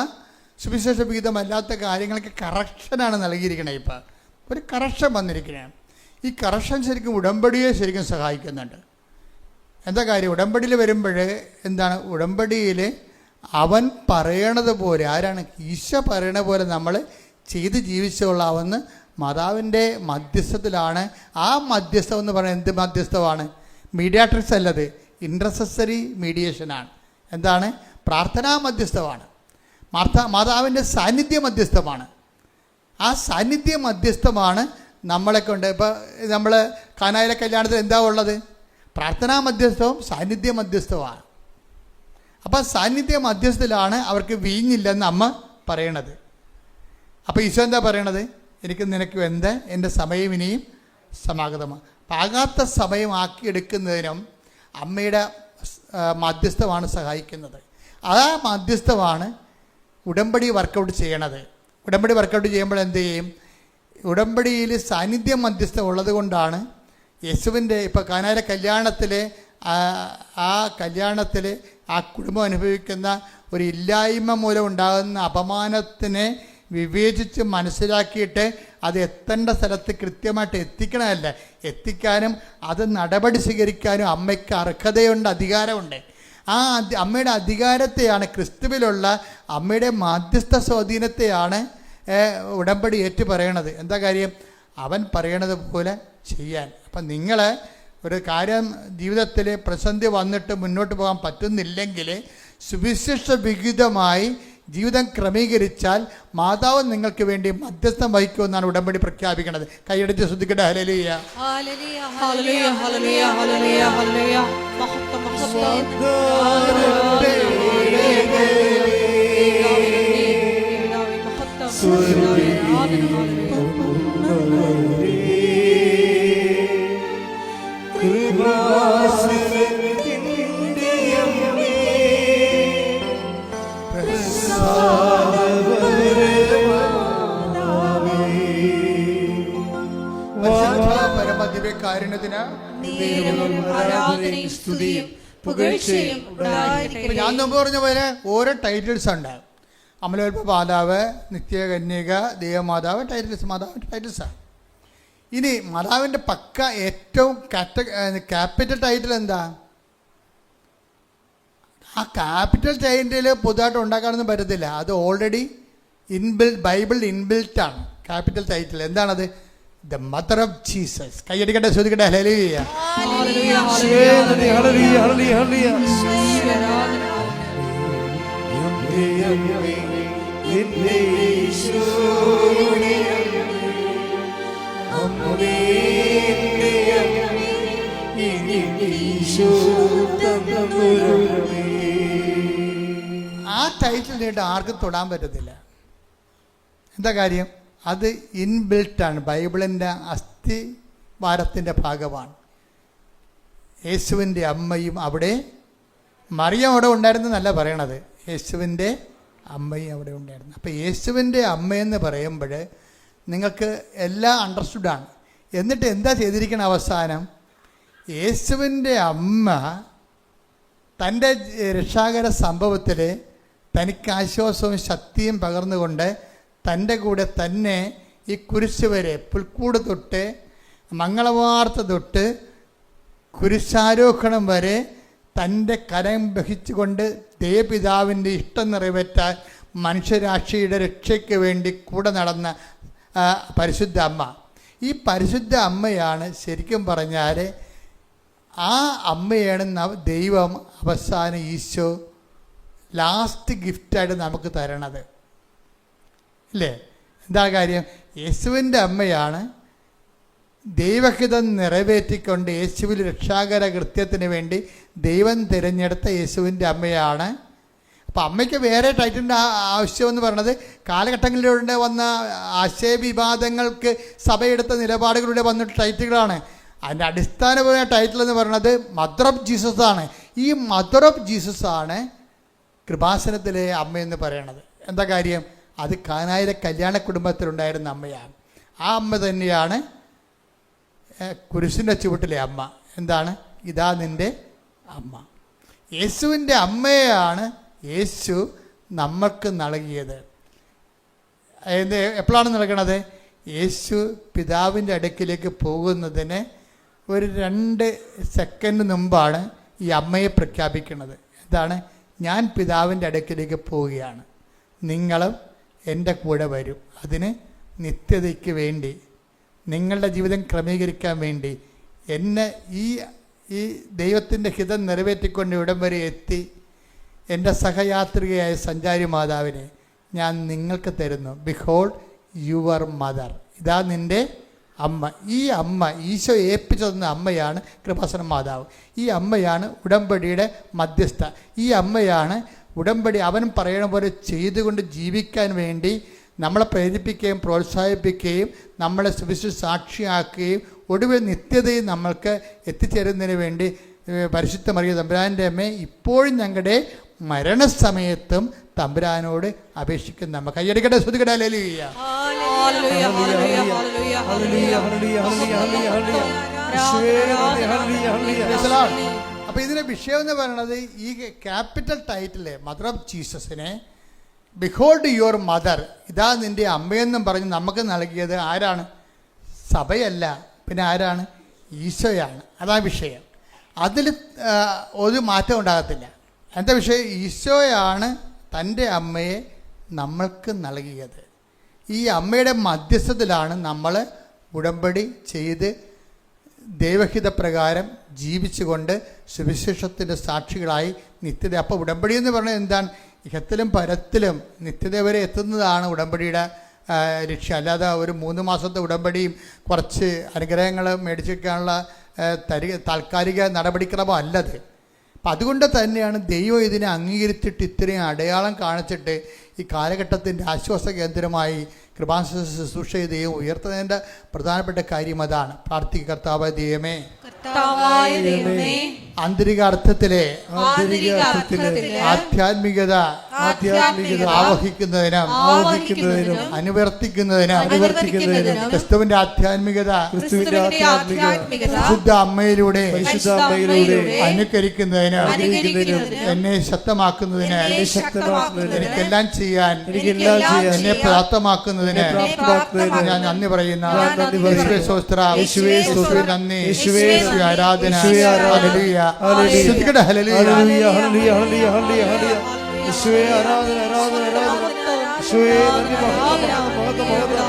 സുവിശേഷ വിഹിതമല്ലാത്ത കാര്യങ്ങൾക്ക് കറക്ഷനാണ് നൽകിയിരിക്കണേ. ഇപ്പം ഒരു കറക്ഷൻ വന്നിരിക്കണേ. ഈ കറക്ഷൻ ശരിക്കും ഉടമ്പടിയെ ശരിക്കും സഹായിക്കുന്നുണ്ട്. എന്താ കാര്യം? ഉടമ്പടിയിൽ വരുമ്പോൾ എന്താണ്? ഉടമ്പടിയിൽ അവൻ പറയണത് പോലെ, ആരാണ്? ഈശോ പറയണ പോലെ നമ്മൾ ചെയ്ത് ജീവിച്ചുകൊള്ളാമെന്ന് മാതാവിൻ്റെ മധ്യസ്ഥത്തിലാണ്. ആ മധ്യസ്ഥം എന്ന് പറയുന്നത് എന്ത് മധ്യസ്ഥമാണ്? മീഡിയാട്രിക്സ് അല്ലത്, ഇൻറ്റർസെസറി മീഡിയേഷനാണ്. എന്താണ്? പ്രാർത്ഥനാ മധ്യസ്ഥമാണ്. മാതാവിൻ്റെ സാന്നിധ്യ മധ്യസ്ഥമാണ്. ആ സാന്നിധ്യ മധ്യസ്ഥമാണ് നമ്മളെ കൊണ്ട്. ഇപ്പോൾ നമ്മൾ കാനായിലെ കല്യാണത്തിൽ എന്താ ഉള്ളത്? പ്രാർത്ഥനാ മധ്യസ്ഥവും സാന്നിധ്യ മധ്യസ്ഥവുമാണ്. അപ്പം സാന്നിധ്യ മധ്യസ്ഥത്തിലാണ് അവർക്ക് വീഞ്ഞില്ലെന്ന് അമ്മ പറയണത്. അപ്പോൾ ഈശോ എന്താ പറയണത്? നിനക്ക് എന്ത്, എൻ്റെ സമയം ഇനിയും സമാഗതമാണ്. പാകാത്ത സമയമാക്കിയെടുക്കുന്നതിനും അമ്മയുടെ മധ്യസ്ഥമാണ് സഹായിക്കുന്നത്. ആ മധ്യസ്ഥമാണ് ഉടമ്പടി വർക്കൗട്ട് ചെയ്യണത്. ഉടമ്പടി വർക്കൗട്ട് ചെയ്യുമ്പോൾ എന്ത് ചെയ്യും? ഉടമ്പടിയിൽ സാന്നിധ്യം മധ്യസ്ഥം ഉള്ളത് കൊണ്ടാണ് യേശുവിൻ്റെ ഇപ്പോൾ കാനായിലെ കല്യാണത്തിൽ ആ കല്യാണത്തിൽ ആ കുടുംബം അനുഭവിക്കുന്ന ഒരു ഇല്ലായ്മ മൂലം ഉണ്ടാകുന്ന അപമാനത്തിനെ വിവേചിച്ച് മനസ്സിലാക്കിയിട്ട് അത് എത്തേണ്ട സ്ഥലത്ത് കൃത്യമായിട്ട് എത്തിക്കണമല്ല, എത്തിക്കാനും അത് നടപടി സ്വീകരിക്കാനും അമ്മയ്ക്ക് അർഹതയുണ്ട്, അധികാരമുണ്ട്. ആ അമ്മയുടെ അധികാരത്തെയാണ്, ക്രിസ്തുവിലുള്ള അമ്മയുടെ മാധ്യസ്ഥ സ്വാധീനത്തെയാണ് ഉടമ്പടി ഏറ്റു പറയണത്. എന്താ കാര്യം? അവൻ പറയണത് പോലെ ചെയ്യാൻ. അപ്പം നിങ്ങൾ ഒരു കാര്യം ജീവിതത്തിൽ പ്രതിസന്ധി വന്നിട്ട് മുന്നോട്ട് പോകാൻ പറ്റുന്നില്ലെങ്കിൽ സുവിശേഷ വിഹിതമായി ജീവിതം ക്രമീകരിച്ചാൽ മാതാവ് നിങ്ങൾക്ക് വേണ്ടി മധ്യസ്ഥം വഹിക്കുമെന്നാണ് ഉടമ്പടി പ്രഖ്യാപിക്കുന്നത്. കൈയടിച്ച് ശ്രദ്ധിക്കട്ടെ. ഹല്ലേലൂയ, ഹല്ലേലൂയ, ഹല്ലേലൂയ, ഹല്ലേലൂയ, ഹല്ലേലൂയ. മഹത്വം, മഹത്വം. ഞാൻ മുമ്പ് പറഞ്ഞ പോലെ ഓരോ ടൈറ്റിൽസ് ഉണ്ട്. അമലോത്ഭ മാതാവ്, നിത്യകന്യക, ദേവമാതാവ്, ടൈറ്റിൽസ്, മാതാവിൻ്റെ ടൈറ്റിൽസാണ്. ഇനി മാതാവിൻ്റെ പക്ക ഏറ്റവും ക്യാപിറ്റൽ ടൈറ്റിൽ എന്താ? ആ ക്യാപിറ്റൽ ടൈറ്റിൽ പുതുതായിട്ട് ഉണ്ടാക്കാനൊന്നും പറ്റത്തില്ല. അത് ഓൾറെഡി ബൈബിൾ ഇൻബിൽറ്റാണ് ക്യാപിറ്റൽ ടൈറ്റിൽ. എന്താണത്? The mother of Jesus. കൈയടിക്കട്ടെ, ശ്രദ്ധിക്കട്ടെ. ഹല്ലേലൂയ, ഹല്ലേലൂയ, ഹല്ലേലൂയ, ഹല്ലേലൂയ. ആ ടൈറ്റിൽ നീട്ട് ആർക്കും തൊടാൻ പറ്റത്തില്ല. എന്താ കാര്യം? അത് ഇൻബിൽട്ടാണ്, ബൈബിളിൻ്റെ അസ്ഥിവാരത്തിൻ്റെ ഭാഗമാണ്. യേശുവിൻ്റെ അമ്മയും അവിടെ, മറിയം അവിടെ ഉണ്ടായിരുന്നെന്നല്ല പറയണത്, യേശുവിൻ്റെ അമ്മയും അവിടെ ഉണ്ടായിരുന്നു. അപ്പോൾ യേശുവിൻ്റെ അമ്മയെന്ന് പറയുമ്പോൾ നിങ്ങൾക്ക് എല്ലാം അണ്ടർസ്റ്റുഡാണ്. എന്നിട്ട് എന്താ ചെയ്തിരിക്കണ അവസാനം? യേശുവിൻ്റെ അമ്മ തൻ്റെ രക്ഷാകര സംഭവത്തിൽ തനിക്ക് ആശ്വാസവും ശക്തിയും പകർന്നുകൊണ്ട് തൻ്റെ കൂടെ തന്നെ ഈ കുരിശ് വരെ, പുൽക്കൂട് തൊട്ട് മംഗളവാർത്ത തൊട്ട് കുരിശാരോഹണം വരെ തൻ്റെ കരം വഹിച്ചുകൊണ്ട് ദേവപിതാവിൻ്റെ ഇഷ്ടം നിറവേറ്റാൻ മനുഷ്യരാശിയുടെ രക്ഷയ്ക്ക് വേണ്ടി കൂടെ നടന്ന പരിശുദ്ധ അമ്മ. ഈ പരിശുദ്ധ അമ്മയാണ് ശരിക്കും പറഞ്ഞാൽ, ആ അമ്മയാണ് ദൈവം അവസാനം ഈശോ ലാസ്റ്റ് ഗിഫ്റ്റായിട്ട് നമുക്ക് തരണത്, ഇല്ലേ? എന്താ കാര്യം? യേശുവിൻ്റെ അമ്മയാണ് ദൈവഹിതം നിറവേറ്റിക്കൊണ്ട് യേശുവിൽ രക്ഷാകര കൃത്യത്തിന് വേണ്ടി ദൈവം തിരഞ്ഞെടുത്ത യേശുവിൻ്റെ അമ്മയാണ്. അപ്പം അമ്മയ്ക്ക് വേറെ ടൈറ്റിലിൻ്റെ ആവശ്യമെന്ന് പറയുന്നത് കാലഘട്ടങ്ങളിലൂടെ വന്ന ആശയവിവാദങ്ങൾക്ക് സഭയെടുത്ത നിലപാടുകളിലൂടെ വന്ന ടൈറ്റിലുകളാണ്. അതിൻ്റെ അടിസ്ഥാനപരമായ ടൈറ്റിൽ എന്ന് പറയുന്നത് മദർ ഓഫ് ജീസസ് ആണ്. ഈ മദർ ഓഫ് ജീസസ് ആണ് കൃപാസനത്തിലെ അമ്മയെന്ന് പറയണത്. എന്താ കാര്യം? അത് കാനായിലെ കല്യാണ കുടുംബത്തിലുണ്ടായിരുന്ന അമ്മയാണ്. ആ അമ്മ തന്നെയാണ് കുരിശിൻ്റെ ചുവട്ടിലെ അമ്മ. എന്താണ്? ഇതാ നിൻ്റെ അമ്മ. യേശുവിൻ്റെ അമ്മയാണ് യേശു നമ്മൾക്ക് നൽകിയത്. എപ്പോഴാണ് നൽകണത്? യേശു പിതാവിൻ്റെ അടുക്കിലേക്ക് പോകുന്നതിന് ഒരു 2 സെക്കൻഡ് മുമ്പാണ് ഈ അമ്മയെ പ്രഖ്യാപിക്കുന്നത്. എന്താണ്? ഞാൻ പിതാവിൻ്റെ അടുക്കിലേക്ക് പോവുകയാണ്, നിങ്ങളും എൻ്റെ കൂടെ വരും. അതിന് നിത്യതയ്ക്ക് വേണ്ടി, നിങ്ങളുടെ ജീവിതം ക്രമീകരിക്കാൻ വേണ്ടി എന്നെ ഈ ദൈവത്തിൻ്റെ ഹിതം നിറവേറ്റിക്കൊണ്ട് ഇവിടം വരെ എത്തി എൻ്റെ സഹയാത്രികയായ സഞ്ചാരി മാതാവിനെ ഞാൻ നിങ്ങൾക്ക് തരുന്നു. Behold your mother. ഇതാ നിൻ്റെ അമ്മ. ഈ അമ്മ ഈശോ ഏൽപ്പിച്ചു തന്ന അമ്മയാണ് കൃപാസന മാതാവ്. ഈ അമ്മയാണ് ഉടമ്പടിയുടെ മധ്യസ്ഥ. ഈ അമ്മയാണ് ഉടമ്പടി അവൻ പറയണ പോലെ ചെയ്തുകൊണ്ട് ജീവിക്കാൻ വേണ്ടി നമ്മളെ പ്രേരിപ്പിക്കുകയും പ്രോത്സാഹിപ്പിക്കുകയും നമ്മളെ സുവിശേഷ സാക്ഷിയാക്കുകയും ഒടുവിൽ നിത്യതയും നമ്മൾക്ക് എത്തിച്ചേരുന്നതിന് വേണ്ടി പരിശുദ്ധ മറിയ തമ്പുരാൻ്റെ അമ്മയെ ഇപ്പോഴും ഞങ്ങളുടെ മരണസമയത്തും തമ്പുരാനോട് അപേക്ഷിക്കുന്ന നമ്മ. കയ്യടിക്കട്ടെ, ശ്രദ്ധിക്കട്ടെ. ഹല്ലേലൂയ, ഹല്ലേലൂയ, ഹല്ലേലൂയ, ഹല്ലേലൂയ, ഹല്ലേലൂയ, ഹല്ലേലൂയ, ഹല്ലേലൂയ, അപ്പൊ ഇതിന്റെ വിഷയം എന്ന് പറയുന്നത് ഈ ക്യാപിറ്റൽ ടൈറ്റില് മദർ ഓഫ് ജീസസിനെ ബിഹോൾഡ് യുവർ മദർ, ഇതാ നിന്റെ അമ്മയെന്നും പറഞ്ഞ് നമുക്ക് നൽകിയത് ആരാണ്? സഭയല്ല, പിന്നെ ആരാണ്? ഈശോയാണ്. അതാ വിഷയം. അതിൽ ഒരു മാറ്റം ഉണ്ടാകത്തില്ല. എന്താ വിഷയം? ഈശോയാണ് തൻ്റെ അമ്മയെ നമ്മൾക്ക് നൽകിയത്. ഈ അമ്മയുടെ മധ്യസ്ഥത്തിലാണ് നമ്മൾ ഉടമ്പടി ചെയ്ത് ദൈവഹിതപ്രകാരം ജീവിച്ചുകൊണ്ട് സുവിശേഷത്തിൻ്റെ സാക്ഷികളായി നിത്യത. അപ്പോൾ ഉടമ്പടി എന്ന് പറഞ്ഞാൽ എന്താണ്? ഇഹത്തിലും പരത്തിലും നിത്യത വരെ എത്തുന്നതാണ് ഉടമ്പടിയുടെ ലക്ഷ്യം. അല്ലാതെ ഒരു 3 മാസത്തെ ഉടമ്പടിയും കുറച്ച് അനുഗ്രഹങ്ങൾ മേടിച്ചെടുക്കാനുള്ള താൽക്കാലിക നടപടിക്രമം അല്ലത്. അപ്പം അതുകൊണ്ട് തന്നെയാണ് ദൈവം ഇതിനെ അംഗീകരിച്ചിട്ട് ഇത്രയും അടയാളം കാണിച്ചിട്ട് ഈ കാലഘട്ടത്തിൻ്റെ ആശ്വാസ കേന്ദ്രമായി കൃപാസന ശുശ്രൂഷ ദൈവം ഉയർത്തുന്നതിൻ്റെ പ്രധാനപ്പെട്ട കാര്യം അതാണ്. പ്രാർത്ഥിക്കുക, കർത്താവായ ദൈവമേ, ആന്തരിക അർത്ഥത്തിലെ ആധ്യാത്മികത ആവഹിക്കുന്നതിനും അനുവർത്തിക്കുന്നതിനും ക്രിസ്തുവിന്റെ ആധ്യാത്മികത ശുദ്ധ അമ്മയിലൂടെ അനുകരിക്കുന്നതിനും എന്നെ ശക്തമാക്കുന്നതിന് എനിക്കെല്ലാം ചെയ്യാൻ എന്നെ പ്രാപ്തമാക്കുന്നതിന് ഞാൻ നന്ദി പറയുന്ന നന്ദി, ആരാധന. ഹല്ലേലൂയ, ഹല്ലേലൂയ, ഹല്ലേലൂയ, ഹല്ലേലൂയ, ഹല്ലേലൂയ. യേശുവേ ആരാധന, ആരാധന, ആരാധന. യേശുവേ നന്ദി, മഹത്വം, മഹത്വം, മഹത്വം.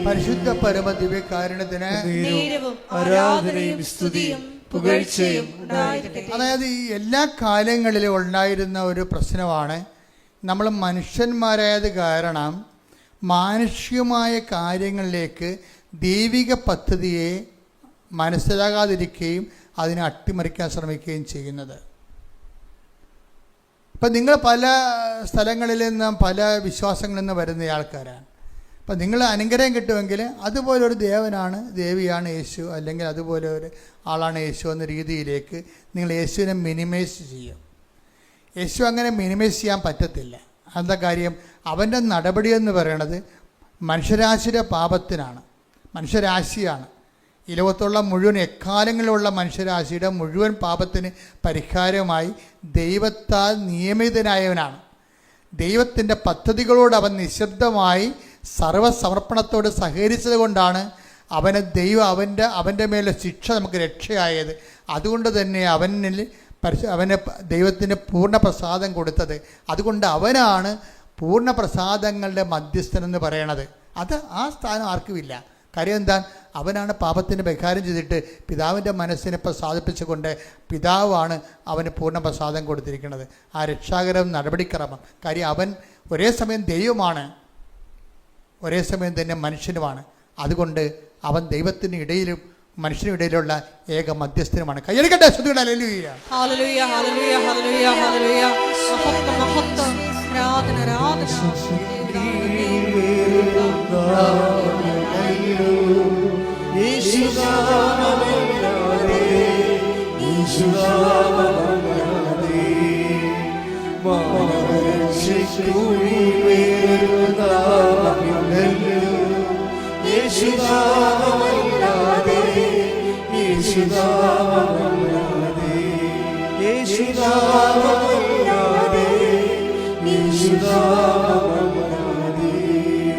പരിശുദ്ധ പരമ ദിവ്യകാരുണ്യത്തിന് ആരാധനയും സ്തുതിയും പുകഴ്ചയും. അതായത് ഈ എല്ലാ കാലങ്ങളിലും ഉണ്ടായിരുന്ന ഒരു പ്രശ്നമാണ്, നമ്മൾ മനുഷ്യന്മാരായത് കാരണം മാനുഷികമായ കാര്യങ്ങളിലേക്ക് ദൈവിക പദ്ധതിയെ മനസ്സിലാകാതിരിക്കുകയും അതിനെ അട്ടിമറിക്കാൻ ശ്രമിക്കുകയും ചെയ്യുന്നത്. ഇപ്പം നിങ്ങൾ പല സ്ഥലങ്ങളിൽ നിന്നും പല വിശ്വാസങ്ങളിൽ നിന്ന് വരുന്ന ആൾക്കാരാണ്. അപ്പം നിങ്ങൾ അനുഗ്രഹം കിട്ടുമെങ്കിൽ അതുപോലൊരു ദേവനാണ്, ദേവിയാണ് യേശു, അല്ലെങ്കിൽ അതുപോലെ ഒരു ആളാണ് യേശു എന്ന രീതിയിലേക്ക് നിങ്ങൾ യേശുവിനെ മിനിമൈസ് ചെയ്യും. യേശു അങ്ങനെ മിനിമൈസ് ചെയ്യാൻ പറ്റത്തില്ല. എന്താ കാര്യം? അവൻ്റെ നടപടി എന്ന് പറയണത് മനുഷ്യരാശിയുടെ പാപത്തിനാണ്, മനുഷ്യരാശിയാണ്. ഈ ലോകത്തുള്ള മുഴുവൻ എക്കാലങ്ങളിലുള്ള മനുഷ്യരാശിയുടെ മുഴുവൻ പാപത്തിന് പരിഹാരമായി ദൈവത്താൽ നിയമിതനായവനാണ്. ദൈവത്തിൻ്റെ പദ്ധതികളോട് അവൻ നിശബ്ദമായി സർവ്വസമർപ്പണത്തോട് സഹകരിച്ചത് കൊണ്ടാണ് ദൈവം അവൻ്റെ മേലെ ശിക്ഷ നമുക്ക് രക്ഷയായത്. അതുകൊണ്ട് തന്നെ അവന് ദൈവത്തിന് പൂർണ്ണ പ്രസാദം കൊടുത്തത്. അതുകൊണ്ട് അവനാണ് പൂർണ്ണ പ്രസാദങ്ങളുടെ മധ്യസ്ഥനെന്ന് പറയണത്. ആ സ്ഥാനം ആർക്കുമില്ല. കാര്യം എന്താ? അവനാണ് പാപത്തിന് പരിഹാരം ചെയ്തിട്ട് പിതാവിൻ്റെ മനസ്സിനെ പ്രസാദിപ്പിച്ചുകൊണ്ട് പിതാവാണ് അവന് പൂർണ്ണ പ്രസാദം കൊടുത്തിരിക്കുന്നത്. ആ രക്ഷാകരം നടപടിക്രമം. കാര്യം അവൻ ഒരേ സമയം ദൈവമാണ്, ഒരേ സമയം തന്നെ മനുഷ്യനുമാണ്. അതുകൊണ്ട് അവൻ ദൈവത്തിന് ഇടയിലും മനുഷ്യനും ഇടയിലുള്ള ഏക മധ്യസ്ഥനുമാണ്. കയ്യടിക്കട്ടെ. ഹല്ലേലൂയ, ഹല്ലേലൂയ, ഹല്ലേലൂയ, ഹല്ലേലൂയ, ഹല്ലേലൂയ. മഹത്വം, മഹത്വം, ആരാധന, ആരാധന.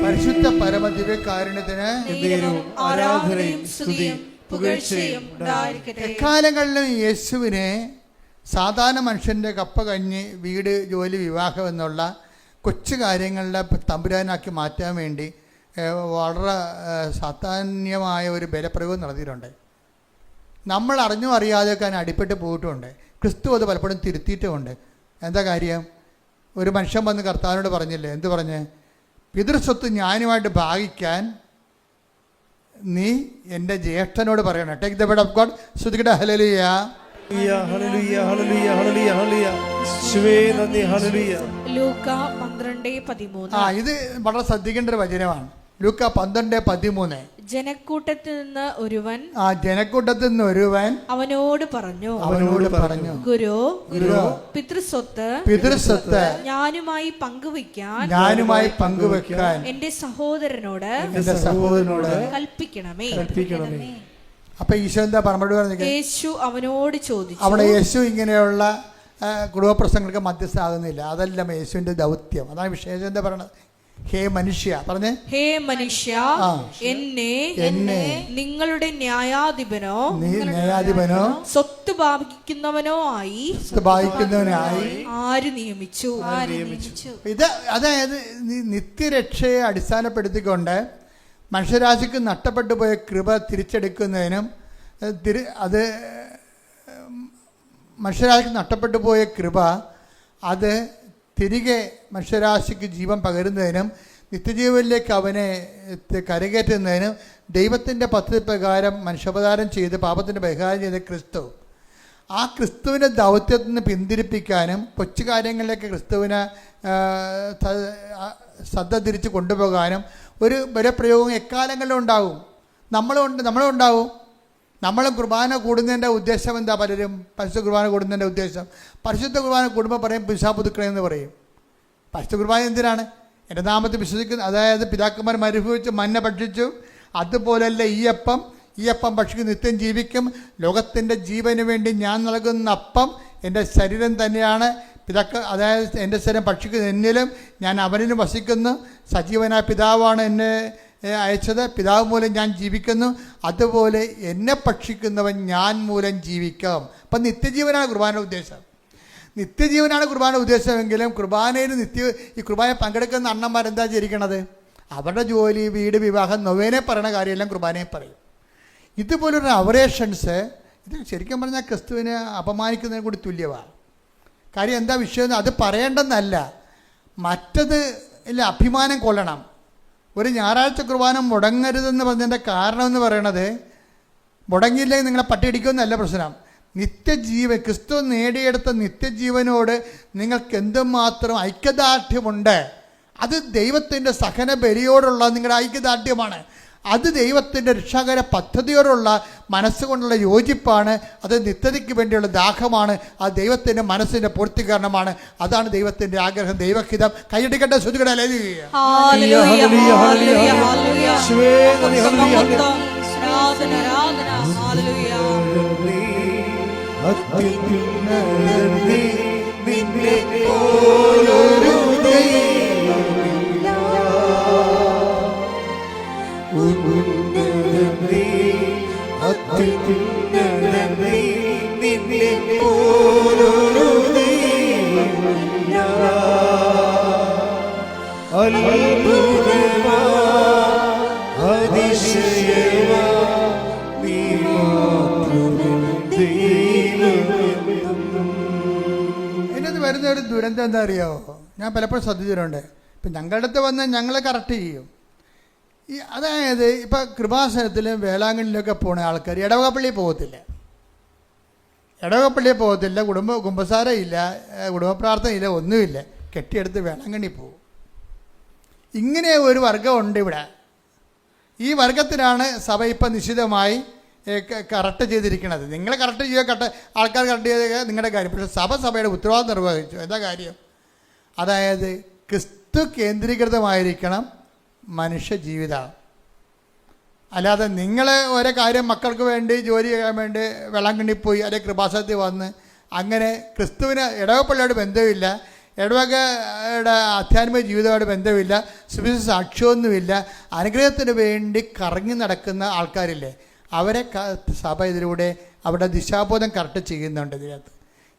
പരിശുദ്ധ പരമ ദിവ്യകാരുണ്യത്തിന് ആരാധനയും സ്തുതിയും പുകഴ്ചയും. എക്കാലങ്ങളിലും യേശുവിനെ സാധാരണ മനുഷ്യൻ്റെ കപ്പ കഞ്ഞി, വീട്, ജോലി, വിവാഹം എന്നുള്ള കൊച്ചു കാര്യങ്ങളുടെ തമ്പുരാനാക്കി മാറ്റാൻ വേണ്ടി വളരെ സാധാന്യമായ ഒരു ബലപ്രയോഗം നടത്തിയിട്ടുണ്ട്. നമ്മൾ അറിഞ്ഞോ അറിയാതെയൊക്കെ അതിന് അടിപ്പെട്ട് പോയിട്ടുമുണ്ട്. ക്രിസ്തു അത് പലപ്പോഴും തിരുത്തിയിട്ടുമുണ്ട്. എന്താ കാര്യം? ഒരു മനുഷ്യൻ വന്ന് കർത്താവിനോട് പറഞ്ഞില്ലേ? എന്ത് പറഞ്ഞ്? പിതൃസ്വത്ത് ഞാനുമായിട്ട് ഭാഗിക്കാൻ നീ എൻ്റെ ജ്യേഷ്ഠനോട് പറയണം. Take the word of God. ശ്രുതികട ഹല്ലേലൂയ. ഹല്ലേലൂയ ഹല്ലേലൂയ ഹല്ലേലൂയ ഹല്ലേലൂയ യേശുവേ നന്ദി ഹല്ലേലൂയ. ലൂക്ക 12:13. ഇത് വളരെ ശ്രദ്ധിക്കേണ്ട ഒരു വചനമാണ്. ലൂക്ക 12:13. ജനക്കൂട്ടത്തിൽ നിന്ന് ഒരുവൻ അവനോട് പറഞ്ഞു ഗുരു പിതൃസ്വത്ത് ഞാനുമായി പങ്കുവെക്കാൻ എന്റെ സഹോദരനോട് കൽപ്പിക്കണമേ. അപ്പൊ ഈശോ എന്താ മറുപടി പറഞ്ഞത്? യേശു അവനോട് ചോദിച്ചു. അവിടെ യേശു ഇങ്ങനെയുള്ള കുടുംബപ്രശ്നങ്ങൾക്ക് മധ്യസ്ഥാകുന്നില്ല. അതല്ല യേശുവിന്റെ ദൗത്യം. അതാണ് വിശേഷം. എന്താ പറയണത്? ഹേ മനുഷ്യ പറഞ്ഞേ, ഹേ മനുഷ്യ എന്നെ നിങ്ങളുടെ ന്യായാധിപനോ സ്വത്ത് ഭാഗിക്കുന്നവനോ ആയി ആര് നിയമിച്ചു? ഇത് അതായത് നിത്യരക്ഷയെ അടിസ്ഥാനപ്പെടുത്തിക്കൊണ്ട് മനുഷ്യരാശിക്ക് നഷ്ടപ്പെട്ടു പോയ കൃപ തിരിച്ചെടുക്കുന്നതിനും അത് മനുഷ്യരാശിക്ക് നഷ്ടപ്പെട്ടു പോയ കൃപ അത് തിരികെ മനുഷ്യരാശിക്ക് ജീവൻ പകരുന്നതിനും നിത്യജീവനിലേക്ക് അവനെ കരകയറ്റുന്നതിനും ദൈവത്തിൻ്റെ പദ്ധതി പ്രകാരം മനുഷ്യാവതാരം ചെയ്ത് പാപത്തിൻ്റെ പരിഹാരം ചെയ്ത ക്രിസ്തു, ആ ക്രിസ്തുവിൻ്റെ ദൗത്യത്തിൽ നിന്ന് പിന്തിരിപ്പിക്കാനും കൊച്ചു കാര്യങ്ങളിലേക്ക് ക്രിസ്തുവിനെ ശ്രദ്ധ തിരിച്ച് കൊണ്ടുപോകാനും ഒരു ബലപ്രയോഗം എക്കാലങ്ങളിലും ഉണ്ടാവും. നമ്മളും ഉണ്ടാവും. നമ്മളും കുർബാന കൂടുന്നതിൻ്റെ ഉദ്ദേശം എന്താ? പലരും പരിശുദ്ധ കുർബാന കൂടുന്നതിൻ്റെ ഉദ്ദേശം, പരിശുദ്ധ കുർബാന കൂടുമ്പോൾ പറയും പിശാപുതുക്കളെന്ന് പറയും. പരിശുദ്ധ കുർബാന എന്തിനാണ്? എൻ്റെ നാമത്തിൽ വിശ്വസിക്കുന്ന, അതായത് പിതാക്കന്മാർ മരുഭവിച്ച് മന്ന ഭക്ഷിച്ചു, അതുപോലല്ല ഈ അപ്പം ഭക്ഷിക്കും നിത്യം ജീവിക്കും. ലോകത്തിൻ്റെ ജീവന് വേണ്ടി ഞാൻ നൽകുന്ന അപ്പം എൻ്റെ ശരീരം തന്നെയാണ്. അതായത് എൻ്റെ ശരീരം ഭക്ഷിക്കുന്ന എന്നിലും ഞാൻ അവനിലും വസിക്കുന്നു. സജീവനായ പിതാവാണ് എന്നെ അയച്ചത്, പിതാവ് മൂലം ഞാൻ ജീവിക്കുന്നു. അതുപോലെ എന്നെ ഭക്ഷിക്കുന്നവൻ ഞാൻ മൂലം ജീവിക്കാം. അപ്പം നിത്യജീവനാണ് കുർബാനയുടെ ഉദ്ദേശം. നിത്യജീവനാണ് കുർബാനയുടെ ഉദ്ദേശമെങ്കിലും കുർബാനയിൽ ഈ കുർബാന പങ്കെടുക്കുന്ന അണ്ണന്മാരെന്താ ചെയ്തിരിക്കണത്? അവരുടെ ജോലി, വീട്, വിവാഹം, നൊവേനെ പറയുന്ന കാര്യമെല്ലാം കുർബാനയെ പറയും. ഇതുപോലൊരു അവറേഷൻസ് ഇത് ശരിക്കും പറഞ്ഞാൽ ക്രിസ്തുവിനെ അപമാനിക്കുന്നതിന് കൂടി തുല്യമാണ്. കാര്യം എന്താ വിഷയം? അത് പറയേണ്ടെന്നല്ല, മറ്റത് ഇല്ല അഭിമാനം കൊള്ളണം. ഒരു ഞായറാഴ്ച കുർബാന മുടങ്ങരുതെന്ന് പറഞ്ഞതിൻ്റെ കാരണം എന്ന് പറയണത്, മുടങ്ങിയില്ലെങ്കിൽ നിങ്ങളെ പട്ടിയടിക്കുമെന്നല്ല പ്രശ്നം. ക്രിസ്തു നേടിയെടുത്ത നിത്യജീവനോട് നിങ്ങൾക്ക് എന്തുമാത്രം ഐക്യദാർഢ്യമുണ്ട്. അത് ദൈവത്തിൻ്റെ സഹന ബലിയോടുള്ള നിങ്ങളുടെ ഐക്യദാർഢ്യമാണ്. അത് ദൈവത്തിൻ്റെ രക്ഷാകര പദ്ധതിയോടുള്ള മനസ്സുകൊണ്ടുള്ള യോജിപ്പാണ്. അത് നിത്യതയ്ക്ക് വേണ്ടിയുള്ള ദാഹമാണ്. അത് ദൈവത്തിൻ്റെ മനസ്സിൻ്റെ പൂർത്തീകരണമാണ്. അതാണ് ദൈവത്തിൻ്റെ ആഗ്രഹം, ദൈവഹിതം. കൈയടിക്കട്ടെ ശ്രുതികളെ. എന്നത് വരുന്ന ഒരു ദുരന്തം എന്താ അറിയാമോ? ഞാൻ പലപ്പോഴും ശ്രദ്ധിച്ചിട്ടുണ്ട്. ഇപ്പം ഞങ്ങളുടെ അടുത്ത് വന്ന് ഞങ്ങളെ കറക്റ്റ് ചെയ്യും. അതായത് ഇപ്പം കൃപാസനത്തിലും വേളാങ്കണ്ണിലൊക്കെ പോണ ആൾക്കാർ ഇടവകപ്പള്ളിയിൽ പോകത്തില്ല, കുമ്പസാരമില്ല, കുടുംബ പ്രാർത്ഥനയില്ല, ഒന്നുമില്ല. കെട്ടിയെടുത്ത് വേളാങ്കണ്ണി പോകും. ഇങ്ങനെ ഒരു വർഗമുണ്ട് ഇവിടെ. ഈ വർഗത്തിനാണ് സഭ ഇപ്പം നിശ്ചിതമായി കറക്റ്റ് ചെയ്തിരിക്കുന്നത്. നിങ്ങൾ കറക്റ്റ് ചെയ്യുക, ആൾക്കാർ കറക്റ്റ് ചെയ്ത നിങ്ങളുടെ കാര്യം. പക്ഷേ സഭയുടെ ഉത്തരവാദിത്വം നിർവഹിച്ചു. എന്താ കാര്യം? അതായത് ക്രിസ്തു കേന്ദ്രീകൃതമായിരിക്കണം മനുഷ്യ ജീവിതം. അല്ലാതെ നിങ്ങൾ ഓരോ കാര്യം മക്കൾക്ക് വേണ്ടി ജോലി ചെയ്യാൻ വേണ്ടി വെള്ളാങ്കണ്ണി പോയി അല്ലെങ്കിൽ കൃപാസനത്തിൽ വന്ന് അങ്ങനെ ക്രിസ്തുവിന് ഇടവപ്പള്ളിയോട് ബന്ധമില്ല, ഇടവകയുടെ ആധ്യാത്മിക ജീവിതമായിട്ട് ബന്ധമില്ല, സുവിശേഷ സാക്ഷ്യമൊന്നുമില്ല, അനുഗ്രഹത്തിന് വേണ്ടി കറങ്ങി നടക്കുന്ന ആൾക്കാരില്ലേ, അവരെ സഭ ഇതിലൂടെ അവരുടെ ദിശാബോധം കറക്റ്റ് ചെയ്യുന്നുണ്ട്. ഇതിനകത്ത്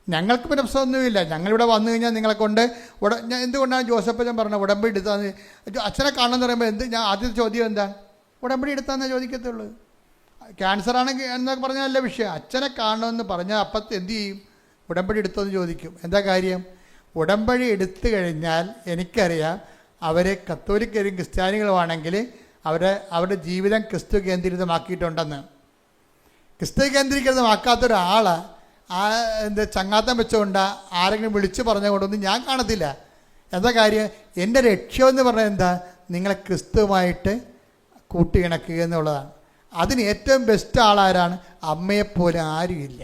ഞങ്ങൾക്ക് പ്രശ്നമൊന്നുമില്ല. ഞങ്ങളിവിടെ വന്നു കഴിഞ്ഞാൽ നിങ്ങളെ കൊണ്ട് എന്തുകൊണ്ടാണ് ജോസഫച്ചൻ പറഞ്ഞത് ഉടമ്പടി എടുത്താന്ന്? അച്ഛനെ കാണണമെന്ന് പറയുമ്പോൾ ഞാൻ ആദ്യത്തെ ചോദ്യം എന്താ? ഉടമ്പടി എടുത്താന്നേ ചോദിക്കത്തുള്ളൂ. ക്യാൻസറാണെങ്കിൽ എന്നൊക്കെ പറഞ്ഞാൽ നല്ല വിഷയം. അച്ഛനെ കാണണമെന്ന് പറഞ്ഞാൽ അപ്പം എന്ത് ചെയ്യും? ഉടമ്പടി എടുത്തോന്ന് ചോദിക്കും. എന്താ കാര്യം? ഉടമ്പടി എടുത്തു കഴിഞ്ഞാൽ എനിക്കറിയാം അവരെ കത്തോലിക്കരും ക്രിസ്ത്യാനികളുമാണെങ്കിൽ അവരുടെ ജീവിതം ക്രിസ്തു കേന്ദ്രീകൃതമാക്കിയിട്ടുണ്ടെന്ന്. ക്രിസ്തു കേന്ദ്രീകൃതമാക്കാത്തൊരാൾ ചങ്ങാത്തം വെച്ചുകൊണ്ടാ ആരെങ്കിലും വിളിച്ചു പറഞ്ഞുകൊണ്ടൊന്നും ഞാൻ കാണത്തില്ല. എന്താ കാര്യം? എൻ്റെ ലക്ഷ്യമെന്ന് പറഞ്ഞാൽ എന്താ? നിങ്ങളെ ക്രിസ്തുവുമായിട്ട് കൂട്ടിയിണക്കുക എന്നുള്ളതാണ്. അതിന് ഏറ്റവും ബെസ്റ്റ് ആളാരാണ്? അമ്മയെപ്പോലെ ആരുമില്ല,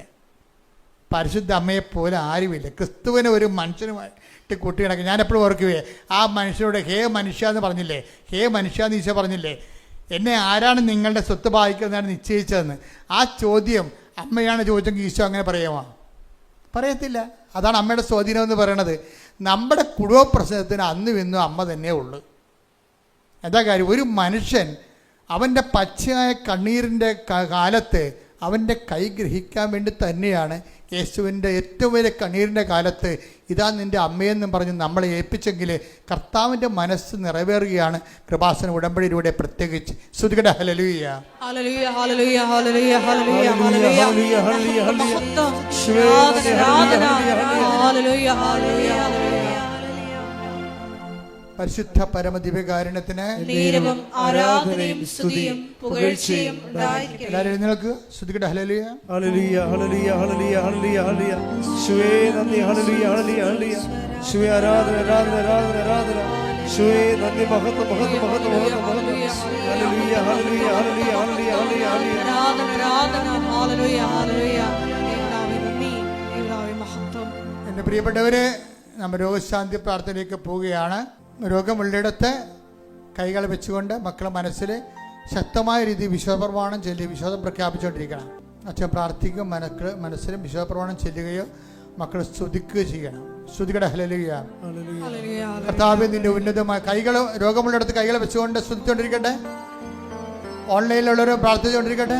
പരിശുദ്ധ അമ്മയെപ്പോലെ ആരുമില്ല. ക്രിസ്തുവിനെ ഒരു മനുഷ്യനുമായിട്ട് കൂട്ടിയിണക്കുക. ഞാൻ എപ്പോഴും ഓർക്കുകയെ, ആ മനുഷ്യനോട് ഹേ മനുഷ്യ എന്ന് പറഞ്ഞില്ലേ, ഹേ മനുഷ്യ എന്ന് ഈശോ പറഞ്ഞില്ലേ, എന്നെ ആരാണ് നിങ്ങളുടെ സ്വത്ത് ഭാഗിക്കുന്നതാണ് നിശ്ചയിച്ചതെന്ന്. ആ ചോദ്യം അമ്മയാണ് ചോദിച്ചെങ്കിൽ ഈശോ അങ്ങനെ പറയുമോ? പറയത്തില്ല. അതാണ് അമ്മയുടെ സ്വാധീനം എന്ന് പറയണത്. നമ്മുടെ കുടുംബ പ്രശ്നത്തിന് അന്നും ഇന്നും അമ്മ തന്നെ ഉള്ളു. എന്താ കാര്യം? ഒരു മനുഷ്യൻ അവൻ്റെ പച്ചയായ കണ്ണീരിൻ്റെ കാലത്ത് അവൻ്റെ കൈ ഗ്രഹിക്കാൻ വേണ്ടി തന്നെയാണ് യേശുവിൻ്റെ ഏറ്റവും വലിയ കണ്ണീരിൻ്റെ കാലത്ത് ഇതാ നിൻ്റെ അമ്മയെന്നും പറഞ്ഞ് നമ്മളെ ഏൽപ്പിച്ചെങ്കിൽ കർത്താവിൻ്റെ മനസ്സ് നിറവേറുകയാണ് കൃപാസന ഉടമ്പടിയിലൂടെ. പ്രത്യേകിച്ച് ശ്രുതികട ഹല്ലേലൂയ. ഹല്ലേലൂയ ഹല്ലേലൂയ ഹല്ലേലൂയ ഹല്ലേലൂയ ഹല്ലേലൂയ ഹല്ലേലൂയ ഹല്ലേലൂയ ഹല്ലേലൂയ. പരിശുദ്ധ പരമദിവ്യകാരുണ്യത്തിന് നീരവും ആരാധനയും സ്തുതിയും പുകഴ്ചയും ഉണ്ടായിരിക്കട്ടെ. എല്ലാവരും എഴുന്നേൽക്കുക. ശ്രുതികട ഹല്ലേലൂയ ഹല്ലേലൂയ ഹല്ലേലൂയ ഹല്ലേലൂയ ഹല്ലേലൂയ ഹല്ലേലൂയ. യേശുവേ നന്ദി. ഹല്ലേലൂയ ഹല്ലേലൂയ ഹല്ലേലൂയ. യേശുവേ ആരാധന ആരാധന ആരാധന ആരാധന. യേശുവേ നന്ദി. മഹത്വം മഹത്വം മഹത്വം മഹത്വം മഹത്വം. ഹല്ലേലൂയ ഹല്ലേലൂയ ഹല്ലേലൂയ ഹല്ലേലൂയ ഹല്ലേലൂയ ഹല്ലേലൂയ. ആരാധന ആരാധന. ഹല്ലേലൂയ ഹല്ലേലൂയ. യേശുവേ നന്ദി, യേശുവേ മഹത്വം. എൻ്റെ പ്രിയപ്പെട്ടവരെ, നമ്മൾ രോഗശാന്തി പ്രാർത്ഥനയിലേക്ക് പോവുകയാണ്. രോഗമുള്ളിടത്ത് കൈകൾ വെച്ചുകൊണ്ട് മക്കളുടെ മനസ്സിൽ ശക്തമായ രീതിയിൽ വിശ്വാസപ്രമാണം ചൊല്ലി വിശ്വാസം പ്രഖ്യാപിച്ചുകൊണ്ടിരിക്കണം. അച്ഛൻ പ്രാർത്ഥിക്കും, മനസ്സിലും വിശ്വാസപ്രമാണം ചെല്ലുകയോ മക്കൾ സ്തുതിക്കുകയോ ചെയ്യണം. സ്തുതികട ഹല്ലേലൂയ. കർത്താവേ നിന്റെ ഉന്നതമായ കൈകൾ, രോഗമുള്ളിടത്ത് കൈകൾ വെച്ചുകൊണ്ട് സ്തുതിച്ചുകൊണ്ടിരിക്കട്ടെ. ഓൺലൈനിലുള്ളവർ പ്രാർത്ഥിച്ചുകൊണ്ടിരിക്കട്ടെ.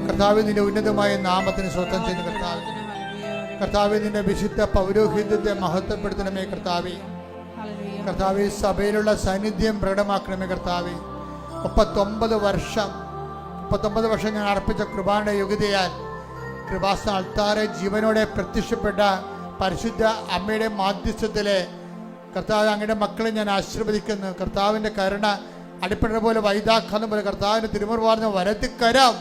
കർത്താവേ നിന്റെ ഉന്നതമായ നാമത്തിന് സ്വന്തം ചെയ്ത് കർത്താവേ, കർത്താവേ നിന്റെ വിശുദ്ധ പൗരോഹിത്യത്തെ മഹത്വപ്പെടുത്തണമേ കർത്താവേ. കർത്താവേ സഭയിലുള്ള സാന്നിധ്യം പ്രകടമാക്കണമേ കർത്താവേ. 39 വർഷം ഞാൻ അർപ്പിച്ച കൃപാന്റെ യോഗ്യതയാൽ കൃപാസന അൾത്താരെ ജീവനോടെ പ്രത്യക്ഷപ്പെട്ട പരിശുദ്ധ അമ്മയുടെ മാധ്യസ്ഥത്തിലെ കർത്താവ് അങ്ങയുടെ മക്കളെ ഞാൻ ആശീർവദിക്കുന്നു. കർത്താവിൻ്റെ കരുണ അടിപ്പട പോലെ വൈതാക്കാന്ന് പോലെ കർത്താവിൻ്റെ തിരുമുറുവാർന്ന വരത്തിക്കരാം.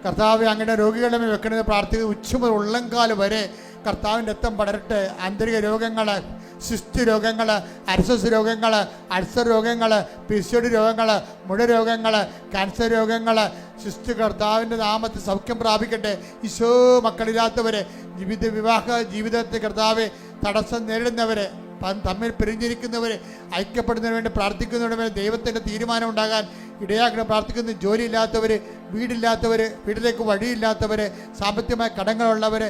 കർത്താവ് അങ്ങയുടെ രോഗികളുടെ മേൽ വെക്കണമെന്ന് പ്രാർത്ഥിക്കുന്ന ഉച്ചമുതൽ ഉള്ളംകാല് വരെ കർത്താവിൻ്റെ രക്തം പടരട്ടെ. ആന്തരിക രോഗങ്ങൾ, സിസ്റ്റ് രോഗങ്ങൾ, അർസസ് രോഗങ്ങൾ, അൾസർ രോഗങ്ങൾ, പിസിഒഡി രോഗങ്ങൾ, മുഴ രോഗങ്ങൾ, ക്യാൻസർ രോഗങ്ങൾ, സിസ്റ്റ് കർത്താവിൻ്റെ നാമത്തിൽ സൗഖ്യം പ്രാപിക്കട്ടെ. ഈശോ മക്കളില്ലാത്തവരെ, വിവാഹ ജീവിതത്തിൽ കർത്താവ് തടസ്സം നേരിടുന്നവരെ, തമ്മിൽ പിരിഞ്ഞിരിക്കുന്നവരെ, ഐക്യപ്പെടുന്നതിന് വേണ്ടി പ്രാർത്ഥിക്കുന്നതിന് വേണ്ടി ദൈവത്തിൻ്റെ തീരുമാനം ഉണ്ടാകാൻ ഇടയാക്കണം പ്രാർത്ഥിക്കുന്നു. ജോലിയില്ലാത്തവർ, വീടില്ലാത്തവർ, വീട്ടിലേക്ക് വഴിയില്ലാത്തവർ, സാമ്പത്തികമായ കടങ്ങളുള്ളവർ,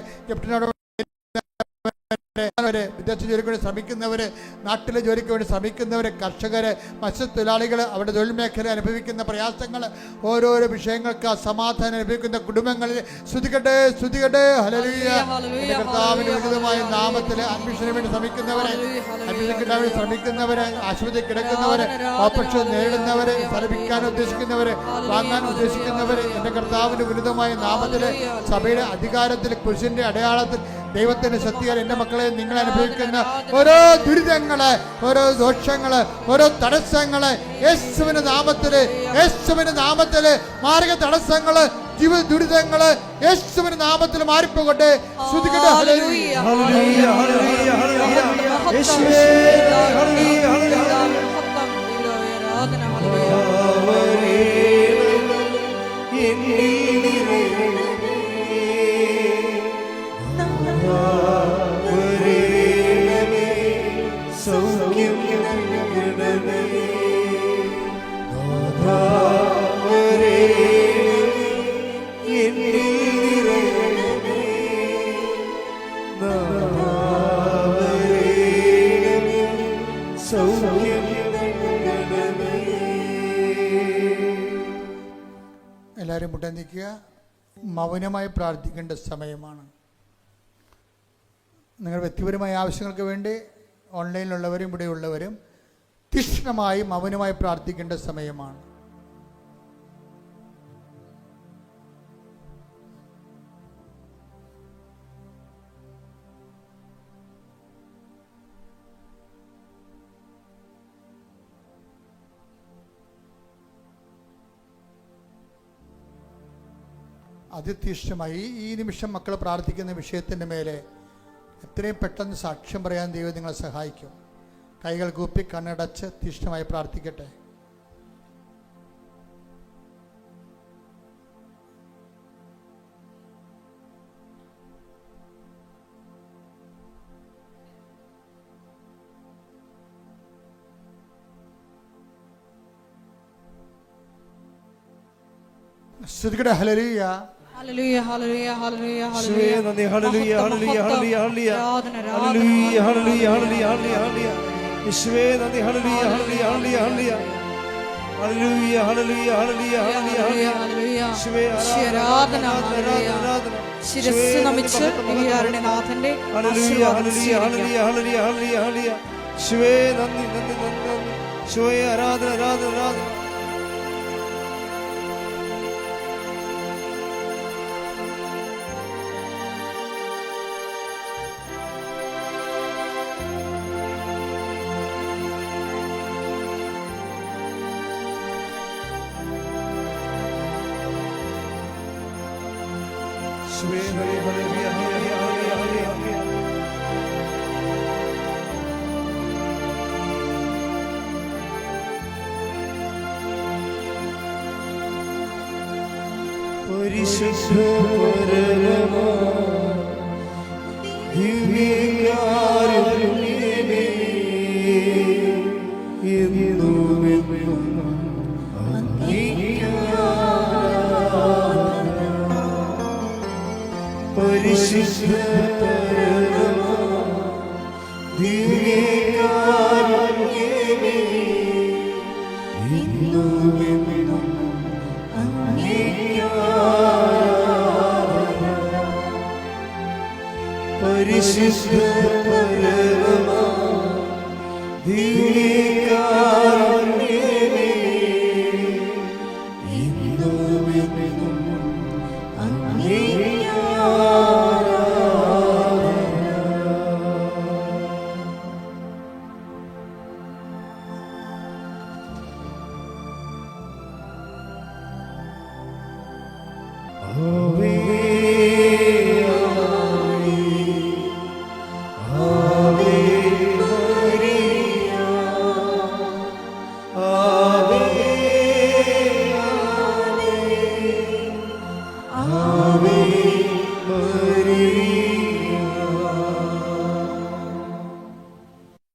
വിദേശ ജോലിക്ക് വേണ്ടി ശ്രമിക്കുന്നവര്, നാട്ടിലെ ജോലിക്ക് വേണ്ടി ശ്രമിക്കുന്നവര്, കർഷകര്, മത്സ്യത്തൊഴിലാളികൾ, അവരുടെ തൊഴിൽ മേഖല അനുഭവിക്കുന്ന പ്രയാസങ്ങൾ, ഓരോരോ വിഷയങ്ങൾക്ക് അസമാധാനം അനുഭവിക്കുന്ന കുടുംബങ്ങളിൽ സ്തുതിക്കട്ടെ സ്തുതിക്കട്ടെ. ഹല്ലേലൂയ. കർത്താവിന്റെ ഉന്നതമായ നാമത്തിൽ അഡ്മിഷന് വേണ്ടി ശ്രമിക്കുന്നവരെ, അഡ്മിഷൻ കിട്ടാൻ വേണ്ടി ശ്രമിക്കുന്നവര്, ആശുപത്രി കിടക്കുന്നവര്, ഓപ്പറേഷൻ നേരിടുന്നവര്, സ്ഥലപ്പിക്കാൻ ഉദ്ദേശിക്കുന്നവര്, വാങ്ങാൻ ഉദ്ദേശിക്കുന്നവര്, എന്റെ കർത്താവിന്റെ ഉന്നതമായ നാമത്തിൽ സഭയുടെ അധികാരത്തിൽ കുരിശിന്റെ അടയാളത്തിൽ ദൈവത്തിന്റെ ശക്തിയാൽ എൻ്റെ മക്കളെ നിങ്ങൾ അനുഭവിക്കുന്ന ഓരോ ദുരിതങ്ങള്, ഓരോ ദോഷങ്ങള്, ഓരോ തടസ്സങ്ങള് യേശുവിന്റെ നാമത്തില് മാർഗ തടസ്സങ്ങള്, ജീവിത ദുരിതങ്ങള് യേശുവിന്റെ നാമത്തിൽ മാറിപ്പോകട്ടെ. ശ്രുതിക്കട്ടെ. ഹല്ലേലൂയ ഹല്ലേലൂയ ഹല്ലേലൂയ ഹല്ലേലൂയ. യേശുവേ ഹല്ലേലൂയ ഹല്ലേലൂയ. എല്ലാവരും മുട്ടനിക്കുക. മൗനമായി പ്രാർത്ഥിക്കേണ്ട സമയമാണ്. നിങ്ങൾ വ്യക്തിപരമായ ആവശ്യങ്ങൾക്ക് വേണ്ടി ഓൺലൈനിലുള്ളവരും ഇവിടെയുള്ളവരും തീക്ഷ്ണമായി മൗനമായി പ്രാർത്ഥിക്കേണ്ട സമയമാണ്. അതിതീക്ഷ്ണമായി ഈ നിമിഷം മക്കൾ പ്രാർത്ഥിക്കുന്ന വിഷയത്തിൻ്റെ മേലെ എത്രയും പെട്ടെന്ന് സാക്ഷ്യം പറയാൻ ദൈവം നിങ്ങളെ സഹായിക്കും. കൈകൾ കൂപ്പി കണ്ണടച്ച് തീക്ഷ്ണമായി പ്രാർത്ഥിക്കട്ടെ. ശ്രുതികട ഹല്ലേലൂയ ഹല്ലേലൂയ ഹല്ലേലൂയ ഹല്ലേലൂയ യേശുവേ നന്ദി. ഹല്ലേലൂയ ഹല്ലേലൂയ ഹല്ലേലൂയ ഹല്ലേലൂയ ഹല്ലേലൂയ ഹല്ലേലൂയ ഹല്ലേലൂയ ഹല്ലേലൂയ യേശുവേ നന്ദി. ഹല്ലേലൂയ ഹല്ലേലൂയ ഹല്ലേലൂയ ഹല്ലേലൂയ ഹല്ലേലൂയ ഹല്ലേലൂയ ഹല്ലേലൂയ ഹല്ലേലൂയ യേശുവേ ആരാധന ഹല്ലേലൂയ. ശിരസ്സ് നമിച്ച് ദിവ്യകാരുണ്യനാഥന്റെ ഹല്ലേലൂയ ഹല്ലേലൂയ ഹല്ലേലൂയ ഹല്ലേലൂയ ഹല്ലേലൂയ ഹല്ലേലൂയ യേശുവേ നന്ദി നന്ദി നന്ദി നന്ദി യേശുവേ ആരാധന ആരാധന ആരാധന. പരിശുദ്ധ പരമമാ ദിവ്യകാരുണ്യമേ എന്നുമെന്നും പരിശുദ്ധ പരമമാ ദിവ്യകാരുണ്യമേ എന്നുമെന്നും പരിശുദ്ധ പരമമാ ദിവ്യകാരുണ്യമേ